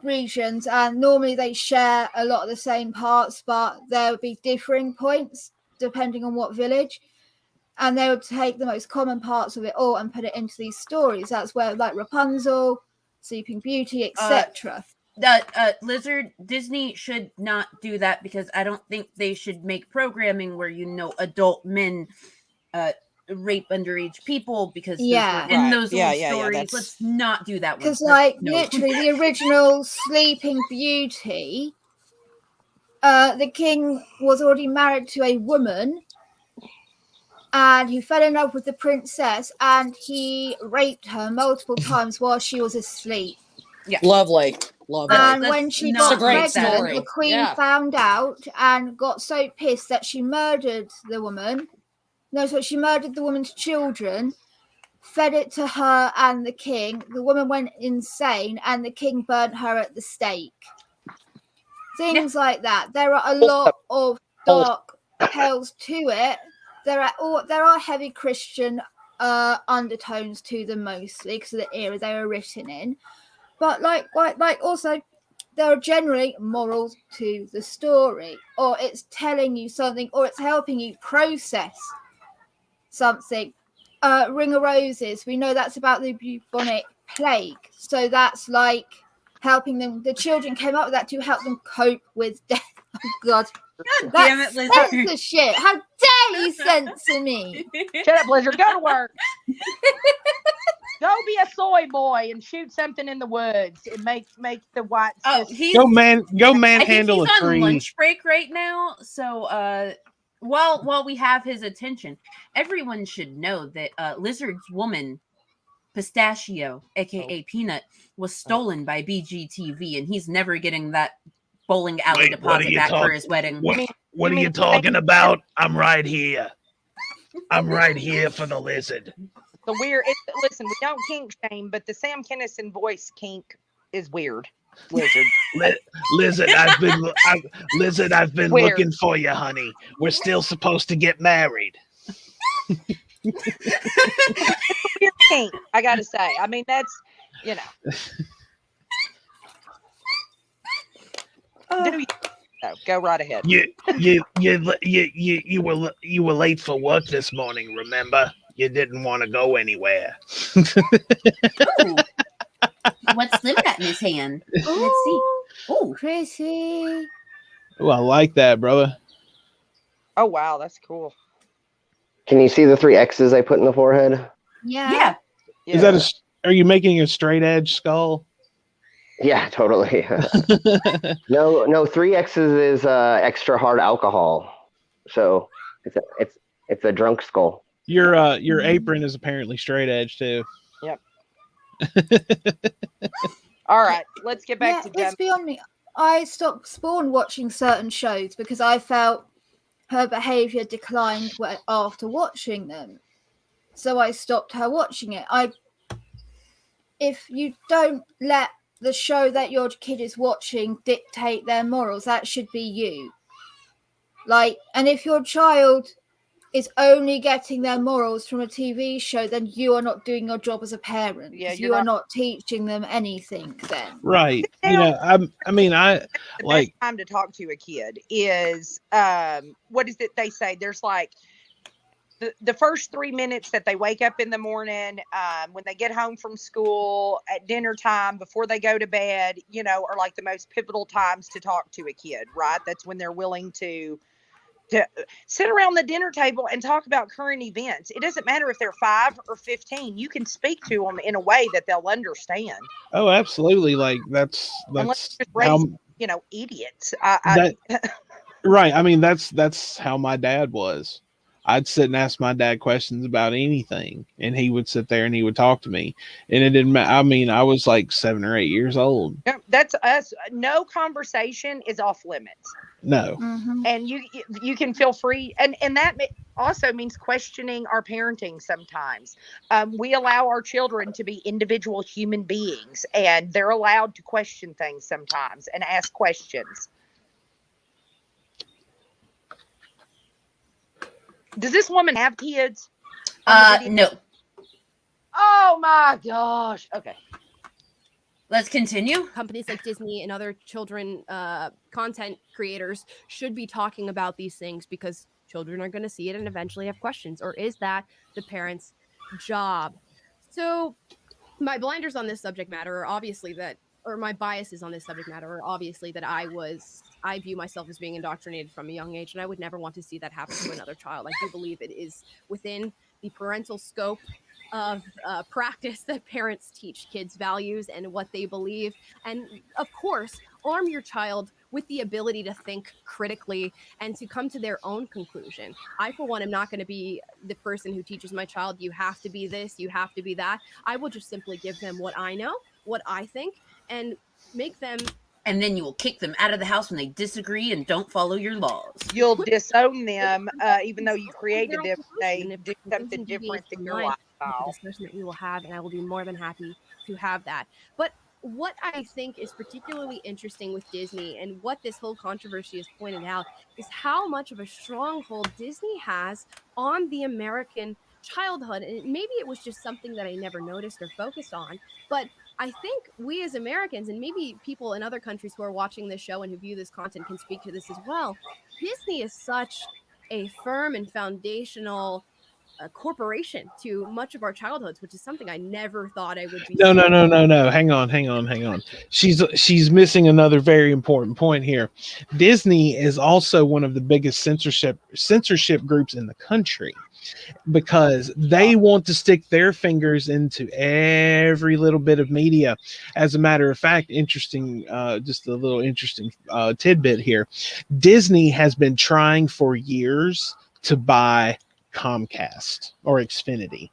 regions, and normally they share a lot of the same parts, but there would be differing points depending on what village. And they would take the most common parts of it all and put it into these stories. That's where, like Rapunzel, Sleeping Beauty, etc. Lizard, Disney should not do that, because I don't think they should make programming where adult men rape underage people, because those Yeah. were in Right. those Yeah, old yeah, yeah, stories. that's- Let's not do that one. Because, like, No. literally, the original Sleeping Beauty, the king was already married to a woman, and he fell in love with the princess, and he raped her multiple times while she was asleep. Lovely. Lovely. And Let's when she not got It's a great pregnant, story. the queen Yeah. found out and got so pissed that she murdered the woman. No, so she murdered the woman's children, fed it to her and the king. The woman went insane, and the king burnt her at the stake. Things like that. There are a lot of dark tales to it. There are heavy Christian undertones to them, mostly because of the era they were written in. But like also, there are generally morals to the story, or it's telling you something, or it's helping you process something. Ring of Roses, we know that's about the bubonic plague, so that's like helping them. The children came up with that to help them cope with death. Oh God, God damn it, Lizard. censorship! How dare you censor me? Shut up, Blizzard. Go to work. Go be a soy boy and shoot something in the woods and make the whites. Oh, just- he's Go I think manhandle he's a on tree. lunch break right now. So while we have his attention, everyone should know that Lizard's woman, Pistachio, aka Peanut, was stolen by BGTV, and he's never getting that bowling alley Wait, what are deposit you back for talking- his wedding. What are you talking about? I'm right here. I'm right here for the lizard. the weird. Listen, we don't kink shame, but the Sam Kinison voice kink is weird. Lizard. Lizard, I've been Weird. looking for you, honey. We're still supposed to get married. Weird kink, I gotta say. I mean, that's do you? No, go right ahead. You were late for work this morning. Remember, you didn't want to go anywhere. Ooh. What's Slim got in his hand? Let's see. Oh, Chrissy. Oh, I like that, brother. Oh wow, that's cool. Can you see the 3 X's I put in the forehead? yeah. Is that are you making a straight edge skull? Yeah, totally. No, 3 X's is extra hard alcohol. So it's a drunk skull. Your apron is apparently straight edge too. All right, let's get back to let's Gem. be on me. I stopped Spawn watching certain shows because I felt her behavior declined after watching them. So I stopped her watching it. If you don't let the show that your kid is watching dictate their morals, that should be you. And if your child is only getting their morals from a TV show, then you are not doing your job as a parent. Yeah, You are not teaching them anything then. Right. I The like best time to talk to a kid is what is it they say? There's like the first 3 minutes that they wake up in the morning, when they get home from school, at dinner time, before they go to bed, are like the most pivotal times to talk to a kid, right? That's when they're willing to sit around the dinner table and talk about current events. It doesn't matter if they're 5 or 15. You can speak to them in a way that they'll understand. oh, absolutely. Like that's Unless you're how raised, idiots. right. I mean, that's how my dad was. I'd sit and ask my dad questions about anything, and he would sit there and he would talk to me. And it didn't matter. I mean, I was like 7 or 8 years old. Yeah, that's us. No conversation is off limits. No. Mhm. And you can feel free, and that also means questioning our parenting sometimes. We allow our children to be individual human beings, and they're allowed to question things sometimes and ask questions. Does this woman have kids? No. Oh my gosh. Okay. Let's continue. Companies like Disney and other children content creators should be talking about these things because children are going to see it and eventually have questions. Or is that the parent's job? So my blinders on this subject matter are obviously that, or my biases on this subject matter are obviously that I view myself as being indoctrinated from a young age, and I would never want to see that happen to another child. I do believe it is within the parental scope of practice that parents teach kids values and what they believe. And of course, arm your child with the ability to think critically and to come to their own conclusion. I, for one, am not going to be the person who teaches my child, you have to be this, you have to be that. I will just simply give them what I know, what I think, and make them. And then you will kick them out of the house when they disagree and don't follow your laws. You'll disown them, even though you created them. They do something different than your lifestyle. Discussion that we will have, and I will be more than happy to have that. But what I think is particularly interesting with Disney and what this whole controversy has pointed out is how much of a stronghold Disney has on the American childhood. And maybe it was just something that I never noticed or focused on, but I think we as Americans, and maybe people in other countries who are watching this show and who view this content can speak to this as well. Disney is such a firm and foundational corporation to much of our childhoods, which is something I never thought I would be. No. Hang on. She's missing another very important point here. Disney is also one of the biggest censorship groups in the country, because they want to stick their fingers into every little bit of media. As a matter of fact, just a little interesting tidbit here. Disney has been trying for years to buy Comcast or Xfinity.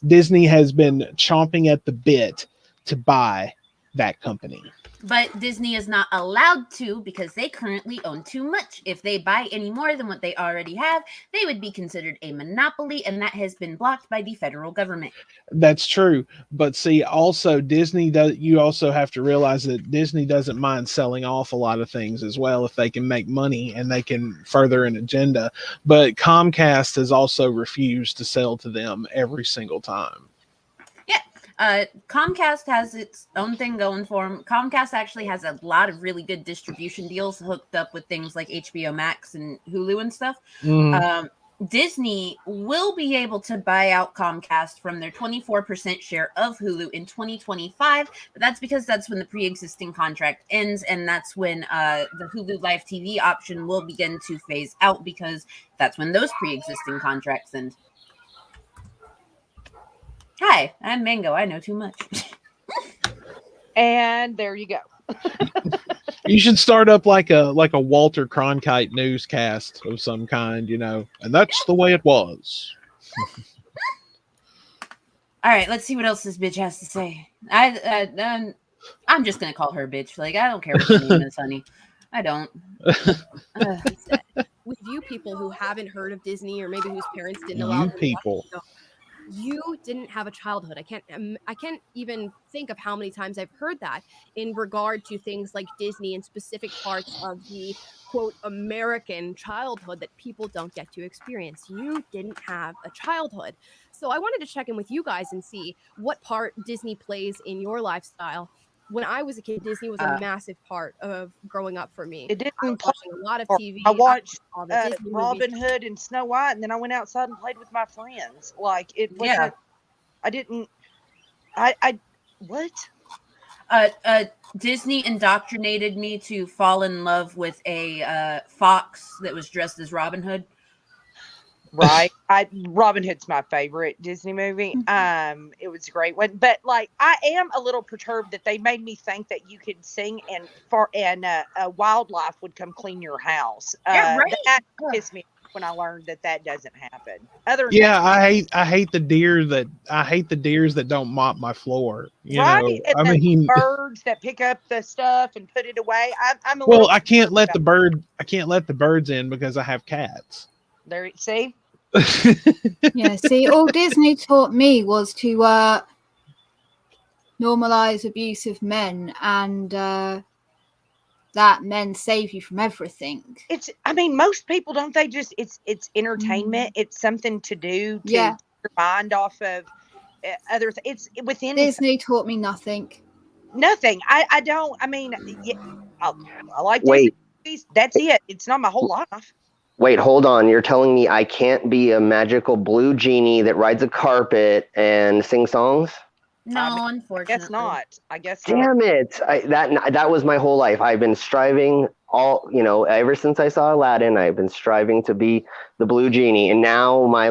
Disney has been chomping at the bit to buy that company. But Disney is not allowed to because they currently own too much. If they buy any more than what they already have, they would be considered a monopoly, and that has been blocked by the federal government. That's true. But see, also you also have to realize that Disney doesn't mind selling off a lot of things as well if they can make money and they can further an agenda. But Comcast has also refused to sell to them every single time. Comcast has its own thing going for them. Comcast actually has a lot of really good distribution deals hooked up with things like HBO Max and Hulu and stuff. Disney will be able to buy out Comcast from their 24% share of Hulu in 2025, but that's because that's when the pre-existing contract ends, and that's when the Hulu Live TV option will begin to phase out, because that's when those pre-existing contracts end. Hi, I'm Mango. I know too much. And there you go. You should start up like a Walter Cronkite newscast of some kind, and that's the way it was. All right, let's see what else this bitch has to say. I'm just gonna call her a bitch. Like, I don't care what her name is, honey. I don't. With you people who haven't heard of Disney, or maybe whose parents didn't allow them to watch the show, you didn't have a childhood. I can't even think of how many times I've heard that in regard to things like Disney and specific parts of the quote American childhood that people don't get to experience. You didn't have a childhood. So I wanted to check in with you guys and see what part Disney plays in your lifestyle. When I was a kid, Disney was a massive part of growing up for me. It didn't I was watching a lot of TV. I watched all the Disney Robin movies. Hood and Snow White, and then I went outside and played with my friends. Like, it wasn't. What? Disney indoctrinated me to fall in love with a fox that was dressed as Robin Hood. Right. Robin Hood's my favorite Disney movie. It was a great one. But like, I am a little perturbed that they made me think that you could sing and wildlife would come clean your house. Yeah, right. That pissed me when I learned that doesn't happen. Other than Yeah, I hate the deers that don't mop my floor. You right, know, and I the mean, birds that pick up the stuff and put it away. I'm a well, little I can't let the about birds in because I have cats. there. See, Yeah, see, all Disney taught me was to normalize abusive men and that men save you from everything. it's. I mean, most people don't. They just it's entertainment. It's something to do to Yeah. get your mind off of other. It's within Disney taught me nothing. nothing. I don't. I mean, yeah, I like Disney Wait, movies. That's it. It's not my whole life. wait, hold on. You're telling me I can't be a magical blue genie that rides a carpet and sings songs? No, I mean, I unfortunately. guess not. I guess not. Damn it! That was my whole life. I've been striving ever since I saw Aladdin. I've been striving to be the blue genie, and now my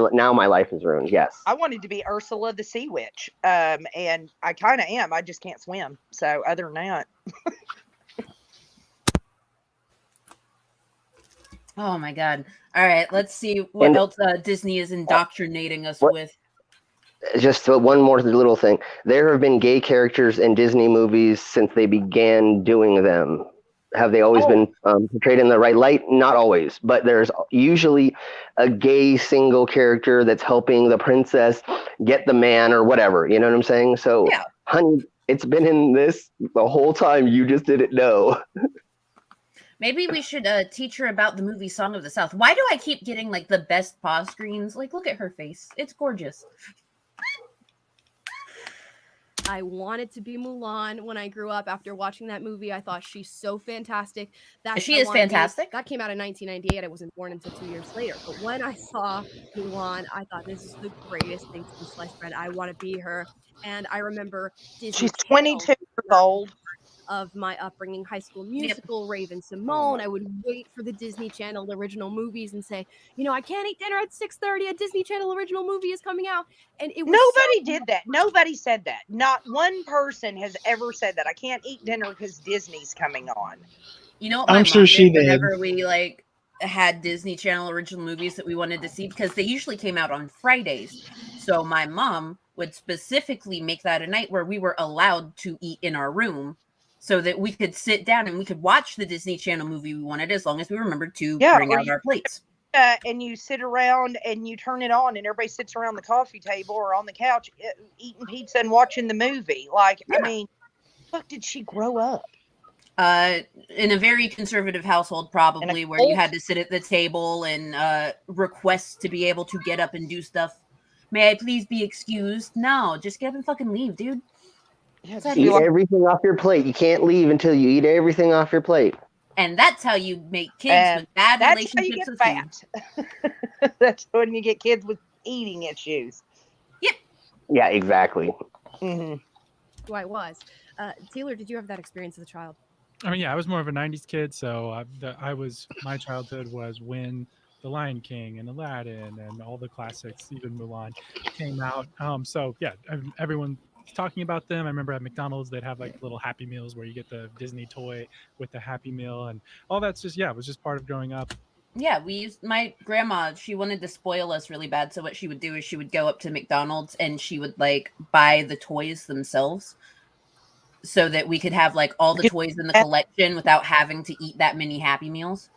life is ruined. Yes. I wanted to be Ursula the Sea Witch, and I kind of am. I just can't swim. So other than that, Oh my god! All right, let's see what And- else Disney is indoctrinating us What- with. Just one more little thing. There have been gay characters in Disney movies since they began doing them. Have they always been portrayed in the right light? Not always, but there's usually a gay single character that's helping the princess get the man or whatever. You know what I'm saying? So, Yeah. honey, it's been in this the whole time. You just didn't know. Maybe we should teach her about the movie Song of the South. Why do I keep getting like the best pause screens? Like, look at her face; it's gorgeous. I wanted to be Mulan when I grew up. After watching that movie, I thought she's so fantastic. She is fantastic. That came out in 1998. I wasn't born until 2 years later. But when I saw Mulan, I thought this is the greatest thing since sliced bread. I want to be her. And I remember Disney she's Channel 22 years old. of my upbringing, High School Musical, Raven Simone. I would wait for the Disney Channel original movies and say, I can't eat dinner at 6:30. A Disney Channel original movie is coming out. And it was Nobody did that. Nobody said that. Not one person has ever said that. I can't eat dinner because Disney's coming on. You know what my I'm sure mom she did. whenever we like had Disney Channel original movies that we wanted to see, because they usually came out on Fridays. So my mom would specifically make that a night where we were allowed to eat in our room, so that we could sit down and we could watch the Disney Channel movie we wanted, as long as we remembered to bring out our plates. And you sit around and you turn it on and everybody sits around the coffee table or on the couch eating pizza and watching the movie. Like, yeah. I mean, fuck, did she grow up? In a very conservative household, probably, where you had to sit at the table and request to be able to get up and do stuff. May I please be excused? No, just get up and fucking leave, dude. Eat everything off your plate. You can't leave until you eat everything off your plate. And that's how you make kids with bad relationships with food. That's when you get kids with eating issues. Yep. Yeah, exactly. Mm-hmm. Who I was. Taylor, did you have that experience as a child? I mean, yeah, I was more of a 90s kid. So my childhood was when The Lion King and Aladdin and all the classics, even Mulan, came out. So yeah, everyone talking about them. I remember at McDonald's they'd have like little Happy Meals where you get the Disney toy with the Happy Meal, and all that's just it was just part of growing up. Yeah, my grandma, she wanted to spoil us really bad, so what she would do is she would go up to McDonald's and she would like buy the toys themselves so that we could have like all the toys in the collection without having to eat that many Happy Meals.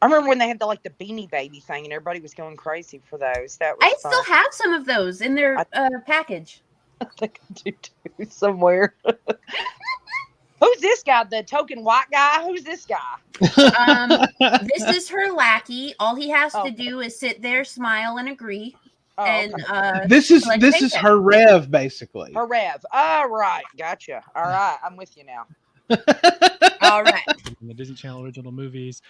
I remember when they had the Beanie Baby thing and everybody was going crazy for those. That was I still have some of those in their package. I think I do too, somewhere. Who's this guy? The token white guy? Who's this guy? This is her lackey. All he has to do is sit there, smile, and agree. This is her Rev, basically. Her Rev. All right, gotcha. All right, I'm with you now. All right. In the Disney Channel original movies,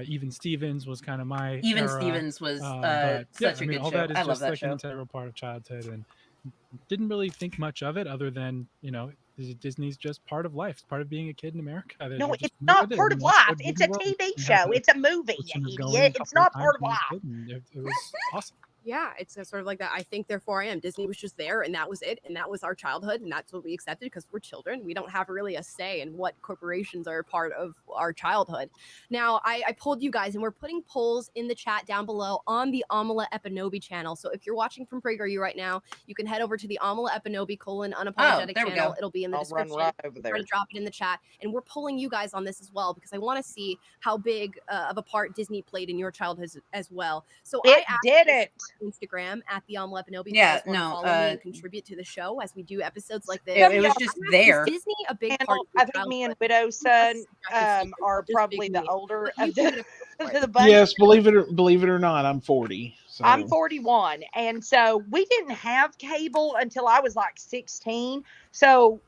Even Stevens was kind of my Even era. Stevens was such a good all show. That is I just love that like show. An integral part of childhood, and didn't really think much of it other than Disney's just part of life. It's part of being a kid in America. No, it's not part of life. It's a TV show. It's a movie, you idiot. It's not part of life. It was awesome. Yeah, it's a sort of like that. I think, therefore I am. Disney was just there, and that was it, and that was our childhood, and that's what we accepted because we're children. We don't have really a say in what corporations are a part of our childhood. Now, I pulled you guys, and we're putting polls in the chat down below on the Amala Epinobi channel. So if you're watching from PragerU right now, you can head over to the Amala Epinobi _unapologetic there we channel. go. It'll be in the I'll run description. right over Try there. to drop it in the chat, and we're pulling you guys on this as well because I want to see how big of a part Disney played in your childhood as well. So It I did it. Instagram at the Epinobi. Yeah, If you guys wanna no, follow me and contribute to the show as we do episodes like this. it was just there. Is Disney a big part Panel, of your I think me and childhood? Widow's son Yes, are just probably big the me. older But you of can get a the bunch. Yes, believe it or not, I'm 40. So. I'm 41, and so we didn't have cable until I was like 16. So,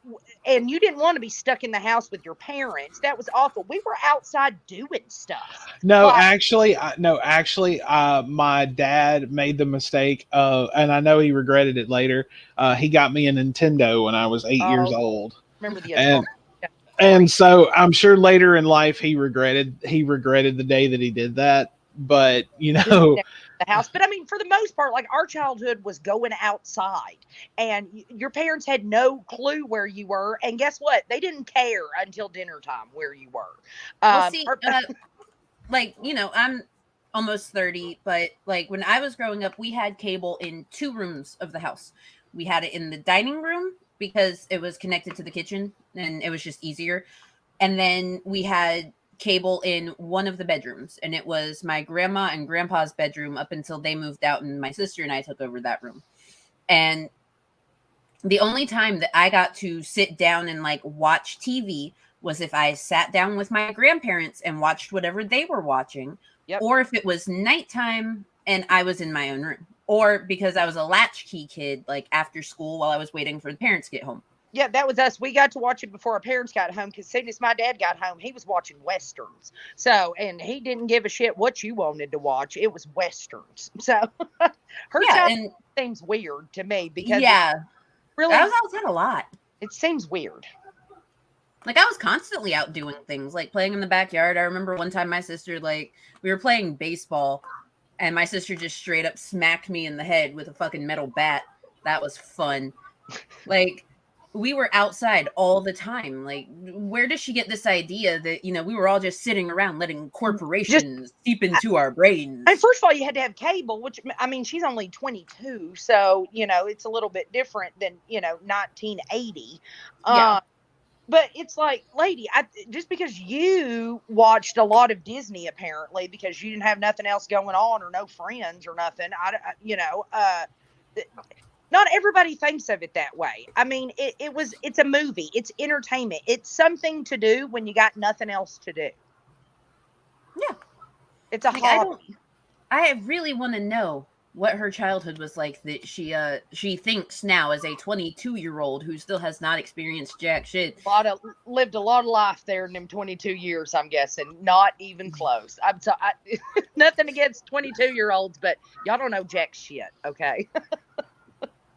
and you didn't want to be stuck in the house with your parents. That was awful. We were outside doing stuff. No, Like, actually, my dad made the mistake of, and I know he regretted it later. He got me a Nintendo when I was 8 years old, remember the and so I'm sure later in life he regretted the day that he did that. But the house. But I mean, for the most part, like our childhood was going outside, and your parents had no clue where you were. And guess what? They didn't care until dinner time where you were. Well, see, like, I'm almost 30, but like when I was growing up, we had cable in 2 rooms of the house. We had it in the dining room because it was connected to the kitchen and it was just easier. And then we had cable in one of the bedrooms, and it was my grandma and grandpa's bedroom up until they moved out and my sister and I took over that room. And the only time that I got to sit down and like watch TV was if I sat down with my grandparents and watched whatever they were watching, or if it was nighttime and I was in my own room, or because I was a latchkey kid, like after school while I was waiting for the parents to get home. Yeah, that was us. We got to watch it before our parents got home because as soon as my dad got home, he was watching Westerns. So, and he didn't give a shit what you wanted to watch. It was Westerns. So, her child seems weird to me because really, I was outside a lot. It seems weird. Like I was constantly out doing things, like playing in the backyard. I remember one time my sister, like we were playing baseball, and my sister just straight up smacked me in the head with a fucking metal bat. That was fun. Like, we were outside all the time. Like, where does she get this idea that, we were all just sitting around letting corporations seep into our brains? And first of all, you had to have cable, which, I mean, she's only 22. So, it's a little bit different than, 1980. Yeah. But it's like, lady, just because you watched a lot of Disney, apparently, because you didn't have nothing else going on or no friends or nothing, not everybody thinks of it that way. I mean, it's a movie. It's entertainment. It's something to do when you got nothing else to do. Yeah. It's a hobby. I really want to know what her childhood was like that she thinks now as a 22-year-old who still has not experienced jack shit. Lived a lot of life there in them 22 years, I'm guessing. Not even close. Nothing against 22-year-olds, but y'all don't know jack shit, okay?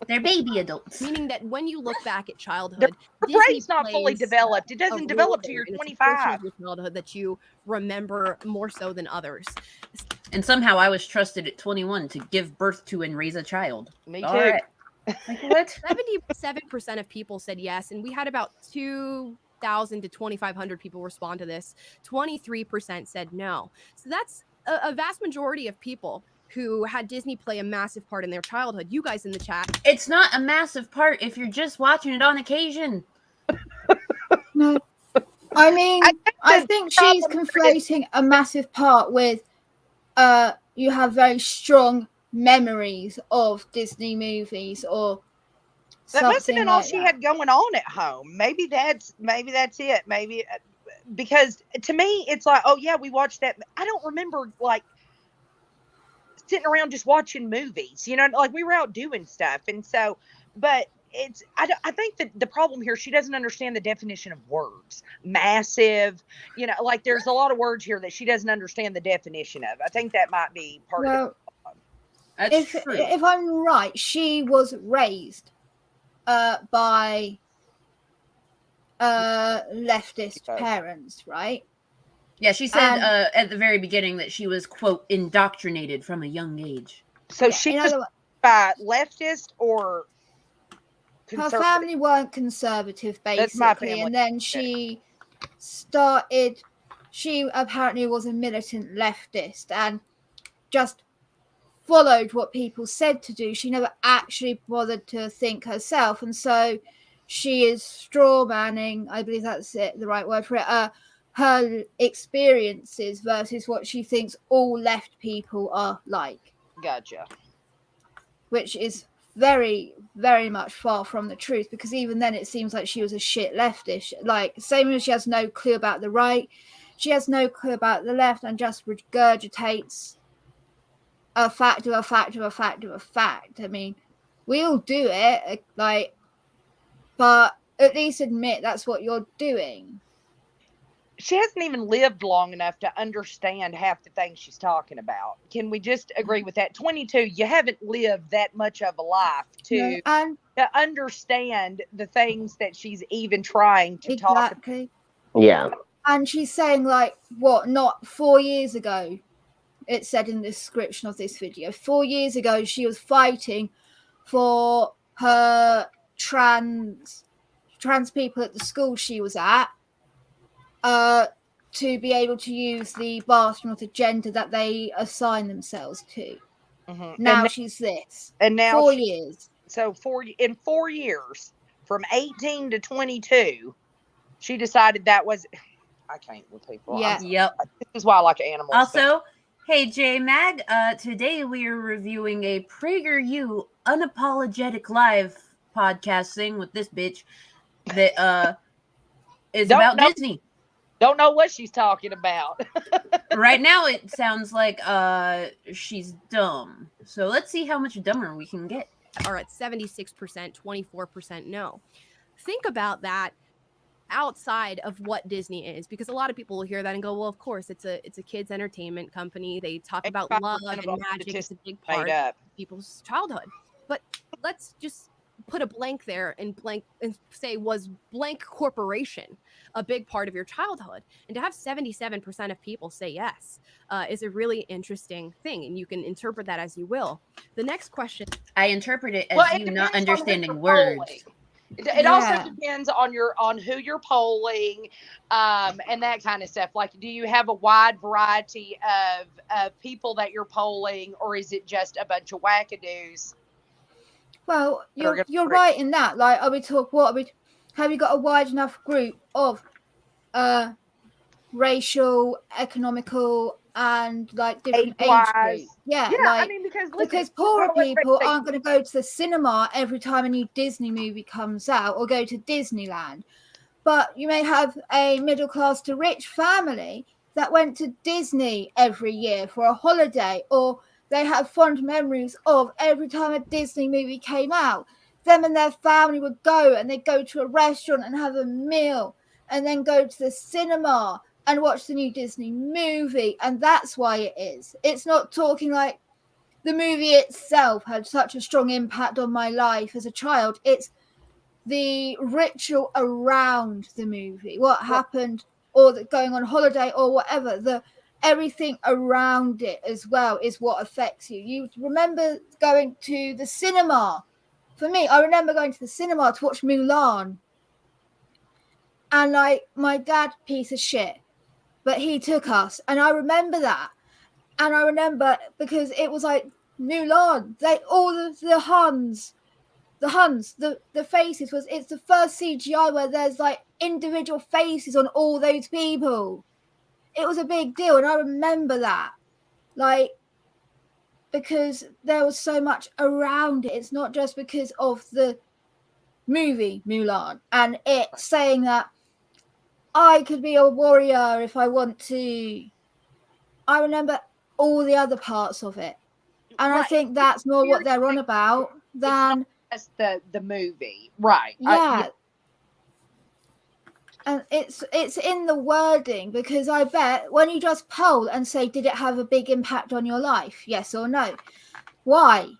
They're baby adults. Meaning that when you look back at childhood, the brain's not fully developed. It doesn't develop till you're 25. Your childhood that you remember more so than others. And somehow I was trusted at 21 to give birth to and raise a child. Me too. All right. Like what? 77% of people said yes, and we had about 2,000 to 2,500 people respond to this. 23% said no. So that's a vast majority of people who had Disney play a massive part in their childhood. You guys in the chat. It's not a massive part if you're just watching it on occasion. No. I mean, I think she's conflating a massive part with you have very strong memories of Disney movies or that must have been like all she had going on at home. Maybe that's it. Maybe because to me it's like, oh yeah, we watched that. I don't remember like sitting around just watching movies, like we were out doing stuff. And so, but I think that the problem here, she doesn't understand the definition of words. Massive, like there's a lot of words here that she doesn't understand the definition of. I think that might be part of it. If I'm right, she was raised by leftist parents, right? Yeah, she said at the very beginning that she was, quote, indoctrinated from a young age. So Yeah, she in was other words, by leftist or her conservative? family weren't conservative, That's my basically, family. and then she apparently was a militant leftist and just followed what people said to do. She never actually bothered to think herself, and so she is straw manning, I believe that's it, the right word for it, her experiences versus what she thinks all left people are like, Gotcha. which is very, very much far from the truth, because even then it seems like she was a shit leftist. Like, same as she has no clue about the right, she has no clue about the left and just regurgitates a fact of a fact of a fact of a fact. I mean, we all do it, like, but at least admit that's what you're doing. She hasn't even lived long enough to understand half the things she's talking about. Can we just agree with that? 22, you haven't lived that much of a life to understand the things that she's even trying to talk about. Yeah. And she's saying, like, what, not 4 years ago, it said in the description of this video, 4 years ago she was fighting for her trans people at the school she was at to be able to use the bathroom of the gender that they assign themselves to. Now she's this. And now 4 years. So in 4 years, from 18 to 22, she decided that was. I can't with people. Yeah. Yep. This is why I like animals. Also, hey J Mag, today we are reviewing a PragerU unapologetic live podcast thing with this bitch that is about Disney. Don't know what she's talking about. Right now it sounds like she's dumb. So let's see how much dumber we can get. Are at 76%, 24% no. Think about that outside of what Disney is, because a lot of people will hear that and go, well, of course, it's a kids entertainment company. They talk about love and magic. It's a big part of people's childhood. But let's just put a blank there and say, was blank corporation a big part of your childhood? And to have 77% of people say yes is a really interesting thing, and you can interpret that as you will. The next question, I interpret it as you not understanding words. It also depends on who you're polling, and that kind of stuff. Like, do you have a wide variety of people that you're polling, or is it just a bunch of wackadoos? Well, you're right in that. Like, have you got a wide enough group of racial, economical, and like different age groups? Yeah, like, I mean, because poorer people aren't going to go to the cinema every time a new Disney movie comes out or go to Disneyland. But you may have a middle class to rich family that went to Disney every year for a holiday, or they have fond memories of every time a Disney movie came out. Them and their family would go, and they'd go to a restaurant and have a meal, and then go to the cinema and watch the new Disney movie. And that's why it is. It's not talking like the movie itself had such a strong impact on my life as a child. It's the ritual around the movie, what happened, or going on holiday or whatever, everything around it as well is what affects you. You remember going to the cinema. For me, I remember going to the cinema to watch Mulan. And like, my dad, piece of shit, but he took us, and I remember that. And I remember because it was like Mulan, the Huns, the faces it's the first CGI where there's like individual faces on all those people. It was a big deal, and I remember that, like, because there was so much around it. It's not just because of the movie Mulan and it saying that I could be a warrior if I want to. I remember all the other parts of it, and I think that's more what they're on about than just the movie, right? Yeah. And it's in the wording, because I bet when you just poll and say, did it have a big impact on your life? Yes or no? Why?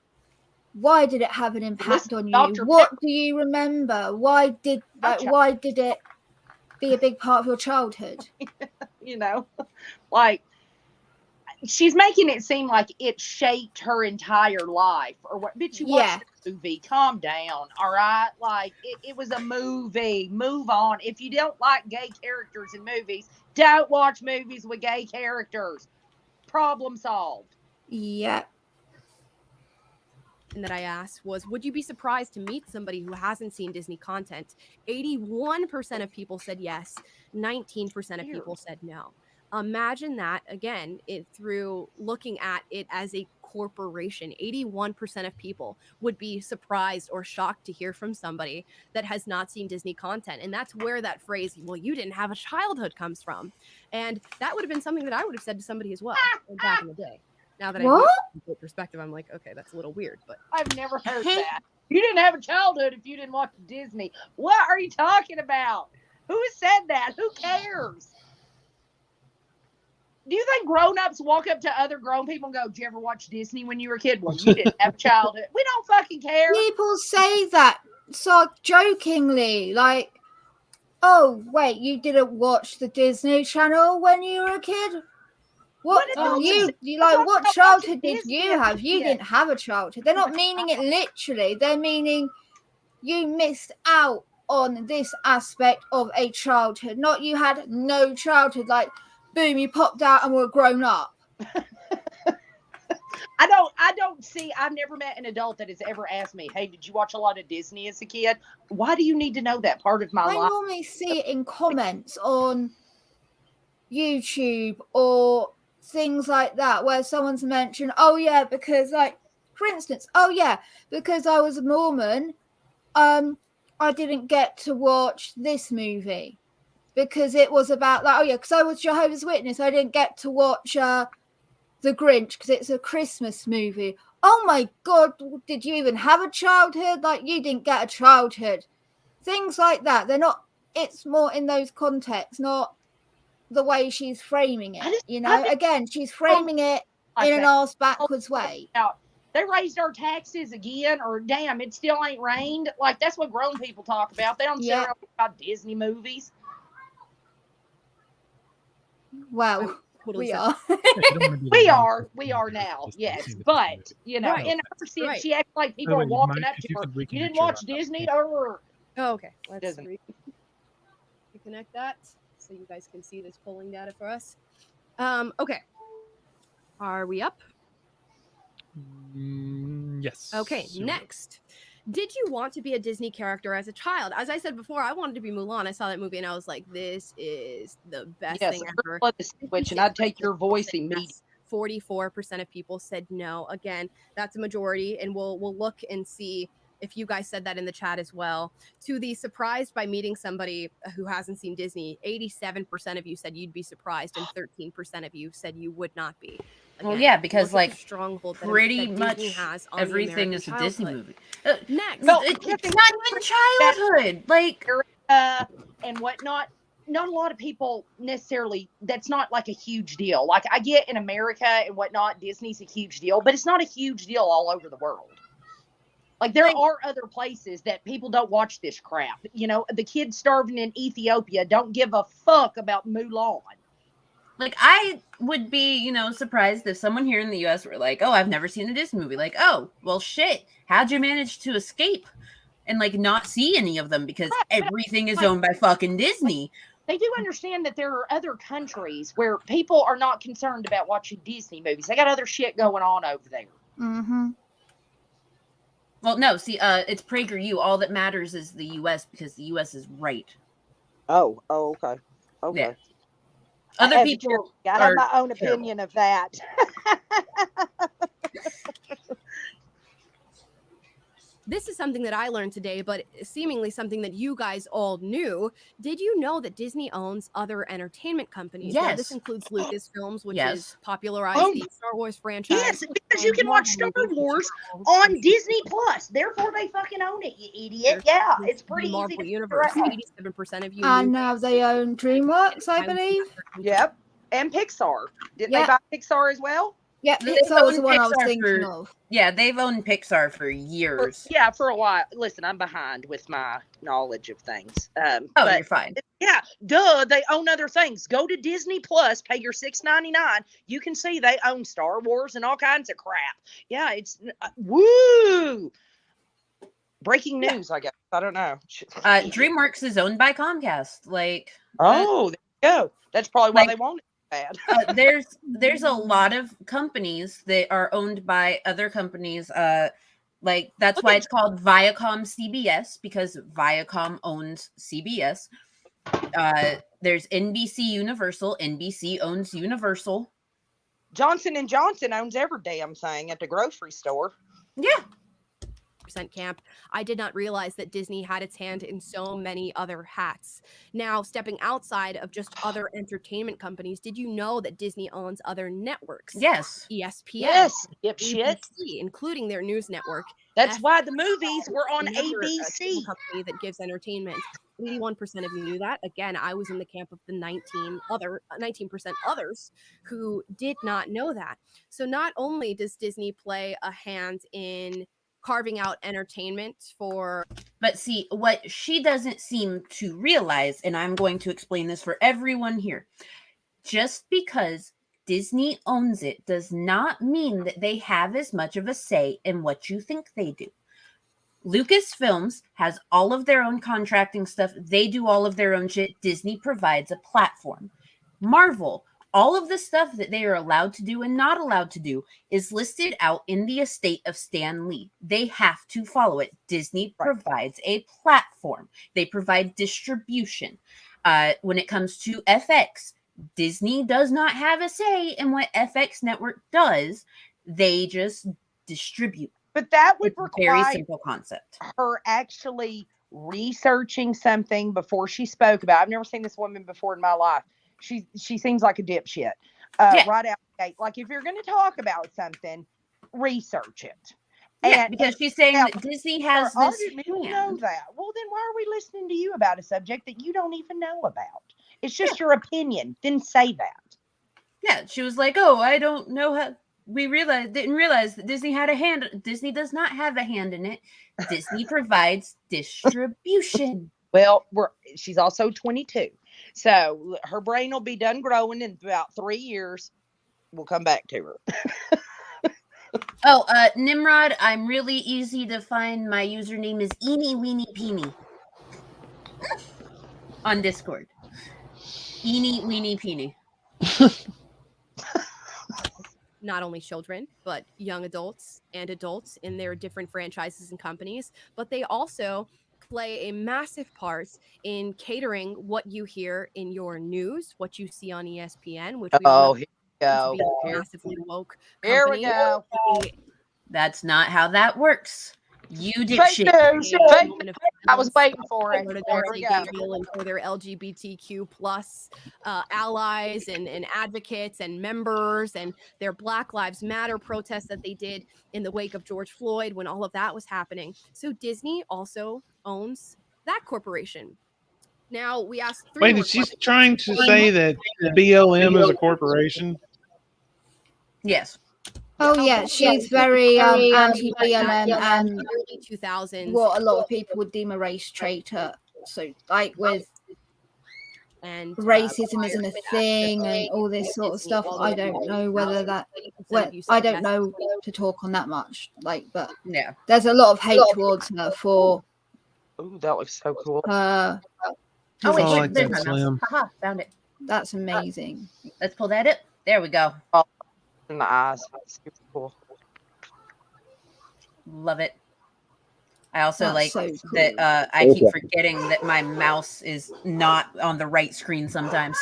Why did it have an impact on you? Dr. What do you remember? Why did it be a big part of your childhood? You know, like, she's making it seem like it shaped her entire life or what. Bitch, you watched the movie. Calm down. All right. Like it was a movie. Move on. If you don't like gay characters in movies, don't watch movies with gay characters. Problem solved. Yeah. And that I asked was, would you be surprised to meet somebody who hasn't seen Disney content? 81% of people said yes. 19% of people said no. Imagine that again, through looking at it as a corporation. 81% of people would be surprised or shocked to hear from somebody that has not seen Disney content. And that's where that phrase, well, you didn't have a childhood, comes from. And that would have been something that I would have said to somebody as well back in the day. Now that I have a perspective, I'm like, okay, that's a little weird, but I've never heard that. You didn't have a childhood if you didn't watch Disney. What are you talking about? Who said that? Who cares? Do you think grown-ups walk up to other grown people and go, did you ever watch Disney when you were a kid? Well, you didn't have a childhood. We don't fucking care. People say that so jokingly, like, oh, wait, you didn't watch the Disney Channel when you were a kid? What what childhood did you have? You didn't have a childhood. They're not meaning it literally. They're meaning you missed out on this aspect of a childhood. Not you had no childhood. Like, boom, you popped out and were grown up. I don't see. I've never met an adult that has ever asked me, "Hey, did you watch a lot of Disney as a kid?" Why do you need to know that part of my life? I normally see it in comments on YouTube or things like that, where someone's mentioned, oh yeah, because like, for instance, oh yeah, because I was a Mormon, I didn't get to watch this movie because it was about like, oh yeah, because I was Jehovah's Witness, I didn't get to watch The Grinch because it's a Christmas movie. Oh my God, did you even have a childhood? Like, you didn't get a childhood. Things like that. They're not, it's more in those contexts, not the way she's framing it, again, she's framing it in an arse backwards way. They raised our taxes again, or damn, it still ain't rained. Like, that's what grown people talk about. They don't say about Disney movies. Well, we are. we are now, yes. But, in her sense, she acts like people are walking up to her. You didn't watch Disney? Oh, okay. Let's reconnect that so you guys can see this polling data for us. Okay. Are we up? Yes. Okay, next. Did you want to be a Disney character as a child? As I said before, I wanted to be Mulan. I saw that movie and I was like, this is the best thing ever. Switch, and I'd take your voice immediately. 44% of people said no. Again, that's a majority, and we'll look and see if you guys said that in the chat as well. To the surprised by meeting somebody who hasn't seen Disney, 87% of you said you'd be surprised, and 13% of you said you would not be. Again, well, yeah, because like stronghold pretty much has on everything is a Disney movie. Next, it's not even childhood, like and whatnot. Not a lot of people necessarily. That's not like a huge deal. Like, I get in America and whatnot, Disney's a huge deal, but it's not a huge deal all over the world. Like, there are other places that people don't watch this crap. The kids starving in Ethiopia don't give a fuck about Mulan. Like, I would be, surprised if someone here in the U.S. were like, oh, I've never seen a Disney movie. Like, oh, well, shit. How'd you manage to escape and, like, not see any of them? Because everything is owned by fucking Disney. They do understand that there are other countries where people are not concerned about watching Disney movies. They got other shit going on over there. Mm-hmm. Well, no, see, it's PragerU. All that matters is the U.S. because the U.S. is right. Oh, okay. Yeah. Other people I have my own opinion of that. This is something that I learned today, but seemingly something that you guys all knew. Did you know that Disney owns other entertainment companies? Yes. Now, this includes Lucasfilms, which is popularized the Star Wars franchise. Yes, because you can watch Star Wars on Disney Plus. Therefore, they fucking own it, you idiot. Yeah, it's pretty Marvel easy. Universe. 87% of you. And now they own DreamWorks, I believe. Yep, and Pixar. Didn't they buy Pixar as well? Yeah, They've Pixar was the owned one I was Pixar thinking for- of. Yeah, they've owned Pixar for years. Yeah, for a while. Listen, I'm behind with my knowledge of things. Oh, but you're fine. yeah, duh, they own other things. Go to Disney Plus, pay your $6.99. You can see they own Star Wars and all kinds of crap. Yeah, it's woo. Breaking news, I guess. I don't know. DreamWorks is owned by Comcast. Like, Oh, there you go. That's probably why like- they want it bad. there's a lot of companies that are owned by other companies. Like that's why it's called Viacom CBS, because Viacom owns CBS. There's NBC Universal. NBC owns Universal. Johnson & Johnson owns every damn thing at the grocery store. Yeah. Camp. I did not realize that Disney had its hand in so many other hats. Now, stepping outside of just other entertainment companies, did you know that Disney owns other networks? Yes. ESPN. Yes, dipshit. ABC, including their news network. That's why the movies were on Another, ABC. cable company that gives entertainment. 81% of you knew that. Again, I was in the camp of the 19% others who did not know that. So not only does Disney play a hand in carving out entertainment for, but see, what she doesn't seem to realize, and I'm going to explain this for everyone here, just because Disney owns it does not mean that they have as much of a say in what you think they do. Lucasfilms has all of their own contracting stuff. They do all of their own shit. Disney provides a platform. Marvel, all of the stuff that they are allowed to do and not allowed to do is listed out in the estate of Stan Lee. They have to follow it. Disney provides a platform. They provide distribution. When it comes to FX, Disney does not have a say in what FX Network does. They just distribute. But that would It's a require very simple concept. her actually researching something before she spoke about it. I've never seen this woman before in my life. She seems like a dipshit. Right out the gate. Like, if you're going to talk about something, research it. Yeah, because she's saying that Disney has I this didn't even plan. know that. Well, then why are we listening to you about a subject that you don't even know about? It's just your opinion. Then say that. Yeah, she was like, "Oh, I don't know how." Didn't realize that Disney had a hand. Disney does not have a hand in it. Disney provides distribution. Well, she's also 22, so her brain will be done growing in about 3 years. We'll come back to her. Oh, Nimrod, I'm really easy to find. My username is Eeny Weeny Peeny on Discord. Eeny Weeny Peeny. not only children, but young adults and adults in their different franchises and companies, but they also play a massive part in catering what you hear in your news, what you see on ESPN, which we all Here we know go. to be a massively woke Here we company. go. That's not how that works. You did Fake shit. news. Fake news. I was waiting for it. For There Darcy we go. Gabriel and for their LGBTQ plus allies and advocates and members, and their Black Lives Matter protests that they did in the wake of George Floyd when all of that was happening. So Disney also owns that corporation. Now we asked three Wait, more is she questions. trying to say that BLM is a corporation? Yes. Oh yeah, she's very anti-BLM and early 2000s. what a lot of people would deem a race traitor. So like with and racism isn't a thing and all this sort of stuff. I don't know whether that. Well, I don't know to talk on that much. Like, but Yeah. there's a lot of hate towards her for. Ooh, that looks so cool. Oh, I wait, like there's that, my mouse. Slim. Haha, found it. That's amazing. Let's pull that up. There we go. In the eyes. Super cool. Love it. I also That's like so cool. that I keep forgetting that my mouse is not on the right screen sometimes.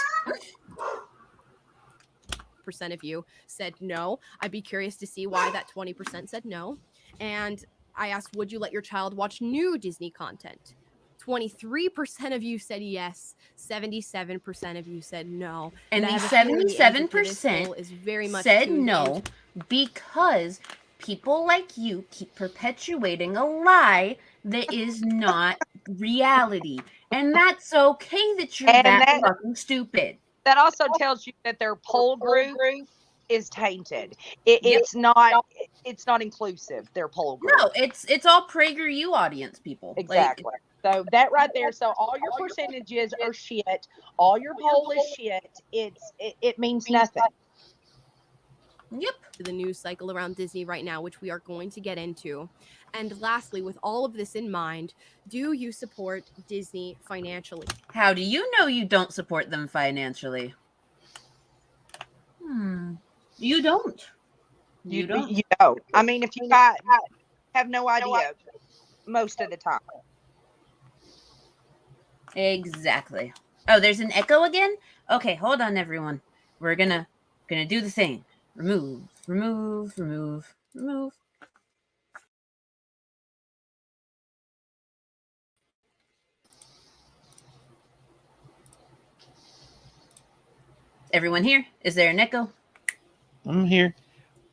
Percent of you said no. I'd be curious to see why that 20% said no. And I asked, would you let your child watch new Disney content? 23% of you said yes. 77% of you said no. And I the have a theory, and this 77% poll is very much said tuned no into because people like you keep perpetuating a lie that is not reality. And that's okay that you're And that that- fucking stupid. That also tells you that their poll group is tainted. Yep. It's not inclusive. Their poll group. No, it's all PragerU audience people. Exactly. So that right there. So all your percentages are shit. All your poll is shit. It means nothing. Yep. The news cycle around Disney right now, which we are going to get into. And lastly, with all of this in mind, do you support Disney financially? How do you know you don't support them financially? You don't. You don't. You don't. I mean, if you have no idea most of the time. Exactly. Oh, there's an echo again? Okay, hold on, everyone. We're gonna do the thing. Remove. Everyone here? Is there an echo? I'm here.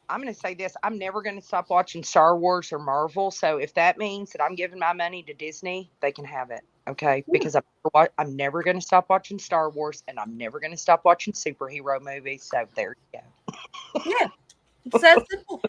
I'm going to say this. I'm never going to stop watching Star Wars or Marvel. So if that means that I'm giving my money to Disney, they can have it. Okay. Because I'm never going to stop watching Star Wars, and I'm never going to stop watching superhero movies. So there you go. Yeah. It's that simple.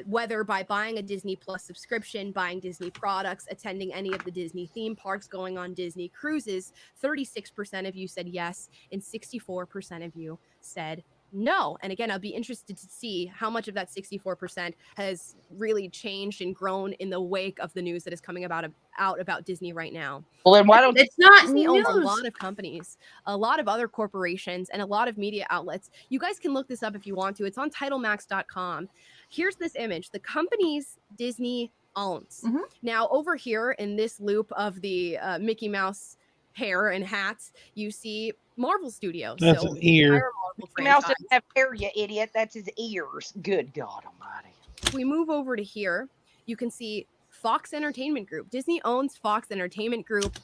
Whether by buying a Disney Plus subscription, buying Disney products, attending any of the Disney theme parks, going on Disney cruises, 36% of you said yes, and 64% of you said no. And again, I'll be interested to see how much of that 64% has really changed and grown in the wake of the news that is coming out about Disney right now. Well, then why don't it's not Disney news. owns a lot of companies, a lot of other corporations, and a lot of media outlets. You guys can look this up if you want to. It's on TitleMax.com. Here's this image. The companies Disney owns. Now, over here in this loop of the Mickey Mouse hair and hats, you see Marvel Studios. That's so an ear. Mickey Mouse doesn't have hair, you idiot. That's his ears. Good God Almighty. If we move over to here, you can see Fox Entertainment Group. Disney owns Fox Entertainment Group.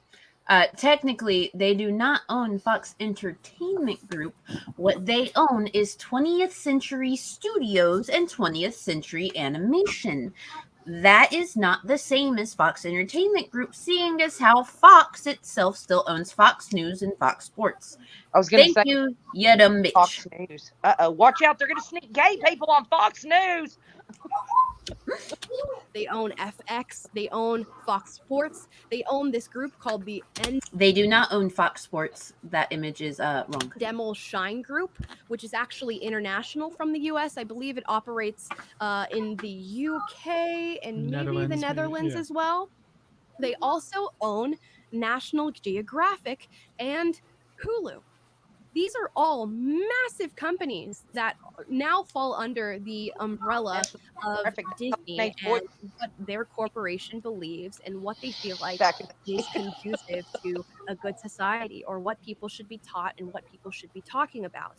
Technically, they do not own Fox Entertainment Group. What they own is 20th Century Studios and 20th Century Animation. That is not the same as Fox Entertainment Group, seeing as how Fox itself still owns Fox News and Fox Sports. I was going to say, thank you, you dumb bitch. Fox News. Watch out. They're going to sneak gay people on Fox News. They own FX. They own Fox Sports. They own this group called the They do not own Fox Sports. That image is wrong. Demel Shine Group, which is actually international from the US. I believe it operates in the UK and maybe the Netherlands as well. They also own National Geographic and Hulu. These are all massive companies that now fall under the umbrella of Disney and what their corporation believes and what they feel like is conducive to a good society, or what people should be taught and what people should be talking about.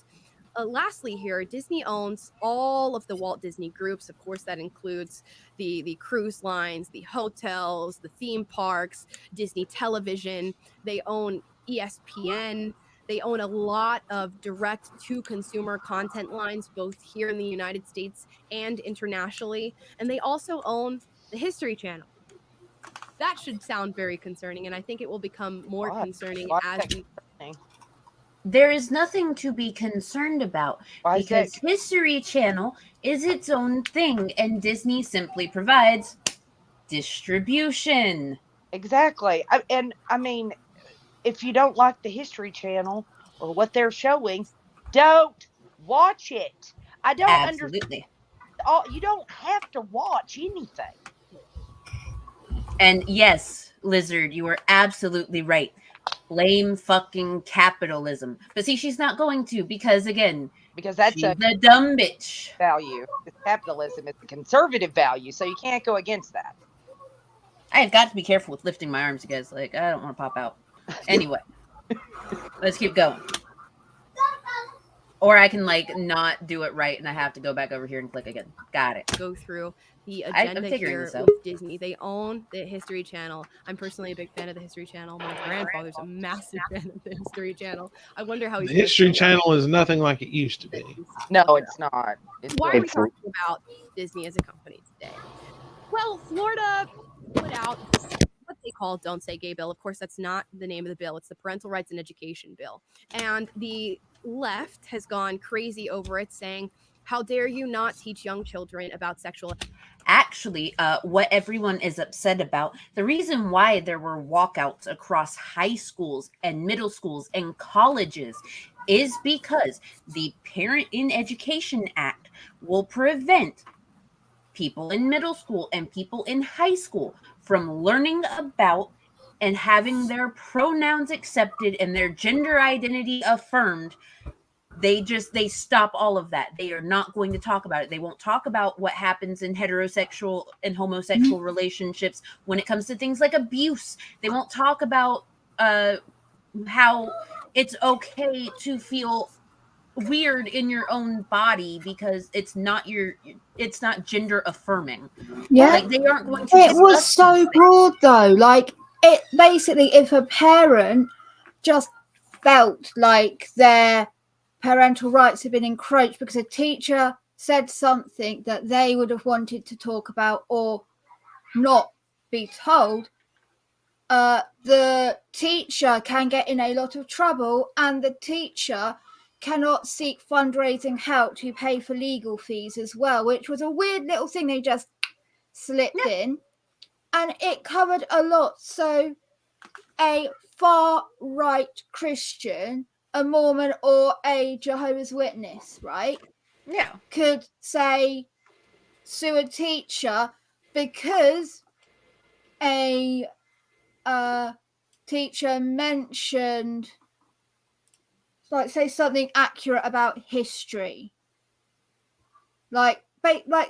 Lastly here, Disney owns all of the Walt Disney groups. Of course, that includes the cruise lines, the hotels, the theme parks, Disney Television. They own ESPN. They own a lot of direct-to-consumer content lines, both here in the United States and internationally. And they also own the History Channel. That should sound very concerning, and I think it will become more concerning as we... There is nothing to be concerned about because History Channel is its own thing, and Disney simply provides distribution. Exactly. And I mean, if you don't like the History Channel or what they're showing, don't watch it. I don't understand. You don't have to watch anything. And yes, Lizard, you are absolutely right. Blame fucking capitalism. But see, she's not going to because that's she's a dumb bitch. Value. Capitalism is a conservative value, so you can't go against that. I have got to be careful with lifting my arms, you guys. Like, I don't want to pop out. Anyway, let's keep going. Or I can not do it right and I have to go back over here and click again. Got it. Go through the agenda here with Disney. They own the History Channel. I'm personally a big fan of the History Channel. My grandfather's a massive fan of the History Channel. I wonder how the History Channel is nothing like it used to be. No, it's not. Why are we talking about Disney as a company today? Well, Florida put out what they call Don't Say Gay bill. Of course, that's not the name of the bill. It's the Parental Rights and Education bill. And the left has gone crazy over it, saying How dare you not teach young children about sexual? Actually, what everyone is upset about, the reason why there were walkouts across high schools and middle schools and colleges is because the Parent in Education Act will prevent people in middle school and people in high school from learning about and having their pronouns accepted and their gender identity affirmed. They stop all of that. They are not going to talk about it. They won't talk about what happens in heterosexual and homosexual relationships when it comes to things like abuse. They won't talk about how it's okay to feel weird in your own body because it's not gender affirming. Yeah. Like, they aren't going to It was discuss so these things. broad though. Like, it basically, if a parent just felt like their parental rights had been encroached because a teacher said something that they would have wanted to talk about or not be told, the teacher can get in a lot of trouble, and the teacher cannot seek fundraising help to pay for legal fees as well, which was a weird little thing they just slipped in. And it covered a lot. So a far right Christian, a Mormon, or a Jehovah's Witness, right? Yeah. Could say, sue a teacher because a teacher mentioned, like, say something accurate about history. Like,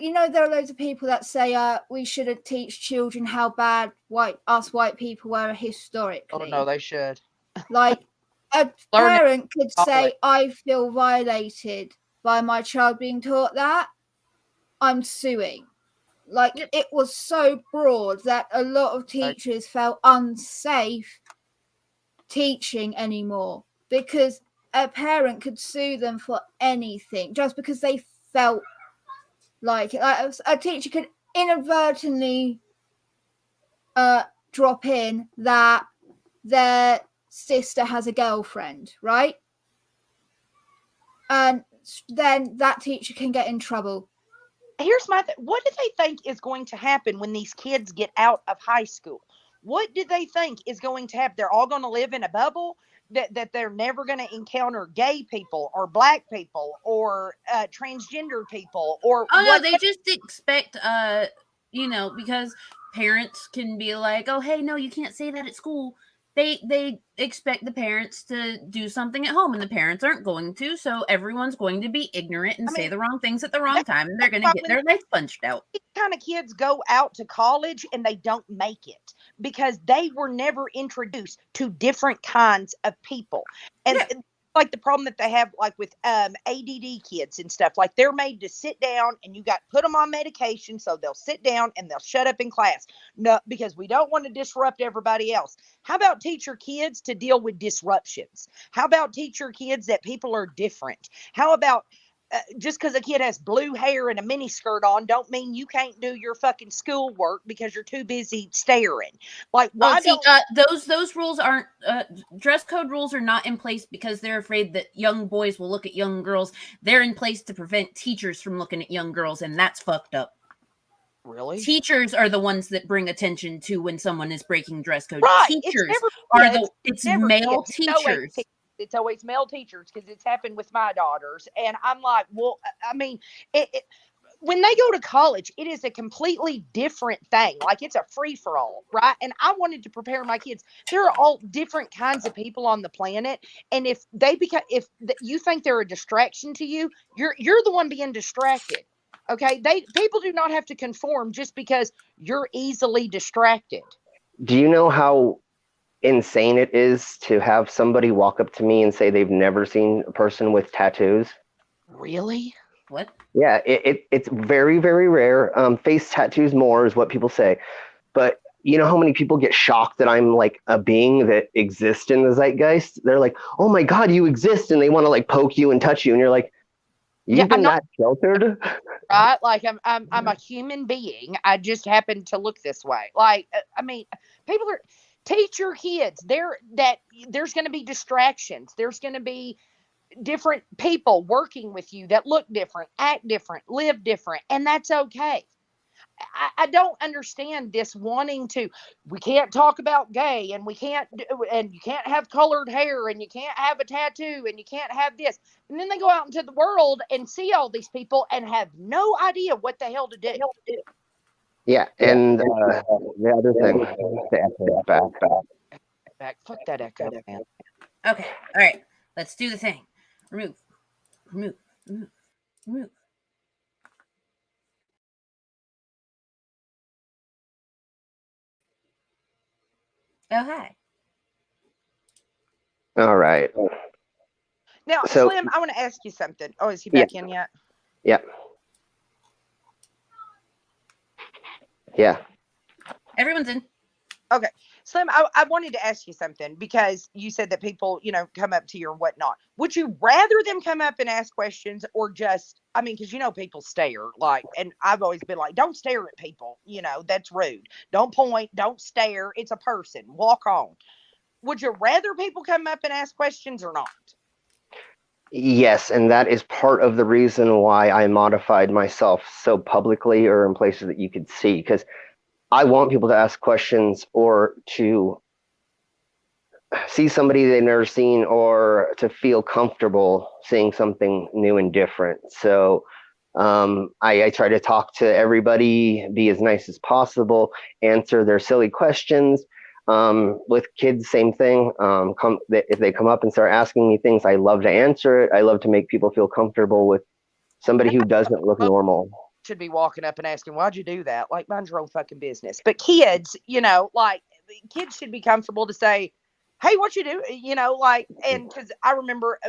you know, there are loads of people that say we shouldn't teach children how bad us white people were historically. Oh no, they should. Like, a Learn it. parent could say, College. I feel violated by my child being taught that. I'm suing. Like, it was so broad that a lot of teachers felt unsafe teaching anymore because a parent could sue them for anything just because they felt like a teacher could inadvertently drop in that their sister has a girlfriend, right? And then that teacher can get in trouble. Here's my what do they think is going to happen when these kids get out of high school? What do they think is going to happen? They're all going to live in a bubble, that they're never going to encounter gay people or black people or transgender people or no, they just expect because parents can be like, oh, hey, no, you can't say that at school. They expect the parents to do something at home, and the parents aren't going to, so everyone's going to be ignorant and say the wrong things at the wrong time, and they're going to get their life punched out. These kind of kids go out to college and they don't make it because they were never introduced to different kinds of people. And like the problem that they have, like with ADD kids and stuff, like they're made to sit down and you got to put them on medication so they'll sit down and they'll shut up in class. No, because we don't want to disrupt everybody else. How about teach your kids to deal with disruptions? How about teach your kids that people are different? How about just because a kid has blue hair and a mini skirt on don't mean you can't do your fucking schoolwork because you're too busy staring. Like, why those rules aren't dress code rules are not in place because they're afraid that young boys will look at young girls. They're in place to prevent teachers from looking at young girls, and that's fucked up. Really? Teachers are the ones that bring attention to when someone is breaking dress code. Right. Teachers It's male teachers. It's always male teachers because it's happened with my daughters. And I'm like, well, I mean, when they go to college, it is a completely different thing. Like, it's a free-for-all, right? And I wanted to prepare my kids. There are all different kinds of people on the planet. And if you think they're a distraction to you, you're the one being distracted. Okay? People do not have to conform just because you're easily distracted. Do you know how insane it is to have somebody walk up to me and say they've never seen a person with tattoos? Really? What? Yeah, it's very, very rare. Face tattoos more is what people say. But you know how many people get shocked that I'm like a being that exists in the zeitgeist? They're like, oh my God, you exist. And they want to like poke you and touch you. And you're like, you've been that sheltered? Right? Like, I'm a human being. I just happen to look this way. Like, I mean, people are... Teach your kids there's going to be distractions. There's going to be different people working with you that look different, act different, live different, and that's okay. I don't understand this wanting to, we can't talk about gay, and we can't and you can't have colored hair, and you can't have a tattoo, and you can't have this. And then they go out into the world and see all these people and have no idea what the hell to do. Yeah, and the other thing, the echo back. Fuck that echo, man. Okay, all right, let's do the thing. Remove. Oh, hi. All right. Now, So- Slim, I want to ask you something. Oh, is he back in yet? Yeah. Yeah. Everyone's in. Okay. Slim, I wanted to ask you something, because you said that people, come up to you or whatnot. Would you rather them come up and ask questions, or just, because people stare, and I've always been like, don't stare at people. That's rude. Don't point, don't stare. It's a person. Walk on. Would you rather people come up and ask questions or not? Yes, and that is part of the reason why I modified myself so publicly, or in places that you could see, because I want people to ask questions, or to see somebody they've never seen, or to feel comfortable seeing something new and different. So I try to talk to everybody, be as nice as possible, answer their silly questions. With kids, same thing. If they come up and start asking me things, I love to answer it. I love to make people feel comfortable with somebody who doesn't look normal. Should be walking up and asking, why'd you do that? Like, mind your own fucking business. But kids, kids should be comfortable to say, hey, what you do? And because I remember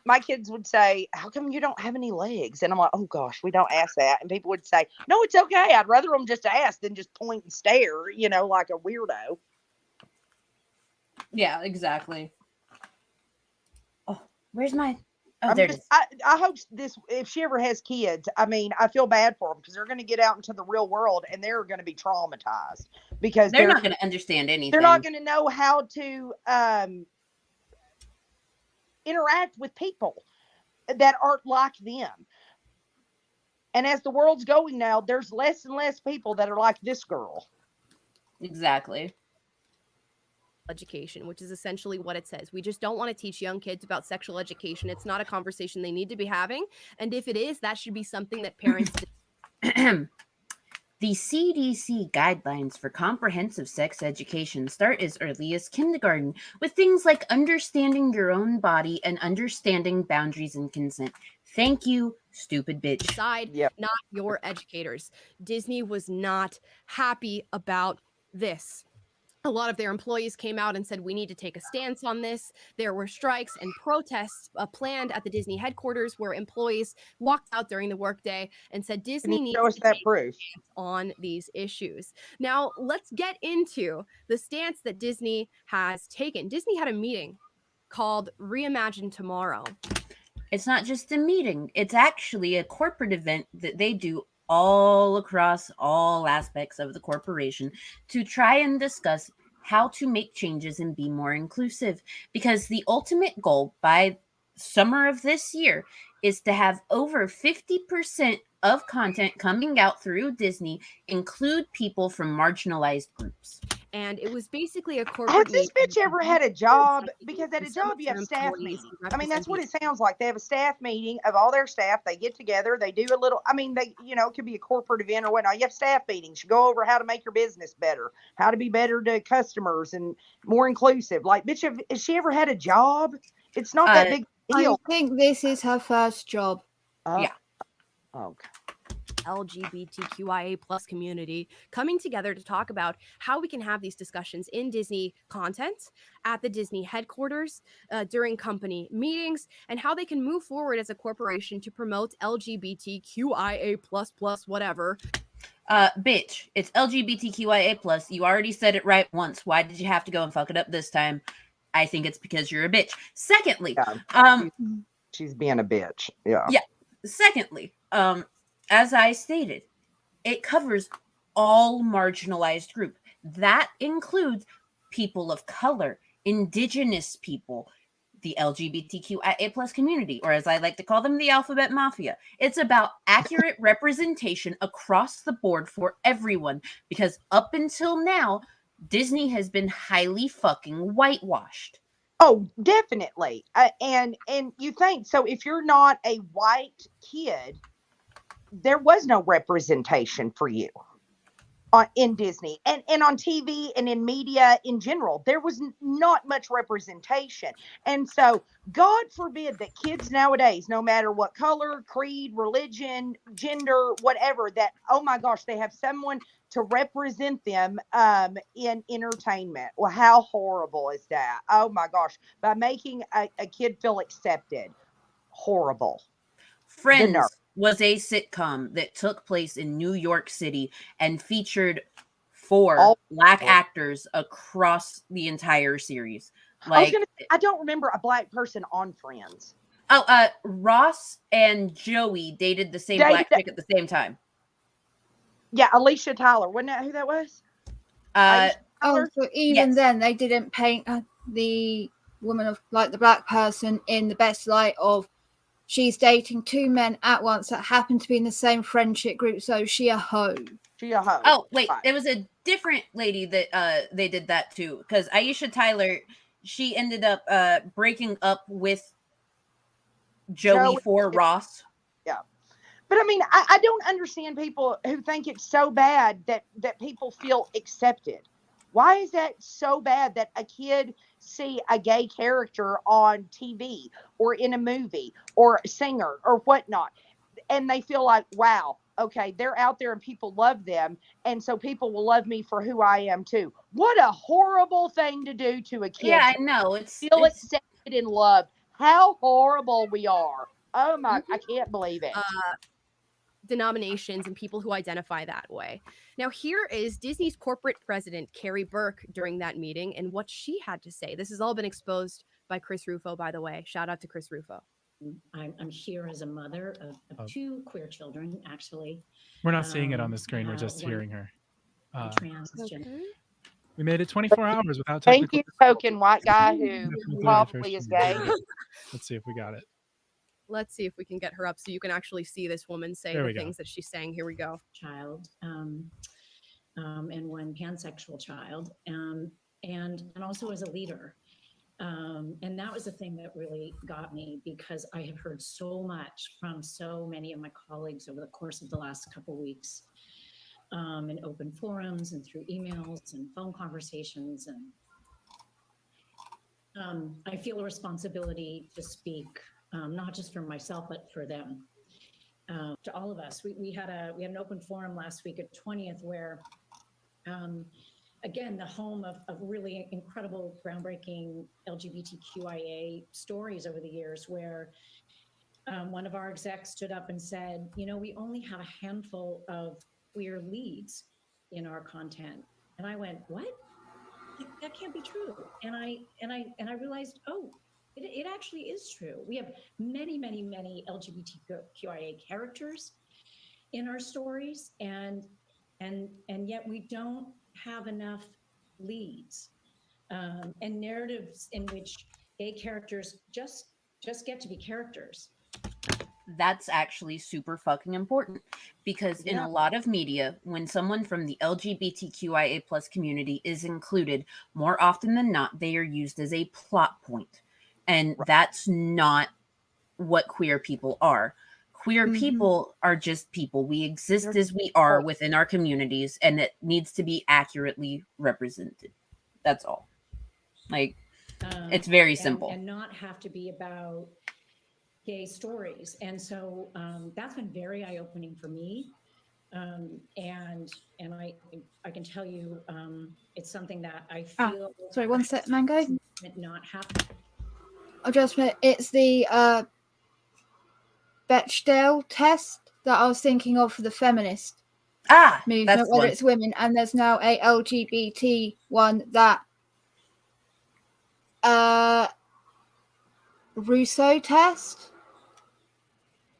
my kids would say, how come you don't have any legs? And I'm like, oh gosh, we don't ask that. And people would say, no, it's okay. I'd rather them just ask than just point and stare, like a weirdo. Yeah, exactly. Oh, where's my... Oh, there it is. I hope this, if she ever has kids, I feel bad for them, because they're going to get out into the real world and they're going to be traumatized, because they're not going to understand anything. They're not going to know how to interact with people that aren't like them. And as the world's going now, there's less and less people that are like this girl. Exactly. Education, which is essentially what it says. We just don't want to teach young kids about sexual education. It's not a conversation they need to be having. And if it is, that should be something that parents... The CDC guidelines for comprehensive sex education start as early as kindergarten, with things like understanding your own body and understanding boundaries and consent. Thank you, stupid bitch. Decide, not your educators. Disney was not happy about this. A lot of their employees came out and said, we need to take a stance on this. There were strikes and protests planned at the Disney headquarters, where employees walked out during the workday and said Disney needs to take a stance on these issues. Now, let's get into the stance that Disney has taken. Disney had a meeting called Reimagine Tomorrow. It's not just a meeting. It's actually a corporate event that they do all across all aspects of the corporation to try and discuss how to make changes and be more inclusive. Because the ultimate goal by summer of this year is to have over 50% of content coming out through Disney include people from marginalized groups. And it was basically a corporate... Has this bitch ever had a job? Because at a job you have staff meetings. That's what it sounds like. They have a staff meeting of all their staff. They get together. They do a little... they, it could be a corporate event or whatnot. You have staff meetings. You go over how to make your business better, how to be better to customers and more inclusive. Like, bitch, has she ever had a job? It's not that big deal. I think this is her first job. Yeah. Okay. LGBTQIA plus community coming together to talk about how we can have these discussions in Disney content, at the Disney headquarters, during company meetings, and how they can move forward as a corporation to promote LGBTQIA plus whatever. Bitch, it's LGBTQIA plus. You already said it right once. Why did you have to go and fuck it up this time? I think it's because you're a bitch. Secondly, she's being a bitch. Yeah. Yeah. Secondly, as I stated, it covers all marginalized group. That includes people of color, indigenous people, the LGBTQIA plus community, or as I like to call them, the alphabet mafia. It's about accurate representation across the board for everyone, because up until now, Disney has been highly fucking whitewashed. Oh, definitely. And you think so? If you're not a white kid, there was no representation for you in Disney and on TV and in media in general. There was not much representation. And so, God forbid that kids nowadays, no matter what color, creed, religion, gender, whatever, that, oh my gosh, they have someone to represent them in entertainment. Well, how horrible is that? Oh my gosh. By making a kid feel accepted. Horrible. The nerve. Friends was a sitcom that took place in New York City and featured 4 All- black actors across the entire series. I was Like, gonna say, I don't remember a black person on Friends. Ross and Joey dated the same black chick at the same time. Yeah, Alicia Tyler. Wasn't that who that was? Oh, so even Yes. then they didn't paint the woman of like the black person in the best light of she's dating 2 men at once that happen to be in the same friendship group, so she a hoe. She a hoe. Oh, wait, Right. there was a different lady that they did that too, because Aisha Tyler, she ended up breaking up with Joey for Ross. Yeah. But I mean, I don't understand people who think it's so bad that people feel accepted. Why is that so bad that a kid see a gay character on TV or in a movie or a singer or whatnot, and they feel like, wow, okay, they're out there and people love them, and so people will love me for who I am too. What a horrible thing to do to a kid. Yeah, I know. Feel accepted and loved. How horrible we are. Oh my, I can't believe it. Denominations and people who identify that way. Now, here is Disney's corporate president, Carrie Burke, during that meeting and what she had to say. This has all been exposed by Chris Rufo, by the way. Shout out to Chris Rufo. I'm here as a mother of 2 queer children, actually. We're not seeing it on the screen. We're just hearing her. Transgender. We made it 24 hours without Thank technical you, token white guy who probably is gay. Let's see if we got it. Let's see if we can get her up so you can actually see this woman say There the we go. things that she's saying. Here we go. Child, and one pansexual child, and also as a leader. And that was the thing that really got me, because I have heard so much from so many of my colleagues over the course of the last couple of weeks, in open forums and through emails and phone conversations. And I feel a responsibility to speak, not just for myself, but for them, to all of us. We had an open forum last week at 20th where, again, the home of really incredible, groundbreaking LGBTQIA stories over the years, where one of our execs stood up and said, we only have a handful of queer leads in our content. And I went, what? That can't be true. And I realized, oh, it actually is true. We have many, many, many LGBTQIA characters in our stories, and yet we don't have enough leads and narratives in which gay characters just get to be characters. That's actually super fucking important, because in a lot of media, when someone from the LGBTQIA plus community is included, more often than not, they are used as a plot point. And that's not what queer people are. Queer people are just people. We exist as we are within our communities, and it needs to be accurately represented. That's all. Like, it's very simple. And not have to be about gay stories. And so that's been very eye-opening for me. And I can tell you, it's something that I feel. Sorry, one sec, Mango. Not happen. I just it's the Bechdel test that I was thinking of for the feminist movement, that's whether one. it's women, and there's now a LGBT one that Russo test.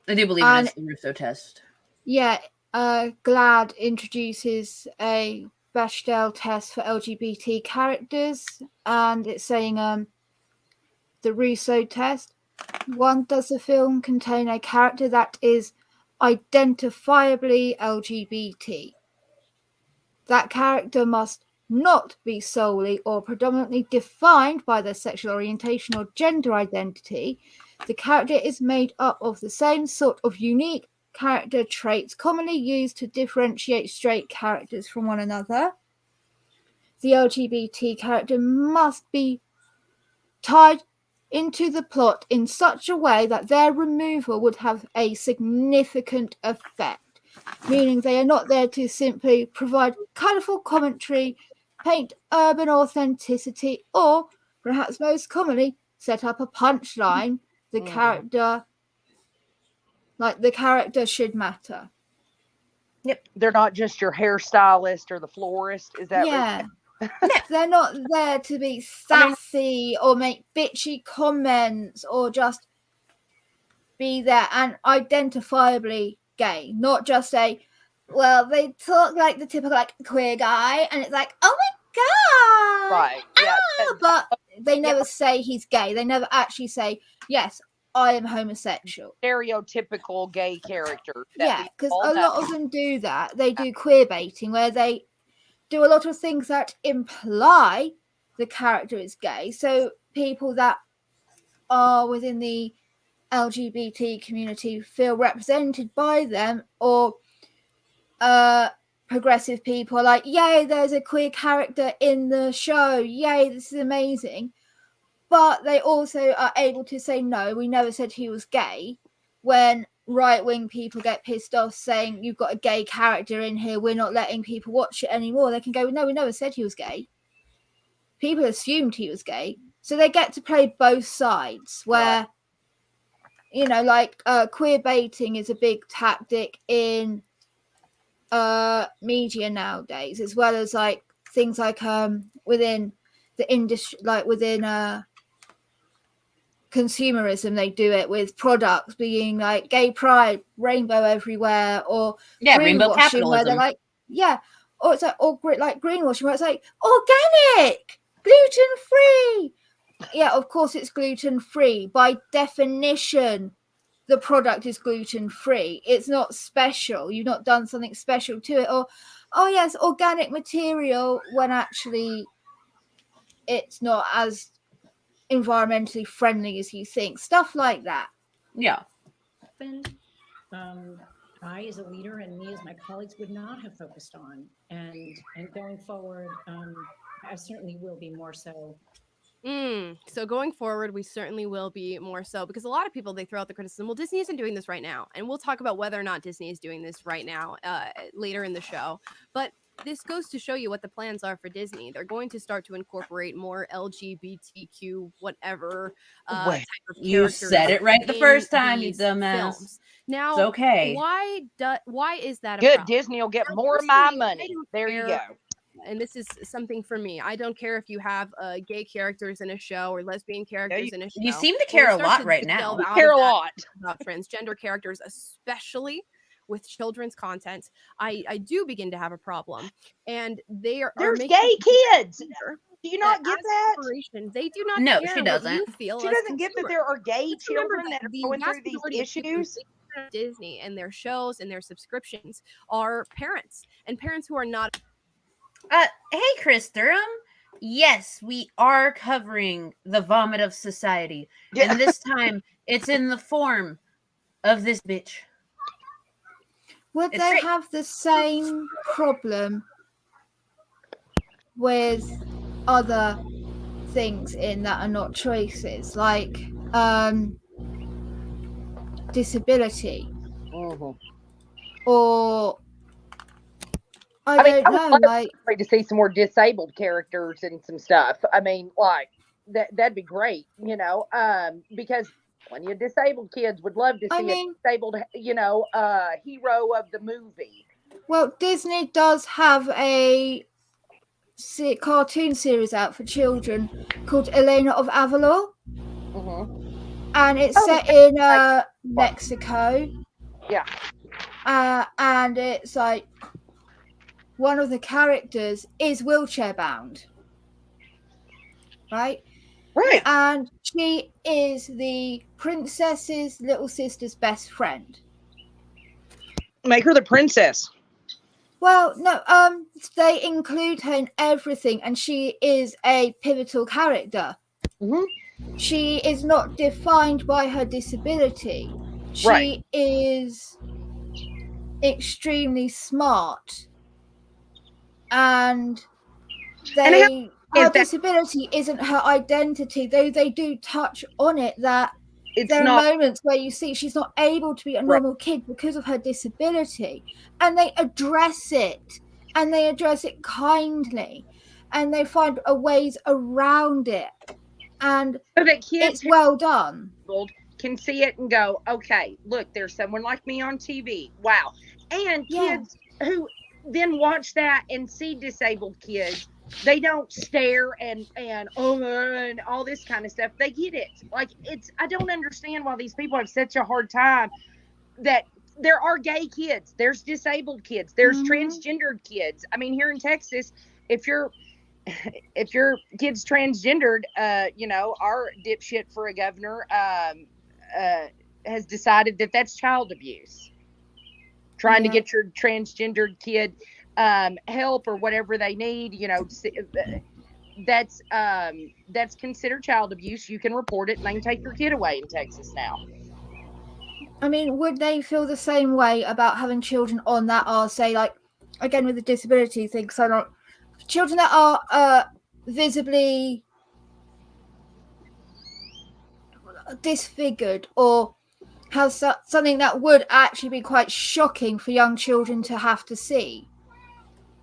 I do believe it is the Russo test. Yeah, GLAD introduces a Bechdel test for LGBT characters, and it's saying the Russo test. 1, does the film contain a character that is identifiably LGBT? That character must not be solely or predominantly defined by their sexual orientation or gender identity. The character is made up of the same sort of unique character traits commonly used to differentiate straight characters from one another. The LGBT character must be tied into the plot in such a way that their removal would have a significant effect, meaning they are not there to simply provide colourful commentary, paint urban authenticity, or, perhaps most commonly, set up a punchline. The character should matter. Yep. They're not just your hairstylist or the florist. Is that Yeah. They're not there to be sassy or make bitchy comments or just be there and identifiably gay, not just say, well, they talk like the typical like queer guy, and it's like, oh my god, right? Yeah, but they never say he's gay. They never actually say, yes, I am homosexual. Stereotypical gay character. Yeah, because a lot of them do that. They do queer baiting, where they do a lot of things that imply the character is gay. So people that are within the LGBT community feel represented by them, or progressive people are like, yay, there's a queer character in the show. Yay, this is amazing. But they also are able to say, no, we never said he was gay. When right-wing people get pissed off saying you've got a gay character in here, we're not letting people watch it anymore, they can go, no, we never said he was gay. People assumed he was gay. So they get to play both sides, where, you know, like queer baiting is a big tactic in media nowadays, as well as like things like within the industry, like within consumerism, they do it with products being like gay pride, rainbow everywhere, or rainbow capitalism, where they're like, or it's like, or like greenwashing, where it's like organic, gluten free. Yeah, of course it's gluten free. By definition, the product is gluten free. It's not special. You've not done something special to it. Or, oh yes, organic material, when actually it's not as environmentally friendly as you think. Stuff like that. Yeah. I, as a leader, and me as my colleagues, would not have focused on, and going forward, I certainly will be more so. So going forward, we certainly will be more so, because a lot of people, they throw out the criticism, well, Disney isn't doing this right now. And we'll talk about whether or not Disney is doing this right now later in the show. But this goes to show you what the plans are for Disney. They're going to start to incorporate more LGBTQ whatever type of characters. You said it right the first time, you dumbass. Films. Now, it's okay. Why is that a good? problem? Disney will get more of my money. There you go. And this is something for me. I don't care if you have gay characters in a show or lesbian characters in a show. You seem to care a lot right now. You care a lot about transgender characters, especially with children's content. I do begin to have a problem. And there's gay kids. Do you not get that? They do not. No, care she doesn't. What you feel she doesn't get that there are gay children that are going through these issues. Disney and their shows and their subscriptions are parents, and parents who are not. Hey, Chris Durham. Yes, we are covering the vomit of society. Yeah. And this time, it's in the form of this bitch. Would they have the same problem with other things in that are not choices, like disability? Or I don't know, like to see some more disabled characters and some stuff. I mean, like that'd be great, you know, because plenty of disabled kids would love to see a disabled, you know, hero of the movie. Well, Disney does have a cartoon series out for children called Elena of Avalor. And it's set in Mexico. Yeah. And it's like one of the characters is wheelchair bound, right? Right. And she is the princess's little sister's best friend. Make her the princess. Well, no, they include her in everything, and she is a pivotal character. Mm-hmm. She is not defined by her disability. She Right. is extremely smart, and her disability isn't her identity, though they do touch on it that there are moments where you see she's not able to be a normal kid because of her disability, and they address it, and they address it kindly, and they find ways around it, and so that kids it's well done. Can see it and go, okay, look, there's someone like me on TV. Wow. And kids who then watch that and see disabled kids, they don't stare and all this kind of stuff. They get it. Like, I don't understand why these people have such a hard time that there are gay kids, there's disabled kids, there's transgendered kids. I mean, here in Texas, if your kid's transgendered, our dipshit for a governor has decided that that's child abuse. Trying to get your transgendered kid help or whatever they need, that's considered child abuse. You can report it and they can take your kid away in Texas now. I mean, would they feel the same way about having children on that are, say, like, again with the disability thing, so not children that are visibly disfigured or have something that would actually be quite shocking for young children to have to see?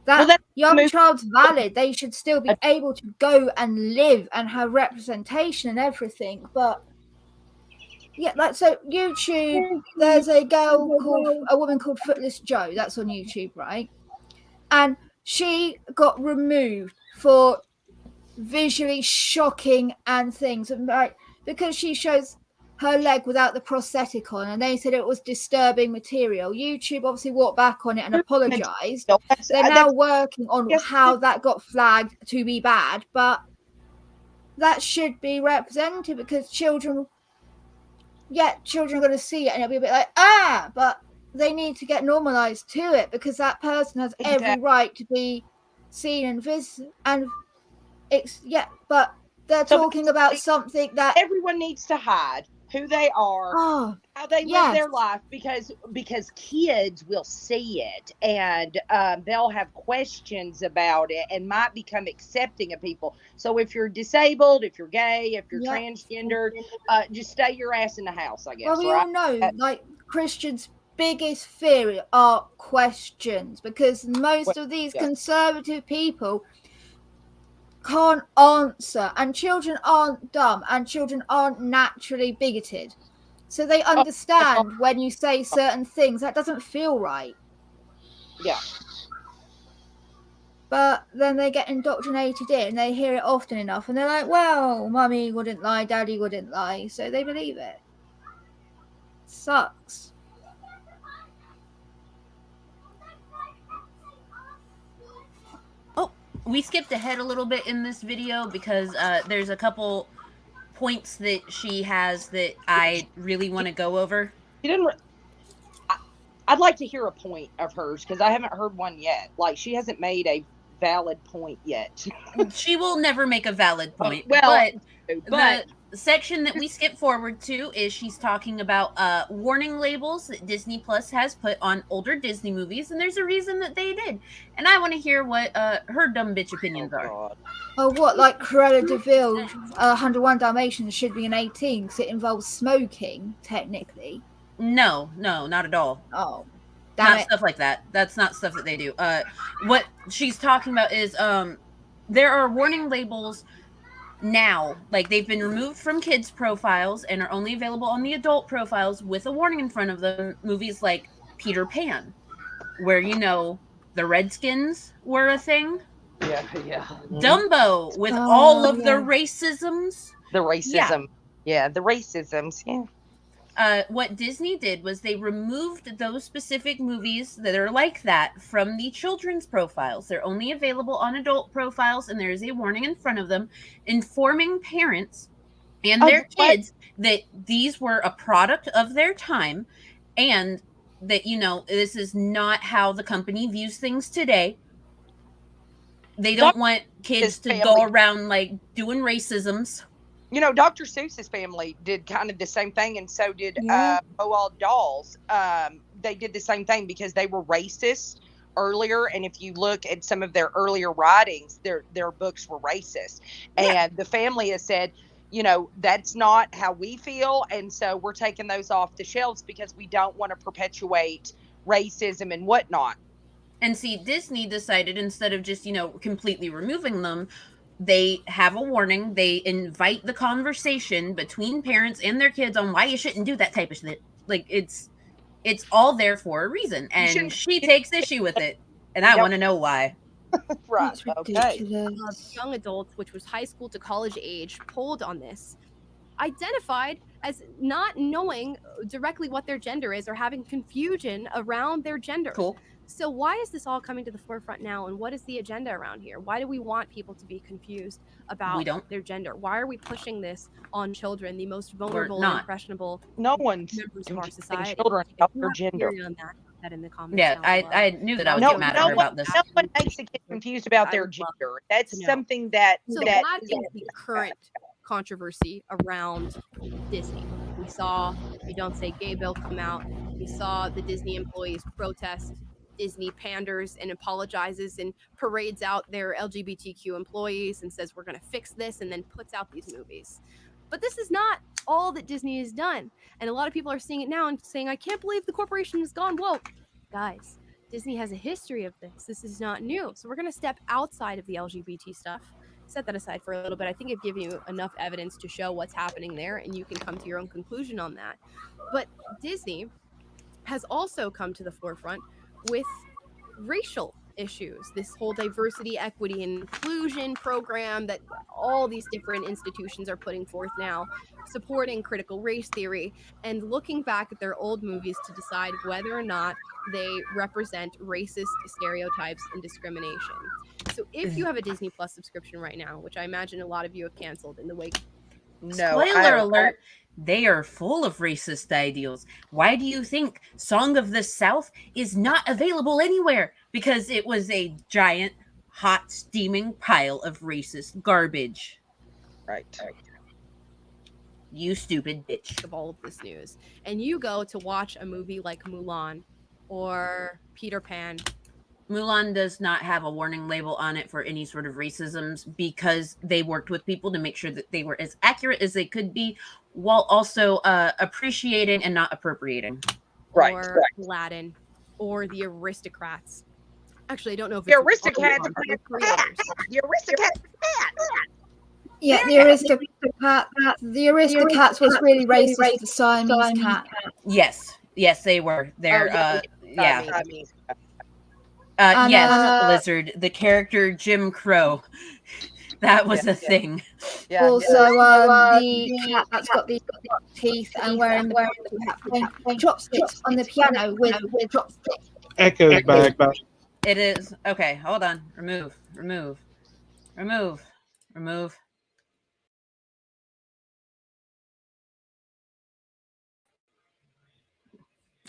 That young child's valid. They should still be able to go and live and have representation and everything. But yeah, like, so YouTube, there's a woman called Footless Joe. That's on YouTube, right? And she got removed for visually shocking and things, right? Because she shows her leg without the prosthetic on, and they said it was disturbing material. YouTube obviously walked back on it and apologized. They're now working on how that got flagged to be bad, but that should be represented because children are going to see it and it'll be a bit like, but they need to get normalized to it because that person has every right to be seen and but they're talking about something that everyone needs to hide who they are, how they live their life, because kids will see it and they'll have questions about it and might become accepting of people. So if you're disabled, if you're gay, if you're transgendered, just stay your ass in the house, I guess. Well, we all know, like, Christians' biggest fear are questions, because most of these conservative people can't answer, and children aren't dumb, and children aren't naturally bigoted, so they understand when you say certain things that doesn't feel right. But then they get indoctrinated in, they hear it often enough, and they're like, well, mummy wouldn't lie, daddy wouldn't lie, so they believe it. Sucks. We skipped ahead a little bit in this video because there's a couple points that she has that I really want to go over. I'd like to hear a point of hers because I haven't heard one yet. Like, she hasn't made a valid point yet. She will never make a valid point. But the section that we skip forward to is she's talking about warning labels that Disney Plus has put on older Disney movies, and there's a reason that they did. And I want to hear what her dumb bitch opinions are. Oh, what, like Cruella de Vil, 101 Dalmatians should be an 18 because it involves smoking, technically. No, not at all. Oh, not stuff like that. That's not stuff that they do. What she's talking about is there are warning labels now, like, they've been removed from kids' profiles and are only available on the adult profiles with a warning in front of them. Movies like Peter Pan, where, the Redskins were a thing. Dumbo with all of the racisms. The racism. The racisms. what Disney did was they removed those specific movies that are like that from the children's profiles. They're only available on adult profiles, and there is a warning in front of them informing parents and their kids that these were a product of their time, and that, you know, this is not how the company views things today. They don't want kids to go around like doing racisms. You know, Dr. Seuss's family did kind of the same thing, and so did Roald Dahl's. They did the same thing because they were racist earlier, and if you look at some of their earlier writings, their books were racist. And the family has said, you know, that's not how we feel, and so we're taking those off the shelves because we don't want to perpetuate racism and whatnot. And see, Disney decided, instead of just, you know, completely removing them, they have a warning. They invite the conversation between parents and their kids on why you shouldn't do that type of shit. Like, it's all there for a reason, and she takes issue with it, and I want to know why. Right. Okay. Young adults, which was high school to college age, polled on this, identified as not knowing directly what their gender is or having confusion around their gender. Cool. So why is this all coming to the forefront now, and what is the agenda around here? Why do we want people to be confused about their gender? Why are we pushing this on children, the most vulnerable and impressionable members of our society? Children about their gender. That in the comments. Yeah, I knew that I would get mad at her about this. No one makes a kid confused about their gender. That's something that is the current controversy around Disney. We saw the Don't Say Gay bill come out. We saw the Disney employees protest. Disney panders and apologizes and parades out their LGBTQ employees and says, we're going to fix this, and then puts out these movies. But this is not all that Disney has done. And a lot of people are seeing it now and saying, I can't believe the corporation has gone woke. Guys, Disney has a history of this. This is not new. So we're going to step outside of the LGBT stuff. Set that aside for a little bit. I think I've given you enough evidence to show what's happening there, and you can come to your own conclusion on that. But Disney has also come to the forefront with racial issues, this whole diversity, equity, and inclusion program that all these different institutions are putting forth now, supporting critical race theory and looking back at their old movies to decide whether or not they represent racist stereotypes and discrimination. So if you have a Disney Plus subscription right now, which I imagine a lot of you have canceled in the wake. Spoiler alert, they are full of racist ideals. Why do you think Song of the South is not available anywhere? Because it was a giant, hot, steaming pile of racist garbage. Right. You stupid bitch. Of all of this news. And you go to watch a movie like Mulan or Peter Pan. Mulan does not have a warning label on it for any sort of racisms because they worked with people to make sure that they were as accurate as they could be, while also appreciating and not appropriating. Or Aladdin, or The Aristocrats. Actually, I don't know if The Aristocrats. The Aristocrats. Yeah, the Aristocats was really racist. The Siamese cat. Yes, they were. They're yeah. Yes, Lizard. The character Jim Crow. That was a thing. Yeah, also, the cat that's got the teeth and wearing the chopsticks on the piano with chopsticks. Echoes back. It is. Okay, hold on. Remove.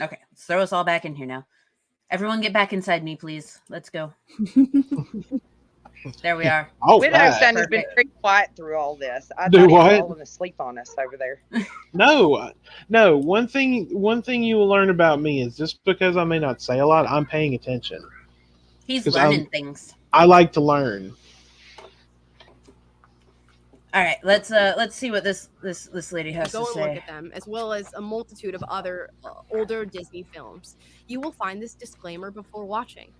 Okay, let's throw us all back in here now. Everyone get back inside me, please. Let's go. There we are. Widow's son has been pretty quiet through all this. I thought he was falling asleep on us over there. No. One thing you will learn about me is just because I may not say a lot, I'm paying attention. He's learning things. I like to learn. All right, let's see what this lady has to say. Go and look at them, as well as a multitude of other older Disney films. You will find this disclaimer before watching.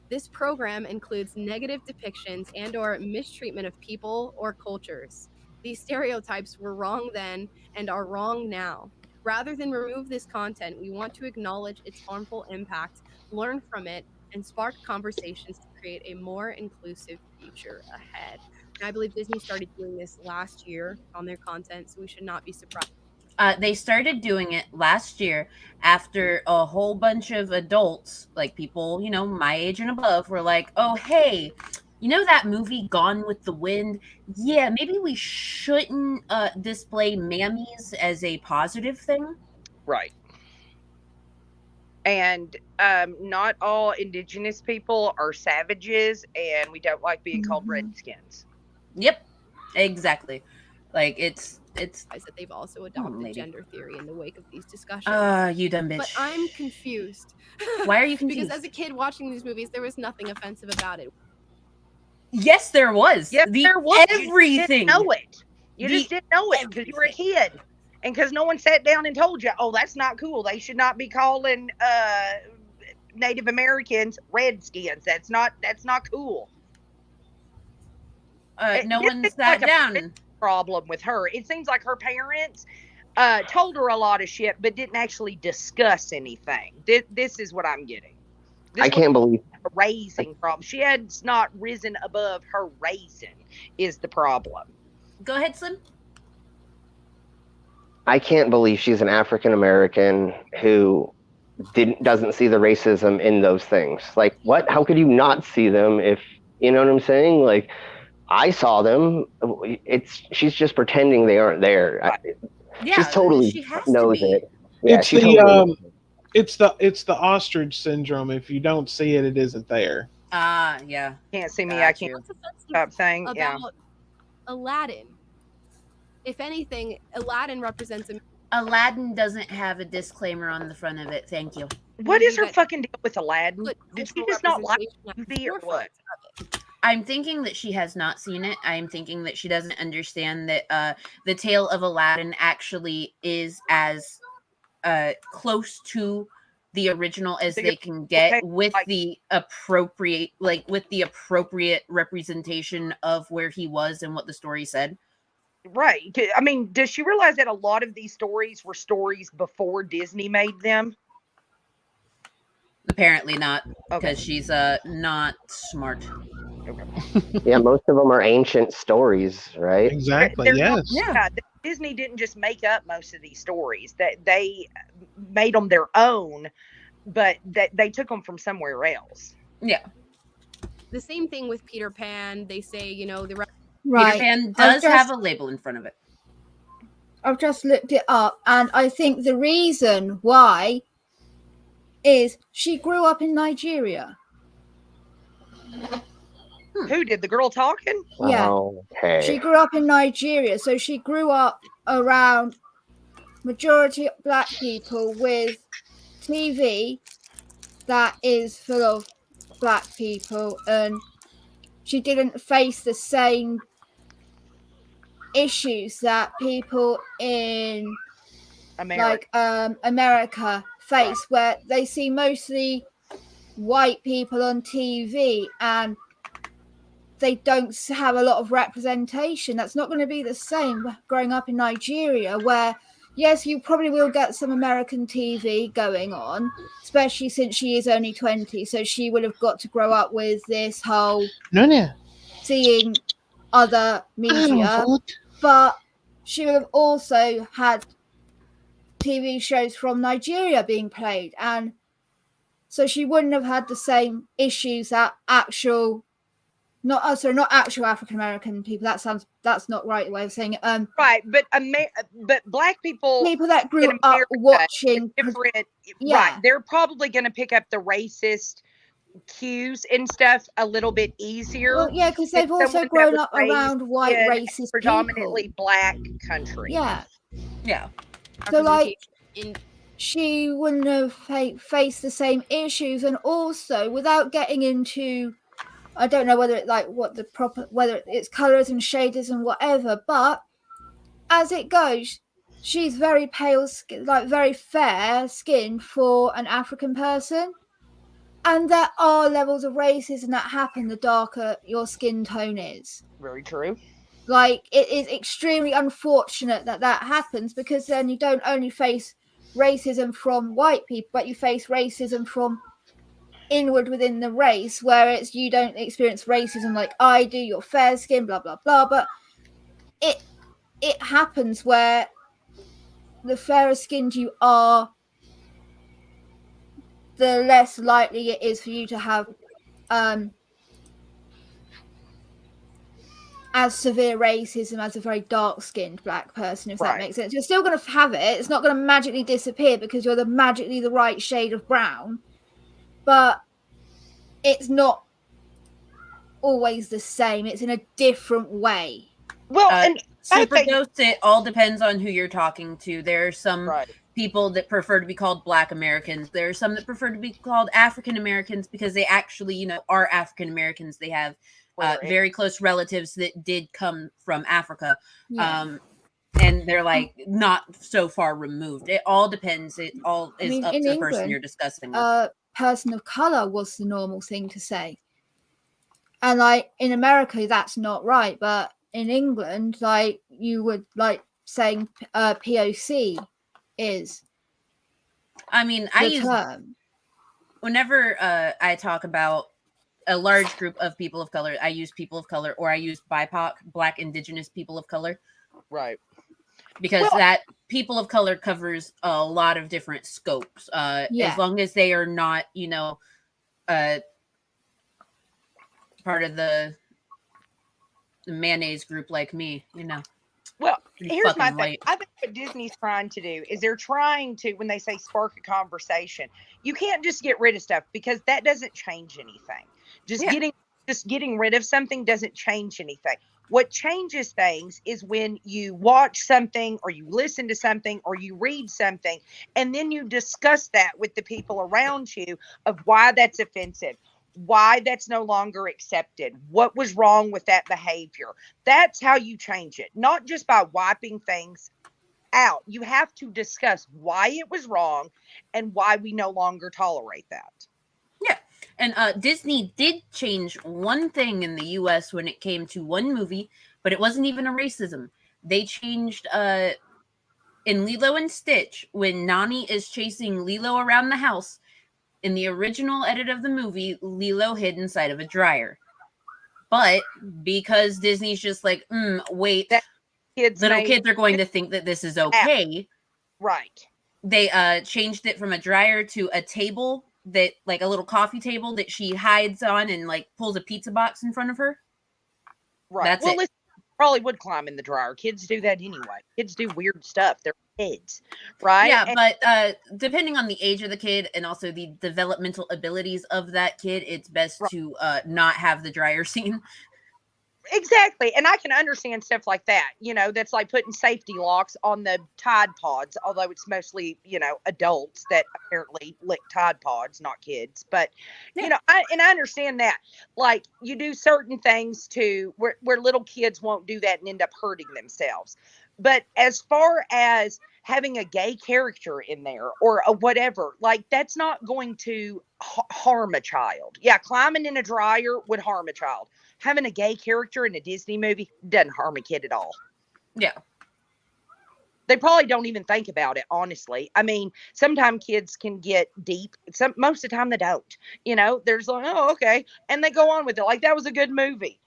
This program includes negative depictions and/or mistreatment of people or cultures. These stereotypes were wrong then and are wrong now. Rather than remove this content, we want to acknowledge its harmful impact, learn from it, and spark conversations to create a more inclusive future ahead. And I believe Disney started doing this last year on their content, so we should not be surprised. They started doing it last year after a whole bunch of adults, like people, my age and above, were like, oh, hey, that movie Gone with the Wind? Yeah, maybe we shouldn't display mammies as a positive thing. Right. And not all indigenous people are savages, and we don't like being called redskins. Yep, exactly. Like it's that they've also adopted maybe. gender theory in the wake of these discussions. You dumb bitch. But I'm confused. Why are you confused? Because as a kid watching these movies, there was nothing offensive about it. Yes, there was. Yes, there was. Everything. You didn't know it. You just didn't know it because you were a kid. And because no one sat down and told you, oh, that's not cool. They should not be calling Native Americans redskins. That's not cool. No one sat down. Problem with her. It seems like her parents told her a lot of shit, but didn't actually discuss anything. This is what I'm getting. I can't believe a raising problem. She has not risen above her raising is the problem. Go ahead, Slim. I can't believe she's an African American who doesn't see the racism in those things. Like, what? How could you not see them if, you know what I'm saying? Like, I saw them. She's just pretending they aren't there. Yeah, she's totally she has knows to be. it. Yeah, It's she totally it's the ostrich syndrome. If you don't see it, it isn't there. Yeah. Can't see me, I can't stop saying. About Yeah. Aladdin. If anything, Aladdin represents a Aladdin doesn't have a disclaimer on the front of it. Thank you. What is her fucking deal with Aladdin? Did she just not like the movie or what? I'm thinking that she has not seen it. I'm thinking that she doesn't understand that the tale of Aladdin actually is as close to the original as they can get with the appropriate representation of where he was and what the story said. Right. I mean, does she realize that a lot of these stories were stories before Disney made them? Apparently not, because she's not smart. Yeah, most of them are ancient stories, right? Exactly. They're Yes. Yeah. Disney didn't just make up most of these stories; that they made them their own, but that they took them from somewhere else. Yeah. The same thing with Peter Pan. They say, the Right. Peter Pan does have a label in front of it. I've just looked it up, and I think the reason why is she grew up in Nigeria. Who did the girl talking? Yeah. Okay. She grew up in Nigeria, so she grew up around majority black people with TV that is full of black people, and she didn't face the same issues that people in America face, where they see mostly white people on TV and they don't have a lot of representation. That's not going to be the same growing up in Nigeria, where yes, you probably will get some American TV going on, especially since she is only 20, so she would have got to grow up with this whole seeing other media, but she would have also had TV shows from Nigeria being played, and so she wouldn't have had the same issues that not actual African American people. That's not right way of saying it. Right, but black people that grew up watching different. Yeah. Right, they're probably going to pick up the racist cues and stuff a little bit easier. Well, yeah, because they've also grown up around white racist predominantly people. black country. Yeah. Yeah. So she wouldn't have faced the same issues, and also without getting into, I don't know whether whether it's colors and shaders and whatever, but as it goes, she's very pale skin, very fair skin for an African person. And there are levels of racism that happen the darker your skin tone is. Very true. It is extremely unfortunate that happens, because then you don't only face racism from white people, but you face racism from inward within the race, where you don't experience racism like I do, you're fair skin, blah blah blah, but it happens where the fairer skinned you are, the less likely it is for you to have as severe racism as a very dark-skinned black person, if that makes sense. You're still going to have it. It's not going to magically disappear because you're magically the right shade of brown, but it's not always the same. It's in a different way. Well, and Superdose, it all depends on who you're talking to. There are some people that prefer to be called Black Americans. There are some that prefer to be called African Americans because they actually, are African Americans. They have very close relatives that did come from Africa. Yeah. And they're like not so far removed. It all depends. It all is up to the person you're discussing with. Person of color was the normal thing to say. And in America, that's not right. But in England, you would saying POC is. I mean, whenever I talk about a large group of people of color, I use people of color, or I use BIPOC, Black Indigenous people of color. Right. Because that people of color covers a lot of different scopes. As long as they are not, part of the mayonnaise group like me, Well, here's my thing. White. I think what Disney's trying to do is they're trying to, when they say spark a conversation, you can't just get rid of stuff because that doesn't change anything. Just getting rid of something doesn't change anything. What changes things is when you watch something or you listen to something or you read something, and then you discuss that with the people around you of why that's offensive, why that's no longer accepted, what was wrong with that behavior. That's how you change it, not just by wiping things out. You have to discuss why it was wrong and why we no longer tolerate that. Yeah. And Disney did change one thing in the US when it came to one movie, but it wasn't even a racism. They changed in Lilo and Stitch, when Nani is chasing Lilo around the house, in the original edit of the movie, Lilo hid inside of a dryer. But because Disney's just like, wait, little kids are going to think that this is okay. Right. They changed it from a dryer to a table that, like a little coffee table that she hides on and pulls a pizza box in front of her. Right. That's it. Listen, probably would climb in the dryer. Kids do that anyway. Kids do weird stuff. They're kids, right? Yeah, but depending on the age of the kid and also the developmental abilities of that kid, it's best to not have the dryer scene. Exactly. And I can understand stuff like that, that's like putting safety locks on the Tide Pods, although it's mostly, adults that apparently lick Tide Pods, not kids. But, I understand that. Like, you do certain things where little kids won't do that and end up hurting themselves. But as far as having a gay character in there or a whatever, that's not going to harm a child. Yeah, climbing in a dryer would harm a child. Having a gay character in a Disney movie doesn't harm a kid at all. Yeah. They probably don't even think about it, honestly. I mean, sometimes kids can get deep. Most of the time they don't. There's oh, okay. And they go on with it. Like, that was a good movie.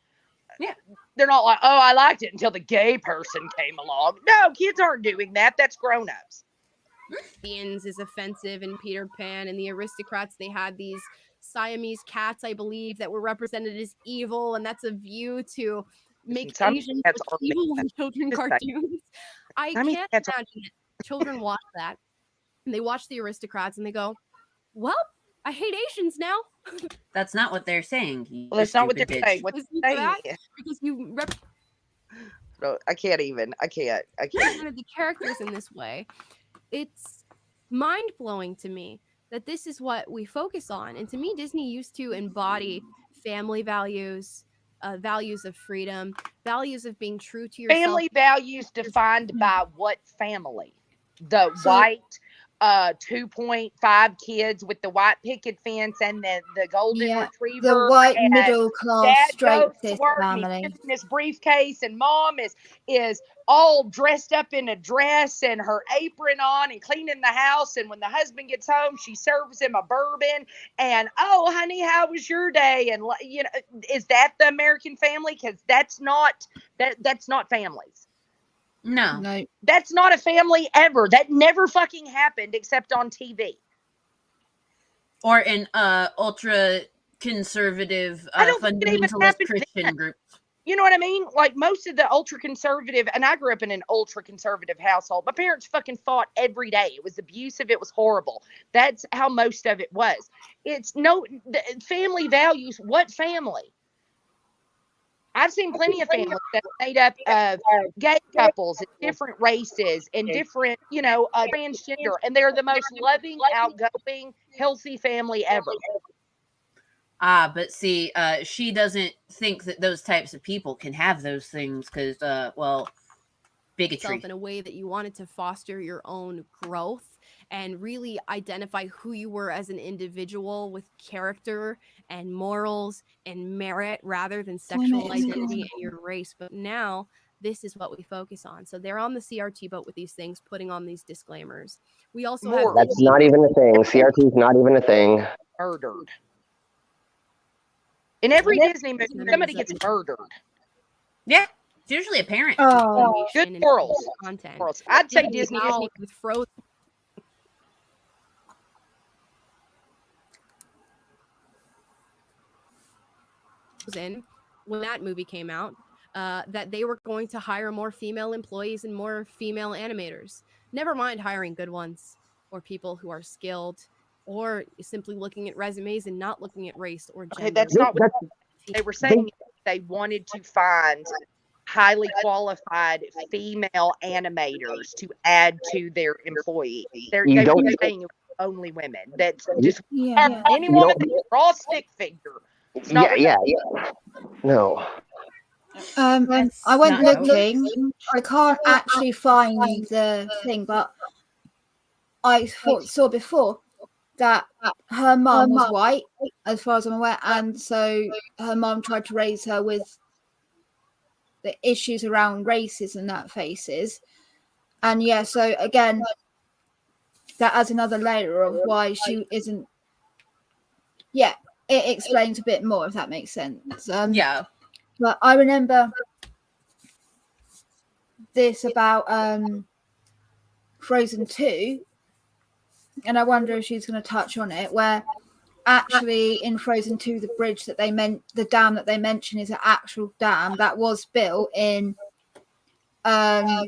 Yeah. They're not like, oh, I liked it until the gay person came along. No, kids aren't doing that. That's grown-ups. Is offensive in Peter Pan, and the aristocrats, they had these Siamese cats, I believe, that were represented as evil, and that's a view to make Asians look evil in children cartoons. I can't imagine that children watch that, and they watch the aristocrats, and they go, well, I hate Asians now. That's not what they're saying. Well, that's not what they're saying. What they're saying because you no, I can't. One of the characters in this way. It's mind-blowing to me that this is what we focus on. And to me, Disney used to embody family values, values of freedom, values of being true to yourself. Family values defined by what family? The white 2.5 kids with the white picket fence and the golden retriever. The white middle class straight cis family. In this briefcase, and mom is all dressed up in a dress and her apron on and cleaning the house. And when the husband gets home, she serves him a bourbon. And, oh, honey, how was your day? And is that the American family? Because that's not families. No. That's not a family ever. That never fucking happened except on TV. Or in ultra conservative I don't think it even fundamentalist happened Christian then. groups. You know what I mean? Like most of the ultra conservative, and I grew up in an ultra conservative household. My parents fucking fought every day. It was abusive. It was horrible. That's how most of it was. It's the family values. What family? I've seen plenty of families that are made up of gay couples and different races and different, transgender, and they're the most loving, outgoing, healthy family ever. But see, she doesn't think that those types of people can have those things because, bigotry. In a way that you wanted to foster your own growth and really identify who you were as an individual with character and morals and merit rather than sexual identity and your race. But now this is what we focus on. So they're on the CRT boat with these things, putting on these disclaimers. We also have That's not even a thing. CRT is not even a thing. Murdered. In every Disney movie, somebody gets murdered. Yeah, it's usually a parent. Good morals. Content. I'd say Disney with Frozen. When that movie came out, that they were going to hire more female employees and more female animators. Never mind hiring good ones or people who are skilled or simply looking at resumes and not looking at race or gender. Okay, that's not what they were saying. They wanted to find highly qualified female animators to add to their employees. They were saying it was only women. That's just anyone that can draw a stick figure. Yeah. No. I went looking. I can't actually find the thing, but I saw before that her mum was white, as far as I'm aware, and so her mum tried to raise her with the issues around racism that faces. And so again, that adds another layer of why she isn't. Yeah, it explains a bit more, if that makes sense. But I remember this about Frozen 2, and I wonder if she's going to touch on it, where actually in Frozen 2, the bridge that the dam that they mention is an actual dam that was built in, I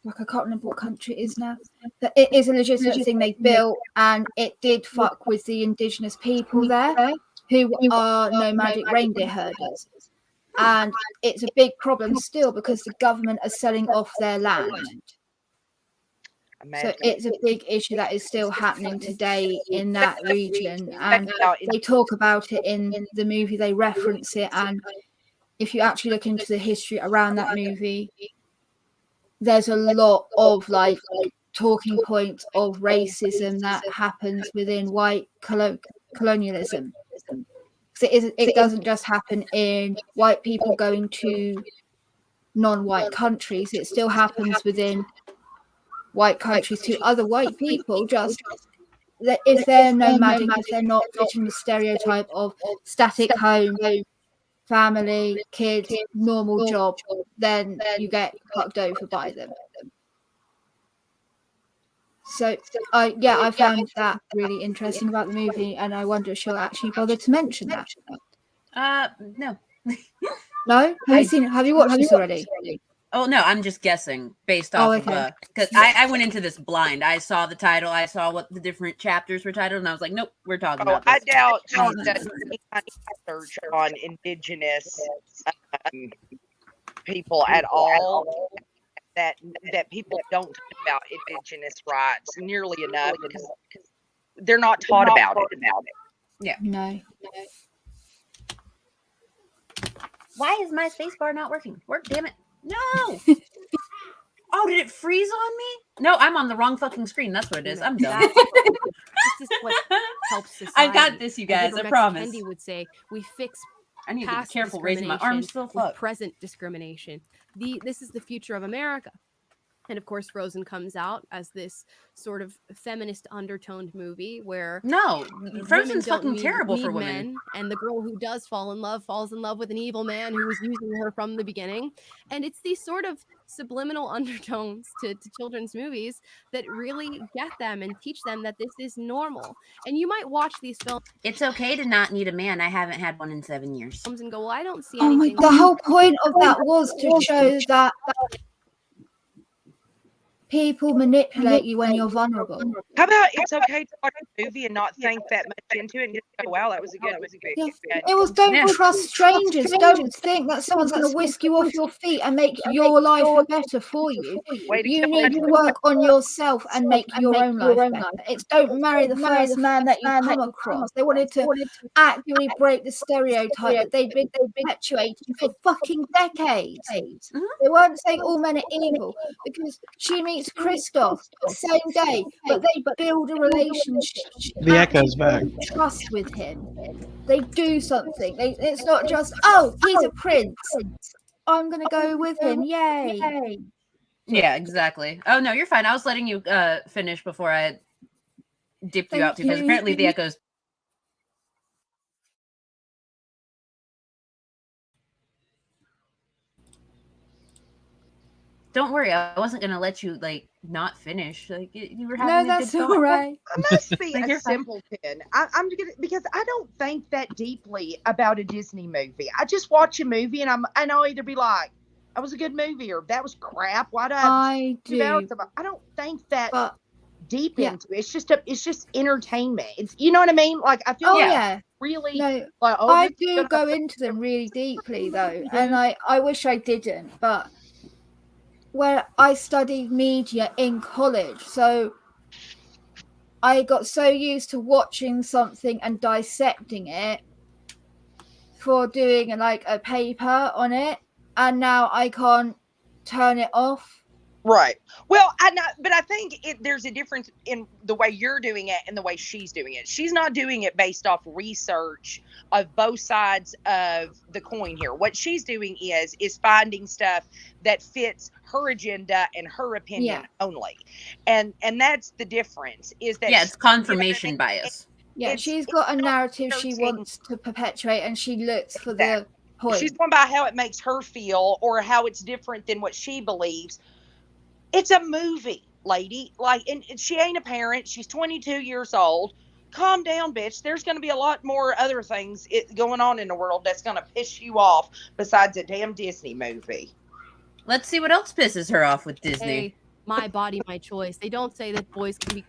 can't remember what country it is now, but it is a legitimate thing they built, and it did fuck with the indigenous people there who are nomadic reindeer herders. And it's a big problem still because the government are selling off their land. So it's a big issue that is still happening today in that region. And they talk about it in the movie, they reference it. And if you actually look into the history around that movie, there's a lot of talking points of racism that happens within white colonialism. It doesn't just happen in white people going to non-white countries. It still happens within white countries to other white people. Just that if they're nomadic, if they're not fitting the stereotype of static home, family, kids, normal job, then you get fucked over by them. So I found that really interesting about the movie, and I wonder if she'll actually bother to mention that. No. No? Have you watched this already? Oh no, I'm just guessing based off of because I went into this blind. I saw the title, I saw what the different chapters were titled, and I was like, nope, we're talking about this. I doubt that any kind of research on indigenous people at all. That people don't talk about indigenous rights nearly enough because they're not taught about it. Yeah. No. Why is my space bar not working? Work, damn it. No. Oh, did it freeze on me? No, I'm on the wrong fucking screen. That's what it is. I'm done. This is what helps society. I've got this, you guys. I promise. Kendi would say we fix I need to be careful raising my arms still. With present discrimination. This is the future of America. And of course, Frozen comes out as this sort of feminist undertoned movie where No, women Frozen's don't fucking need, terrible need for women. men, and the girl who does fall in love falls in love with an evil man who was using her from the beginning. And it's these sort of subliminal undertones to children's movies that really get them and teach them that this is normal. And you might watch these films. It's okay to not need a man. I haven't had one in 7 years. And go, well, I don't see Oh my! anything. The whole point of that was to show that people manipulate you when you're vulnerable. How about it's okay to watch a movie and not think that much into it and just go, wow, that was a good movie. Yeah. It was don't trust strangers. Don't think that someone's going to whisk you off your feet and make your life better for you. You need to work on yourself and make your own life better. It's don't marry the first man that you come across. They wanted to actively break the stereotype that they've been perpetuating for fucking decades. They weren't saying all men are evil because she meets Christoph the same day, but they build a relationship. The echo's back. Trust with him. They do something. It's not just, oh, he's a prince, I'm gonna go with him. Yay. Yeah, exactly. Oh no, you're fine. I was letting you finish before I dipped you out too, because apparently the echo's. Don't worry, I wasn't gonna let you not finish. You were having. No, that's all right. I must be a simpleton. I'm gonna, because I don't think that deeply about a Disney movie. I just watch a movie and I'll either be like, that was a good movie, or that was crap. Why do I do? I don't think that deep into it. It's just entertainment. It's, you know what I mean? Like, I feel really like, I do go into them really deeply though, and I wish I didn't, but where I studied media in college, so I got so used to watching something and dissecting it for doing a paper on it, and now I can't turn it off. Right. Well, but I think there's a difference in the way you're doing it and the way she's doing it. She's not doing it based off research of both sides of the coin here. What she's doing is finding stuff that fits her agenda and her opinion only. And that's the difference, is that it's confirmation bias. Yeah, she's got a narrative she wants to perpetuate, and she looks for the point. She's going by how it makes her feel or how it's different than what she believes. It's a movie, lady. And she ain't a parent. She's 22 years old. Calm down, bitch. There's going to be a lot more other things going on in the world that's going to piss you off besides a damn Disney movie. Let's see what else pisses her off with Disney. Hey, my body, my choice. They don't say that boys can be.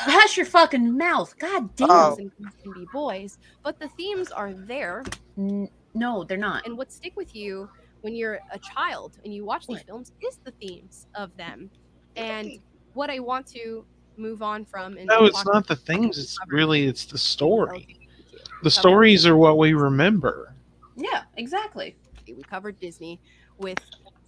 Hush your fucking mouth. God damn. And girls can be boys. But the themes are there. No, they're not. And what stick with you when you're a child and you watch these films is the themes of them. And what I want to move on from. No, it's not the themes. It's the story. The stories are what we remember. Yeah, exactly. We covered Disney with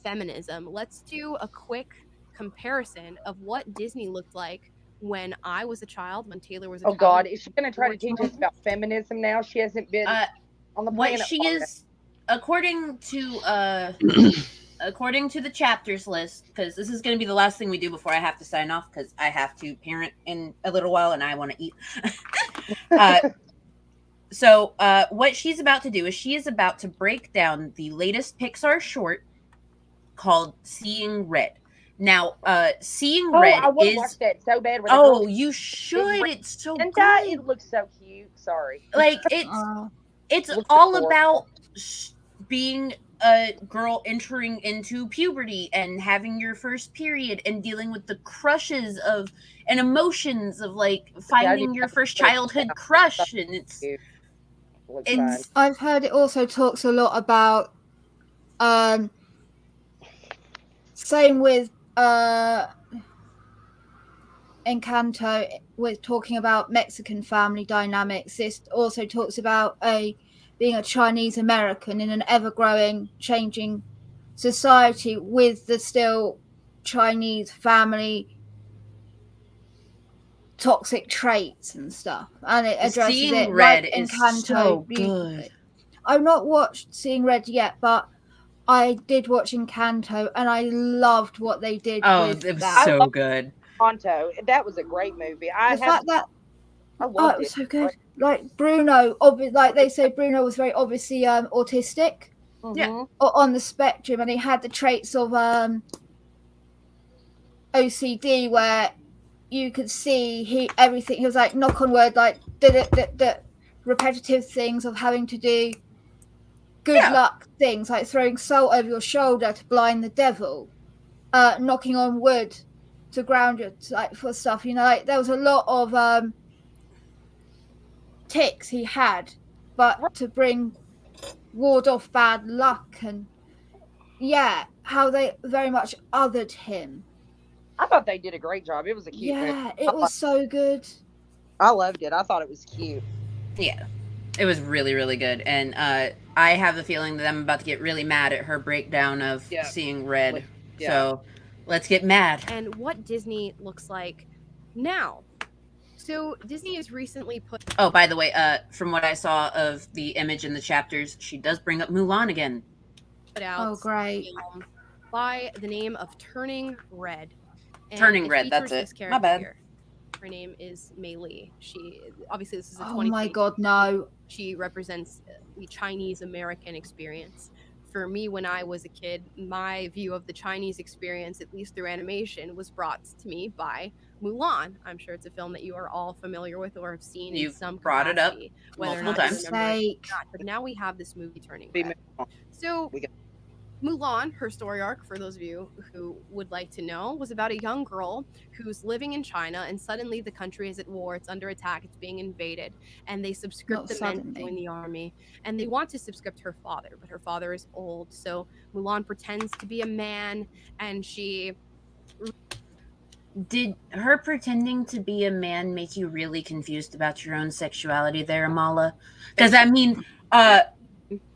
feminism. Let's do a quick comparison of what Disney looked like when I was a child, when Taylor was a child. Oh God, is she going to try to teach us about feminism now? She hasn't been on the planet. What she is, according to the chapters list, because this is going to be the last thing we do before I have to sign off, because I have to parent in a little while and I want to eat. So what she's about to do is she is about to break down the latest Pixar short called Seeing Red. Now, Seeing Red I want to is... watch that so bad. Oh, you should. It's so good. It looks so cute. Sorry. It's all about being a girl entering into puberty and having your first period and dealing with the crushes and emotions of finding your first childhood crush, and it's I've heard it also talks a lot about same with Encanto, with talking about Mexican family dynamics. This also talks about being a Chinese American in an ever-growing, changing society with the still Chinese family toxic traits and stuff, and it addresses Seeing it. Red like is Encanto so good. I've not watched Seeing Red yet, but I did watch Encanto, and I loved what they did Oh, with it was that. so good. Tonto. That was a great movie. The fact that I oh, loved it was it. so good. Like Bruno, like they say, Bruno was very obviously autistic, Yeah. or on the spectrum, and he had the traits of OCD, where you could see everything. He was like, knock on wood, like the repetitive things of having to do good luck things, like throwing salt over your shoulder to blind the devil, knocking on wood to ground you, like for stuff. You know, like there was a lot of ticks he had, but to ward off bad luck, and how they very much othered him. I thought they did a great job. It was a cute movie. Yeah, it was so good. I loved it. I thought it was cute. Yeah, it was really, really good. And I have the feeling that I'm about to get really mad at her breakdown of seeing red. Yeah. So let's get mad. And what Disney looks like now. So Disney has recently put... Oh, by the way, from what I saw of the image in the chapters, she does bring up Mulan again. Put out Oh, great. By the name of Turning Red. And Turning it Red, that's features it. this My bad. here. Her name is Mei Li. She obviously this is a Oh my god, no. She represents the Chinese American experience. For me, when I was a kid, my view of the Chinese experience, at least through animation, was brought to me by Mulan. I'm sure it's a film that you are all familiar with or have seen in some brought it up capacity, whether or multiple not times. you remember it or not. But now we have this movie Turning Red. So Mulan, her story arc, for those of you who would like to know, was about a young girl who's living in China, and suddenly the country is at war, it's under attack, it's being invaded, and they subscript the men to join the army, and they want to subscript her father, but her father is old, so Mulan pretends to be a man, and she... Did her pretending to be a man make you really confused about your own sexuality there, Amala? Because, I mean,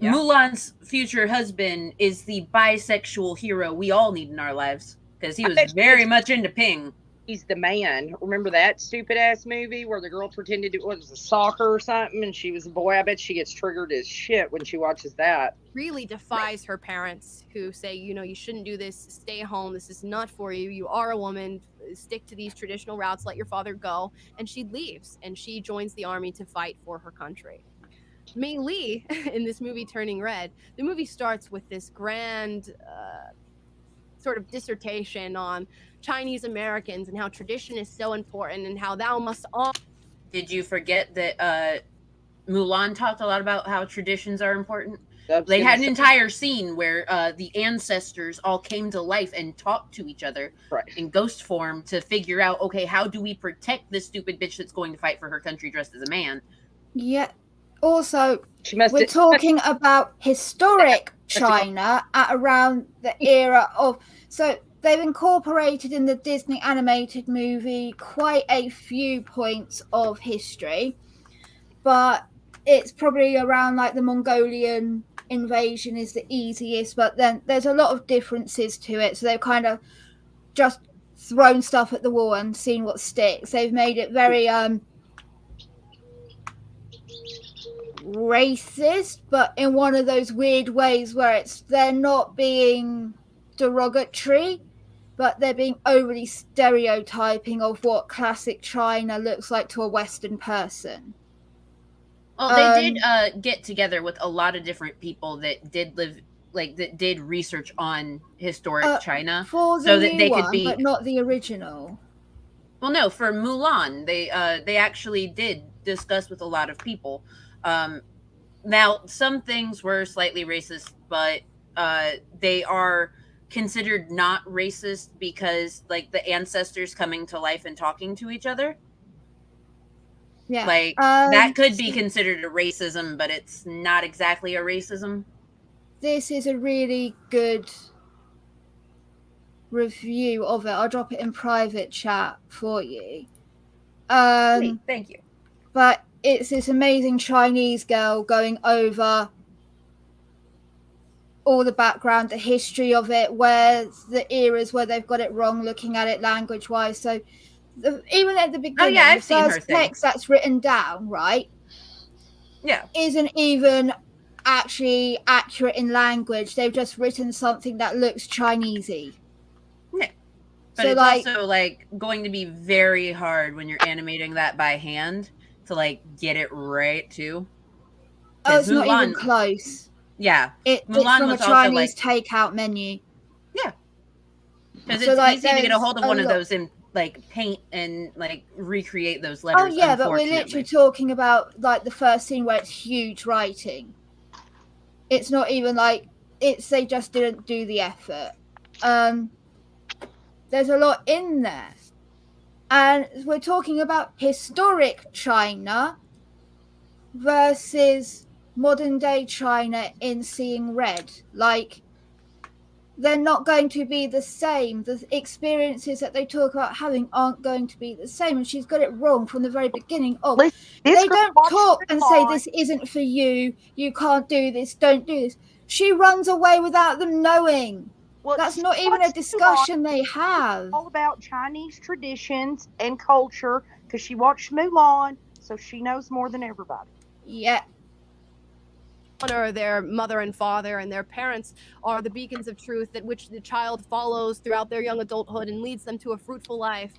Mulan's future husband is the bisexual hero we all need in our lives, because he was very much into Ping. He's the man. Remember that stupid ass movie where the girl pretended it was a soccer or something and she was a boy? I bet she gets triggered as shit when she watches that. Really defies her parents who say, you know, you shouldn't do this, stay home, this is not for you, you are a woman, stick to these traditional routes, let your father go. And she leaves and she joins the army to fight for her country. Mei Li, in this movie Turning Red, the movie starts with this grand sort of dissertation on Chinese Americans and how tradition is so important and how thou must all... Did you forget that Mulan talked a lot about how traditions are important? They had an entire scene where the ancestors all came to life and talked to each other in ghost form to figure out, okay, how do we protect this stupid bitch that's going to fight for her country dressed as a man? Yeah. Also, we're talking about historic China at around the era of... So they've incorporated in the Disney animated movie quite a few points of history, but it's probably around like the Mongolian invasion is the easiest, but then there's a lot of differences to it. So they've kind of just thrown stuff at the wall and seen what sticks. They've made it very racist, but in one of those weird ways where they're not being derogatory, but they're being overly stereotyping of what classic China looks like to a Western person. Well, they did get together with a lot of different people that did live, like that did research on historic China, for the so that new they one, could be. but not the original. Well, no, for Mulan, they actually did discuss with a lot of people. Now, some things were slightly racist, but they are considered not racist because, like, the ancestors coming to life and talking to each other. Yeah, like that could be considered a racism, but it's not exactly a racism. This is a really good review of it. I'll drop it in private chat for you. Sweet, thank you. But it's this amazing Chinese girl going over all the background, the history of it, where the eras where they've got it wrong, looking at it language-wise. So even at the beginning, I've the seen her first thing. text that's written down, right? Yeah. Isn't even actually accurate in language. They've just written something that looks Chinesey. Yeah. But So, it's like, also like going to be very hard when you're animating that by hand to like get it right too. oh, 'Cause it's not even Mulan, close. yeah, It's Mulan from a was also Chinese like, takeout menu. yeah, because So, it's like, easy to get a there's hold of a one of lot. those and like paint and like recreate those Oh letters. yeah, but we're literally Unfortunately, talking about like the first scene where it's huge writing. It's not even like they just didn't do the effort. There's a lot in there. And we're talking about historic China versus modern day China in Seeing Red. Like, they're not going to be the same. The experiences that they talk about having aren't going to be the same. And she's got it wrong from the very beginning. Oh, Listen, this they girl don't watched talk and say, Mulan. this isn't for you. You can't do this. Don't do this. She runs away without them knowing. Well, That's she not even a watched discussion Mulan. they have. All about Chinese traditions and culture because she watched Mulan, so she knows more than everybody. Yeah. Honor their mother and father, and their parents are the beacons of truth that which the child follows throughout their young adulthood and leads them to a fruitful life.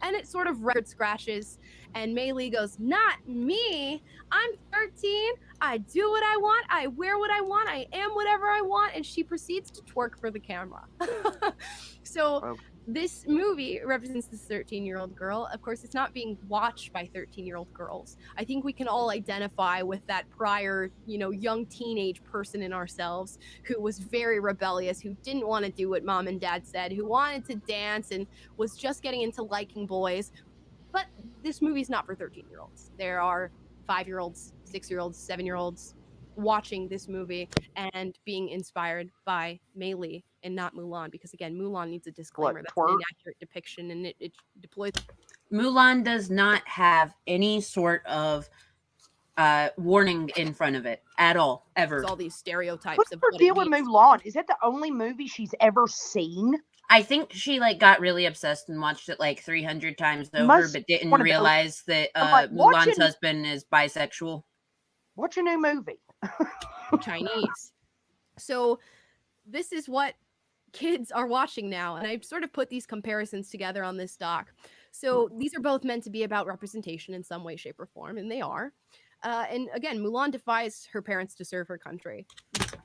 And it sort of record scratches, and Mei Li goes, "Not me. I'm 13. I do what I want. I wear what I want. I am whatever I want." And she proceeds to twerk for the camera. So this movie represents this 13-year-old girl. Of course, it's not being watched by 13-year-old girls. I think we can all identify with that prior, young teenage person in ourselves who was very rebellious, who didn't want to do what mom and dad said, who wanted to dance and was just getting into liking boys. But this movie's not for 13-year-olds. There are 5-year-olds, 6-year-olds, 7-year-olds watching this movie and being inspired by Mei Li and not Mulan, because again, Mulan needs a disclaimer. That's an inaccurate depiction, and it deploys. Mulan does not have any sort of warning in front of it at all, ever. All these stereotypes What's of her what deal it with means. Mulan? Is that the only movie she's ever seen? I think she like got really obsessed and watched it like 300 times over, but didn't realize that Mulan's husband is bisexual. What's your new movie? Chinese. So this is what kids are watching now, and I sort of put these comparisons together on this doc. So these are both meant to be about representation in some way, shape, or form, and they are. And again, Mulan defies her parents to serve her country.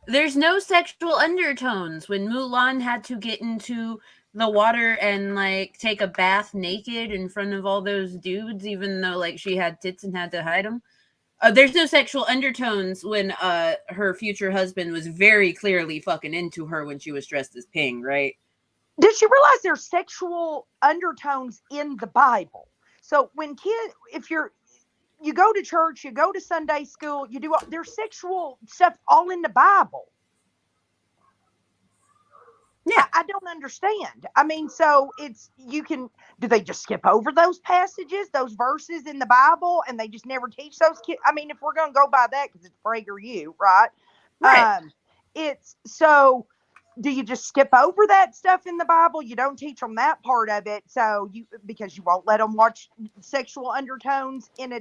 There's no sexual undertones when Mulan had to get into the water and like take a bath naked in front of all those dudes, even though like she had tits and had to hide them. There's no sexual undertones when her future husband was very clearly fucking into her when she was dressed as Ping, right? Did you realize there's sexual undertones in the Bible? So when if you go to church, you go to Sunday school, there's sexual stuff all in the Bible. Yeah. I don't understand. I mean, so do they just skip over those passages, those verses in the Bible, and they just never teach those kids? I mean, if we're going to go by that, because it's PragerU, right? Right. Do you just skip over that stuff in the Bible? You don't teach them that part of it, because you won't let them watch sexual undertones in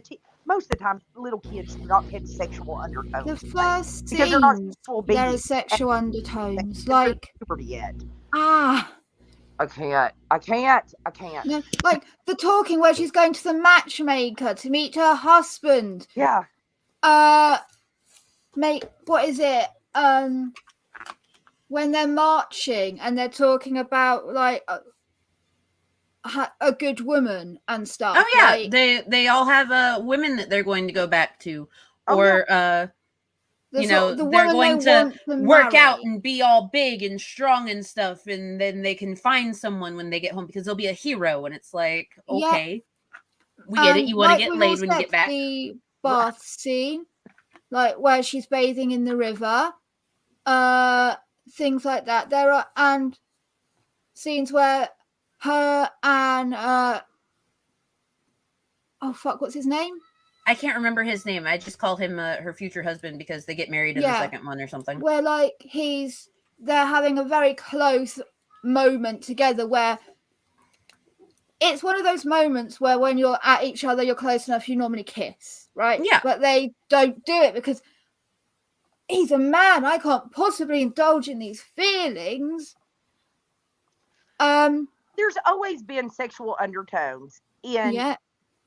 most of the time, little kids do not have sexual undertones. The first because they're not scene, sexual there are beings. sexual undertones. They're Like, puberty yet. I can't. No, like the talking where she's going to the matchmaker to meet her husband. Yeah. Mate, what is it? When they're marching and they're talking about like a good woman and stuff. Oh yeah, like, they all have women that they're going to go back to, or the they're going to work out and be all big and strong and stuff, and then they can find someone when they get home because they'll be a hero. And it's like, okay, we get it. You want to get laid when you get back. The bath scene, like where she's bathing in the river, things like that. There are and scenes where her and what's his name? I can't remember his name. I just call him her future husband because they get married in the second one or something. Where like they're having a very close moment together where it's one of those moments where when you're at each other, you're close enough, you normally kiss, right? Yeah. But they don't do it because he's a man. I can't possibly indulge in these feelings. There's always been sexual undertones in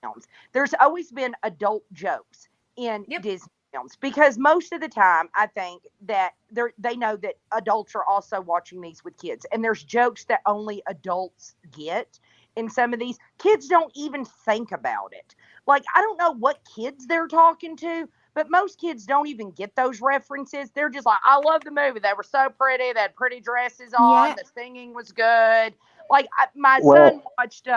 films. There's always been adult jokes in Disney films, because most of the time I think that they know that adults are also watching these with kids, and there's jokes that only adults get in some of these. Kids don't even think about it. Like, I don't know what kids they're talking to, but most kids don't even get those references. They're just like, I love the movie. They were so pretty. They had pretty dresses on. The singing was good. Like, my son watched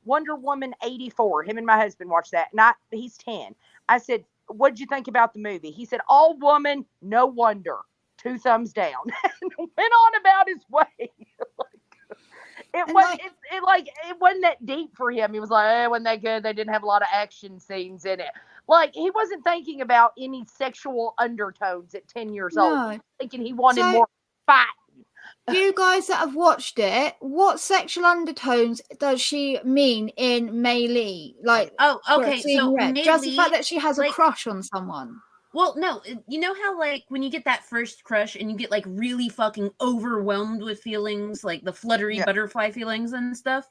Wonder Woman 84. Him and my husband watched that. And he's 10. I said, what'd you think about the movie? He said, all woman, no wonder. 2 thumbs down. And went on about his way. It wasn't that deep for him. He was like, it wasn't that good. They didn't have a lot of action scenes in it. Like, he wasn't thinking about any sexual undertones at 10 years old. He was thinking he wanted more fight. You guys that have watched it, what sexual undertones does she mean in Mei Li? Like, okay, so just the fact that she has a crush on someone. Well, no, you know how, like, when you get that first crush and you get, like, really fucking overwhelmed with feelings, like the fluttery butterfly feelings and stuff?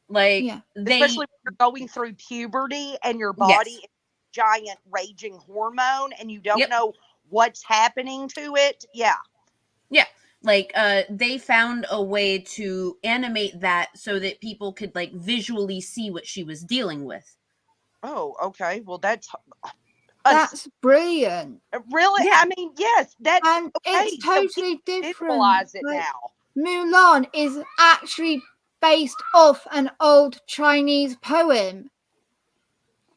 Like, especially when you're going through puberty and your body is a giant raging hormone and you don't know what's happening to it. Yeah. Like, they found a way to animate that so that people could, like, visually see what she was dealing with. Oh, okay. Well, that's brilliant. Really? Yeah. I mean, yes, that's and it's totally different. Visualize it now. Mulan is actually based off an old Chinese poem.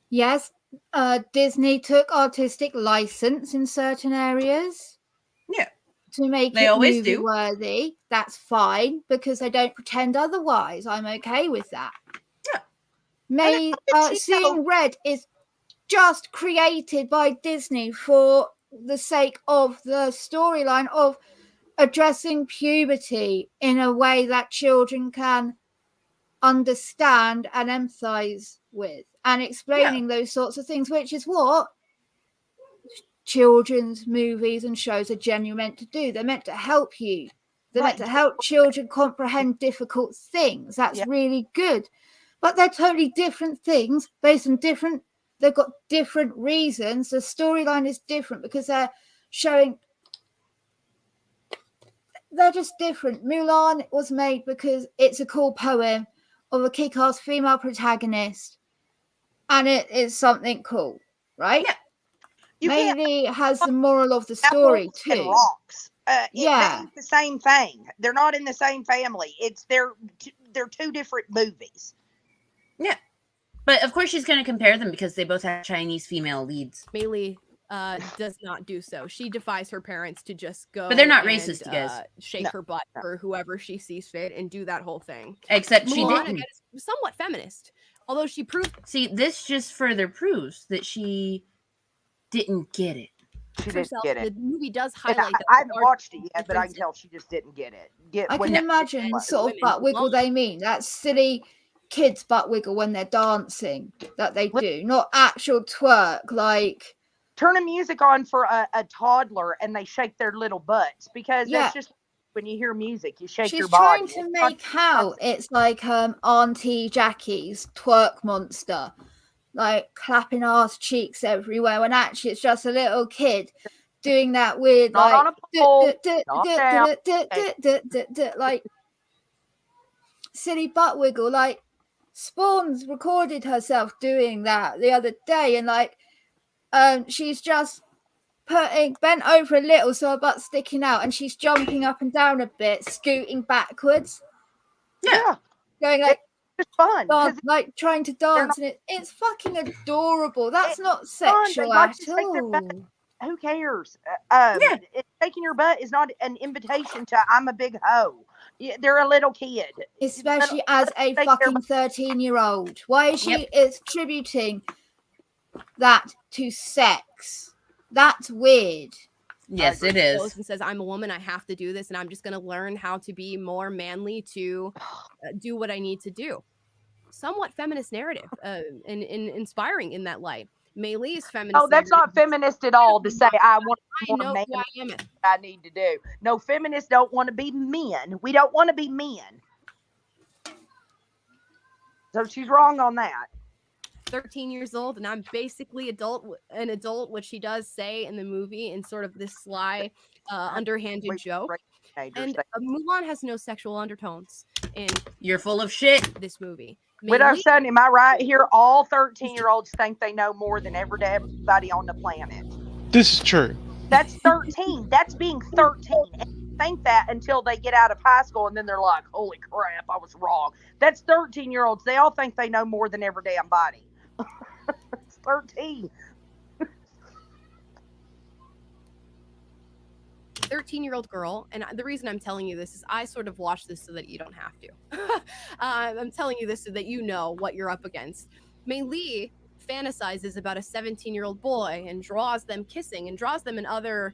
Yes, Disney took artistic license in certain areas. Yeah. To make it movie worthy. That's fine, because they don't pretend otherwise. I'm okay with that. Yeah. Seeing Red is just created by Disney for the sake of the storyline of addressing puberty in a way that children can understand and empathize with, and explaining those sorts of things, which is what children's movies and shows are genuinely meant to do. They're meant to help you. They're meant to help children comprehend difficult things. That's really good. But they're totally different things based on different. They've got different reasons. The storyline is different because they're showing. They're just different. Mulan was made because it's a cool poem of a kick-ass female protagonist, and it is something cool, right? Yeah. Maybe has the moral of the story too. And rocks. It's the same thing. They're not in the same family. They're 2 different movies. Yeah. But of course she's going to compare them because they both have Chinese female leads. Mei Li does not do so. She defies her parents to just go. But they're not racist, you guys. Shake her butt for whoever she sees fit and do that whole thing. Except she Mulan, didn't. again, is somewhat feminist, although she proved. See, this just further proves that she didn't get it. She didn't get it. The movie does highlight that. I haven't watched it yet, but I can tell she just didn't get it. I can imagine sort of butt wiggle they mean. That silly kids butt wiggle when they're dancing that they do, not actual twerk. Like, turn a music on for a toddler and they shake their little butts, because that's just when you hear music, you shake your body. She's trying to make out it's like Auntie Jackie's twerk monster, like clapping ass cheeks everywhere, when actually it's just a little kid doing that weird like silly butt wiggle. Like, Spawn's recorded herself doing that the other day, and like she's just bent over a little so her butt's sticking out, and she's jumping up and down a bit, scooting backwards. Yeah. Going like, it's fun. Like trying to dance, and it's fucking adorable. That's not sexual at all. Who cares? Shaking your butt is not an invitation to I'm a big hoe. They're a little kid. Especially as a fucking 13-year-old. Why is she attributing that to sex? That's weird. Yes, it is. And says, I'm a woman, I have to do this, and I'm just going to learn how to be more manly to do what I need to do. Somewhat feminist narrative and inspiring in that light. Mei Li's feminist. Oh, that's not feminist at all to say I want I more know man who I am. I need to do. No, feminists don't want to be men. We don't want to be men. So she's wrong on that. 13 years old, and I'm basically an adult, which she does say in the movie in sort of this sly, underhanded joke. And Mulan has no sexual undertones. And you're full of shit. This movie. Widow son, am I right here? All 13-year-olds think they know more than everybody on the planet. This is true. That's 13. That's being 13. And they think that until they get out of high school, and then they're like, holy crap, I was wrong. That's 13-year-olds. They all think they know more than every damn body. It's 13. 13-year-old girl, and the reason I'm telling you this is I sort of watched this so that you don't have to. I'm telling you this so that you know what you're up against. Mei Li fantasizes about a 17-year-old boy and draws them kissing and draws them in other,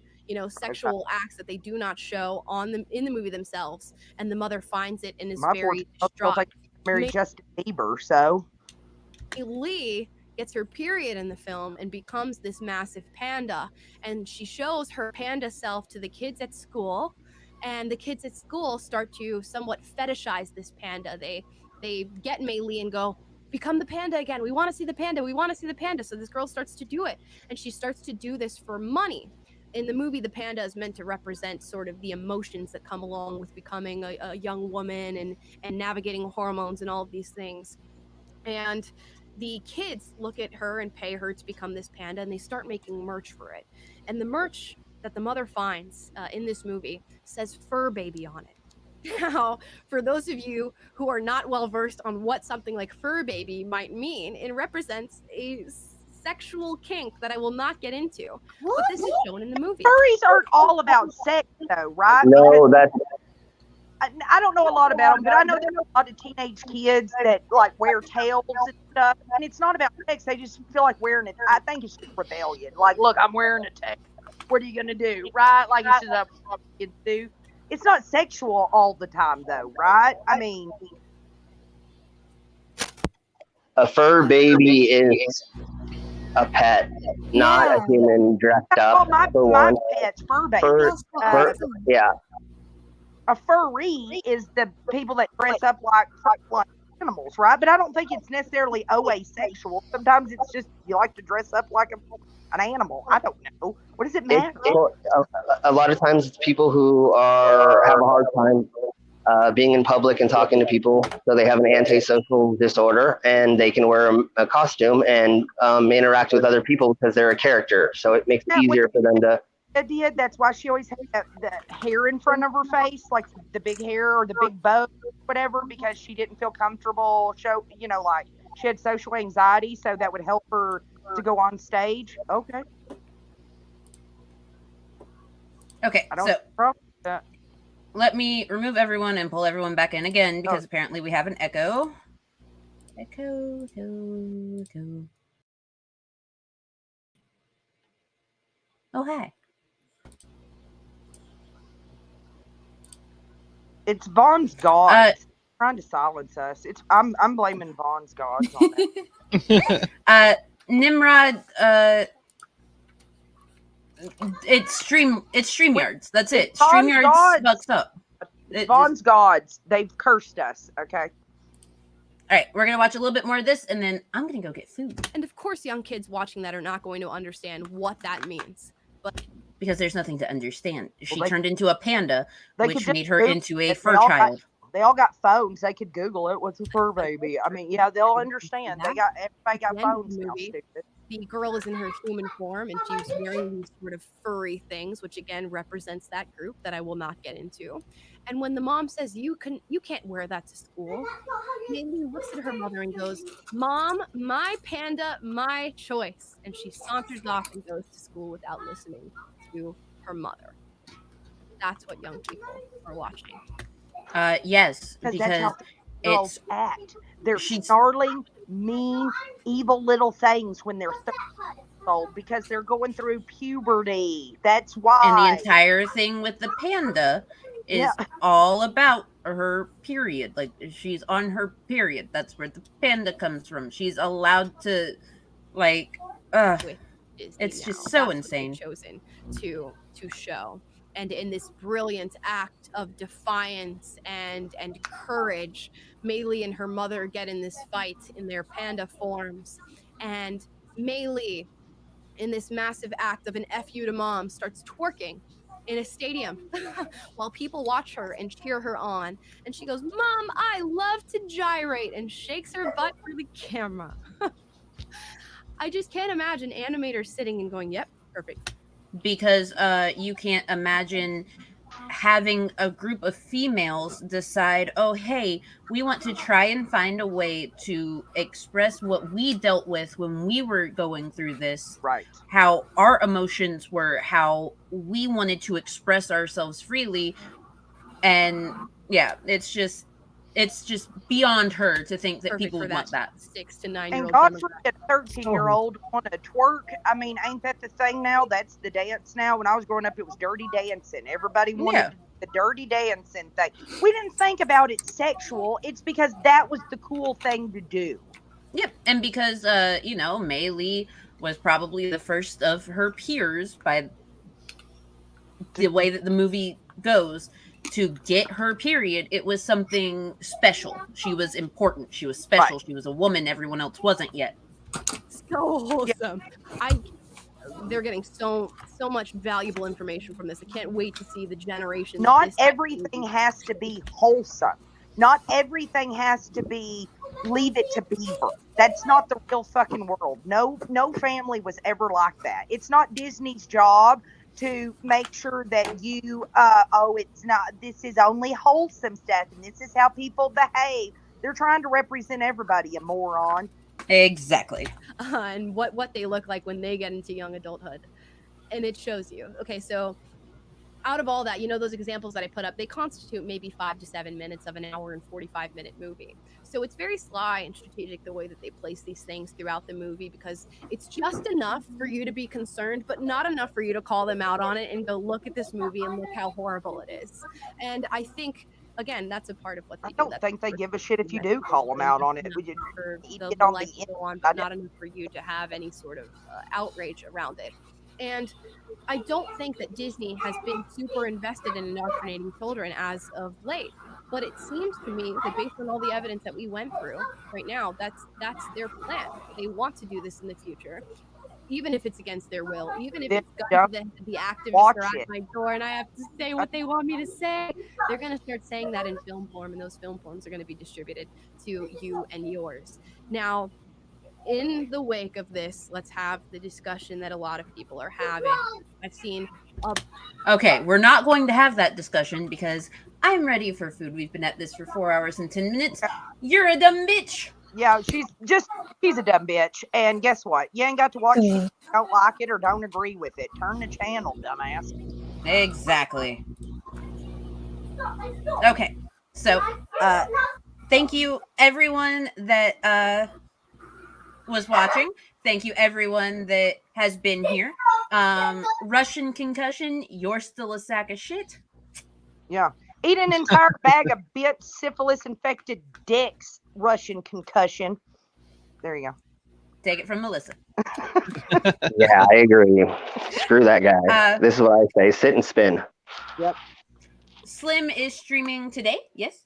sexual acts that they do not show in the movie themselves. And the mother finds it and is very distraught. Like married Justin Bieber, so Mei Li gets her period in the film and becomes this massive panda, and she shows her panda self to the kids at school, and the kids at school start to somewhat fetishize this panda. They get Mei Li and go, become the panda again, we want to see the panda, we want to see the panda. So this girl starts to do it, and she starts to do this for money. In the movie, the panda is meant to represent sort of the emotions that come along with becoming a young woman and navigating hormones and all of these things. And the kids look at her and pay her to become this panda, and they start making merch for it. And the merch that the mother finds in this movie says fur baby on it. Now, for those of you who are not well versed on what something like fur baby might mean, it represents a sexual kink that I will not get into. But this is shown in the movie. Furries aren't all about sex, though, right? No, that's. I don't know a lot about them, but I know there's a lot of teenage kids that like wear tails and stuff, and it's not about sex. They just feel like wearing it. I think it's just rebellion. Like, look, I'm wearing a tail. What are you gonna do, right? Like it's just what kids do. It's not sexual all the time, though, right? I mean, A fur baby is a pet, not a human dressed up. my pet's fur baby. Yeah. A furry is the people that dress up like animals, right? But I don't think it's necessarily asexual. Sometimes it's just you like to dress up like an animal. I don't know. What does it matter? A lot of times it's people who have a hard time being in public and talking to people, so they have an antisocial disorder, and they can wear a costume and interact with other people because they're a character. So it makes it easier for them to. Did. That's why she always had the hair in front of her face, like the big hair or the big bow, whatever, because she didn't feel comfortable. Like she had social anxiety, so that would help her to go on stage. Okay. So let me remove everyone and pull everyone back in again because apparently we have an echo. Echo. Oh, hi. It's Vaughn's gods trying to silence us. I'm blaming Vaughn's gods on it. Nimrod, it's StreamYards. That's it. StreamYards fucks up. Vaughn's gods. They've cursed us. Okay. All right, we're gonna watch a little bit more of this, and then I'm gonna go get food. And of course, young kids watching that are not going to understand what that means. But because there's nothing to understand. She turned into a panda, which made her into a fur child. They all got phones. They could Google it. What's a fur baby? I mean, yeah, they'll understand. Everybody got phones now. The girl is in her human form, and she's wearing these sort of furry things, which again represents that group that I will not get into. And when the mom says you can't wear that to school, Mei looks at her mother and goes, "Mom, my panda, my choice." And she saunters off and goes to school without listening to her mother. That's what young people are watching. Yes, because it's act. They're snarling, mean, evil little things when they're 13 years old because they're going through puberty. That's why. And the entire thing with the panda is all about her period. Like, she's on her period. That's where the panda comes from. She's allowed to, like, with Disney it's now. just so That's what insane. they've chosen to show. And in this brilliant act of defiance and courage, Mei and her mother get in this fight in their panda forms, and Mei, in this massive act of an FU to mom, starts twerking in a stadium while people watch her and cheer her on. And she goes, "Mom, I love to gyrate," and shakes her butt for the camera. I just can't imagine animators sitting and going, "Yep, perfect." Because you can't imagine having a group of females decide, oh, hey, we want to try and find a way to express what we dealt with when we were going through this, Right. how our emotions were, how we wanted to express ourselves freely. And yeah, it's just beyond her to think that Perfect people for would that want that. 6 to 9 year And old God demographic. forbid a 13-year-old want to twerk. I mean, ain't that the thing now? That's the dance now. When I was growing up, it was dirty dancing. Everybody wanted Yeah. the dirty dancing thing. We didn't think about it sexual. It's because that was the cool thing to do. Yep, and because Mei Lee was probably the first of her peers by the way that the movie goes to get her period. It was something special. She was important. She was special. Right. She was a woman. Everyone else wasn't yet. So wholesome. They're getting so much valuable information from this. I can't wait to see the generations. Not everything has to be wholesome. Not everything has to be leave it to Beaver. That's not the real fucking world. No family was ever like that. It's not Disney's job to make sure that you it's not, this is only wholesome stuff and this is how people behave. They're trying to represent everybody, a moron. Exactly. And what they look like when they get into young adulthood. And it shows you. Okay, so out of all that, those examples that I put up, they constitute maybe 5 to 7 minutes of an hour and 45-minute movie. So it's very sly and strategic the way that they place these things throughout the movie, because it's just enough for you to be concerned, but not enough for you to call them out on it and go, look at this movie and look how horrible it is. And I think, again, that's a part of what they do. I don't think they give a shit if you do call them out on it. For the Get on life the to go on, but not enough for you to have any sort of outrage around it. And I don't think that Disney has been super invested in indoctrinating children as of late. But it seems to me that based on all the evidence that we went through right now, that's their plan. They want to do this in the future, even if it's against their will, even if it's gun to the activists are at my door and I have to say what they want me to say. They're going to start saying that in film form, and those film forms are going to be distributed to you and yours. Now, in the wake of this, let's have the discussion that a lot of people are having. I've seen. Okay, we're not going to have that discussion because I'm ready for food. We've been at this for 4 hours and 10 minutes. You're a dumb bitch. Yeah, she's a dumb bitch. And guess what? You ain't got to watch shit if you don't like it or don't agree with it. Turn the channel, dumbass. Exactly. Okay, so thank you everyone that was watching. Thank you everyone that has been here. Russian concussion, you're still a sack of shit. Yeah. Eat an entire bag of bit syphilis infected dicks, Russian concussion. There you go. Take it from Melissa. Yeah, I agree. Screw that guy. This is what I say. Sit and spin. Yep. Slim is streaming today, yes?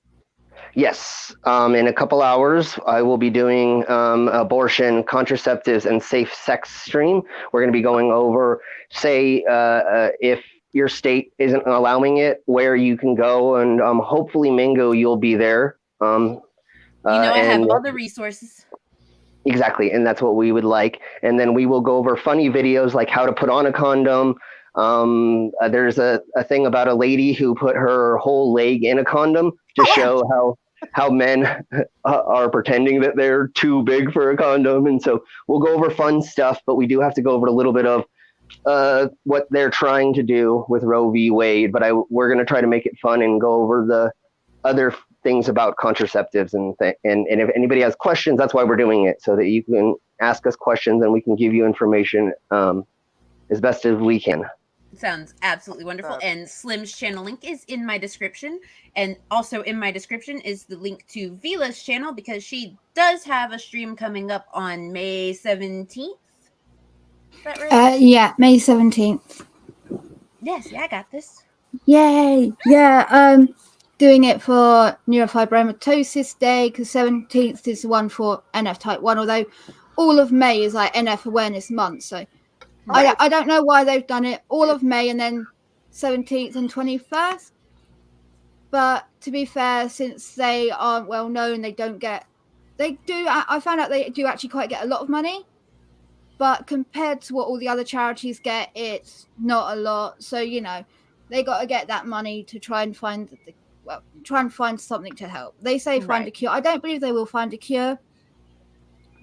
Yes. In a couple hours, I will be doing abortion, contraceptives, and safe sex stream. We're going to be going over, say, if your state isn't allowing it, where you can go, and hopefully, Mango, you'll be there. I have all the resources. Exactly, and that's what we would like. And then we will go over funny videos like how to put on a condom. There's a thing about a lady who put her whole leg in a condom to show how men are pretending that they're too big for a condom. And so we'll go over fun stuff, but we do have to go over a little bit of what they're trying to do with Roe v. Wade. But we're going to try to make it fun and go over the other things about contraceptives and if anybody has questions, that's why we're doing it, so that you can ask us questions and we can give you information as best as we can. Sounds absolutely wonderful. And Slim's channel link is in my description. And also in my description is the link to Vila's channel, because she does have a stream coming up on May 17th. Is that right? Yeah, May 17th. Yes, yeah, I got this. Yay! Yeah, doing it for Neurofibromatosis Day because 17th is the one for NF type 1, although all of May is like NF Awareness Month. So Right. I don't know why they've done it all of May and then 17th and 21st. But to be fair, since they aren't well known, they do. I found out they do actually quite get a lot of money. But compared to what all the other charities get, it's not a lot. So, they got to get that money to try and find something to help. They say find a Right. cure. I don't believe they will find a cure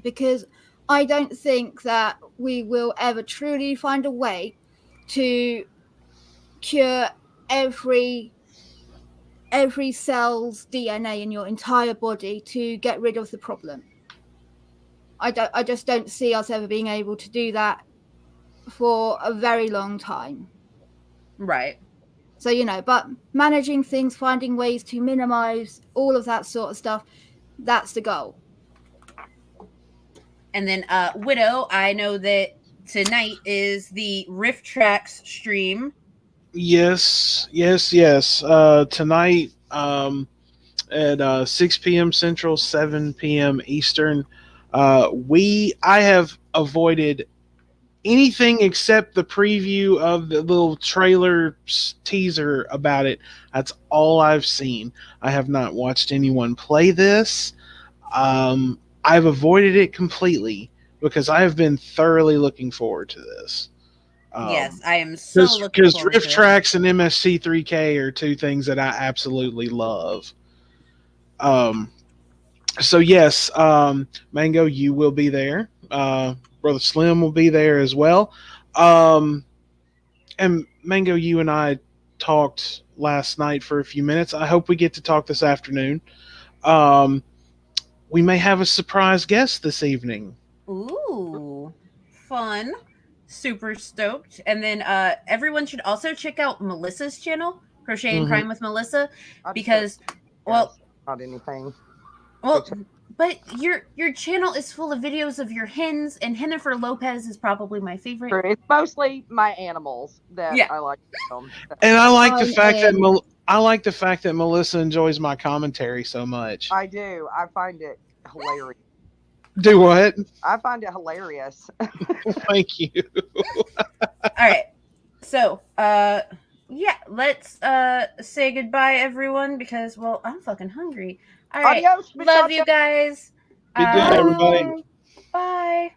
because I don't think that we will ever truly find a way to cure every cell's DNA in your entire body to get rid of the problem. I just don't see us ever being able to do that for a very long time. Right. So, but managing things, finding ways to minimize all of that sort of stuff, that's the goal. And then Widow, I know that tonight is the Rift Tracks stream. Yes. Tonight at 6 p.m. Central, 7 p.m. Eastern. I have avoided anything except the preview of the little trailer teaser about it. That's all I've seen. I have not watched anyone play this. I've avoided it completely because I have been thoroughly looking forward to this. Yes, I am so looking because forward Rift to it. Tracks and MSC3K are two things that I absolutely love. So yes, Mango, you will be there. Brother Slim will be there as well. And Mango, you and I talked last night for a few minutes. I hope we get to talk this afternoon. We may have a surprise guest this evening. Ooh, fun. Super stoked. And then everyone should also check out Melissa's channel, Crochet and Crime with Melissa, because not anything. Well, but your channel is full of videos of your hens, and Jennifer Lopez is probably my favorite. It's mostly my animals that I like to film. And I like the fact that Melissa enjoys my commentary so much. I do. I find it hilarious. Do what? I find it hilarious. Thank you. All right. So, let's say goodbye, everyone, because I'm fucking hungry. All right. Adios, Love you guys. Be good, everybody. Bye.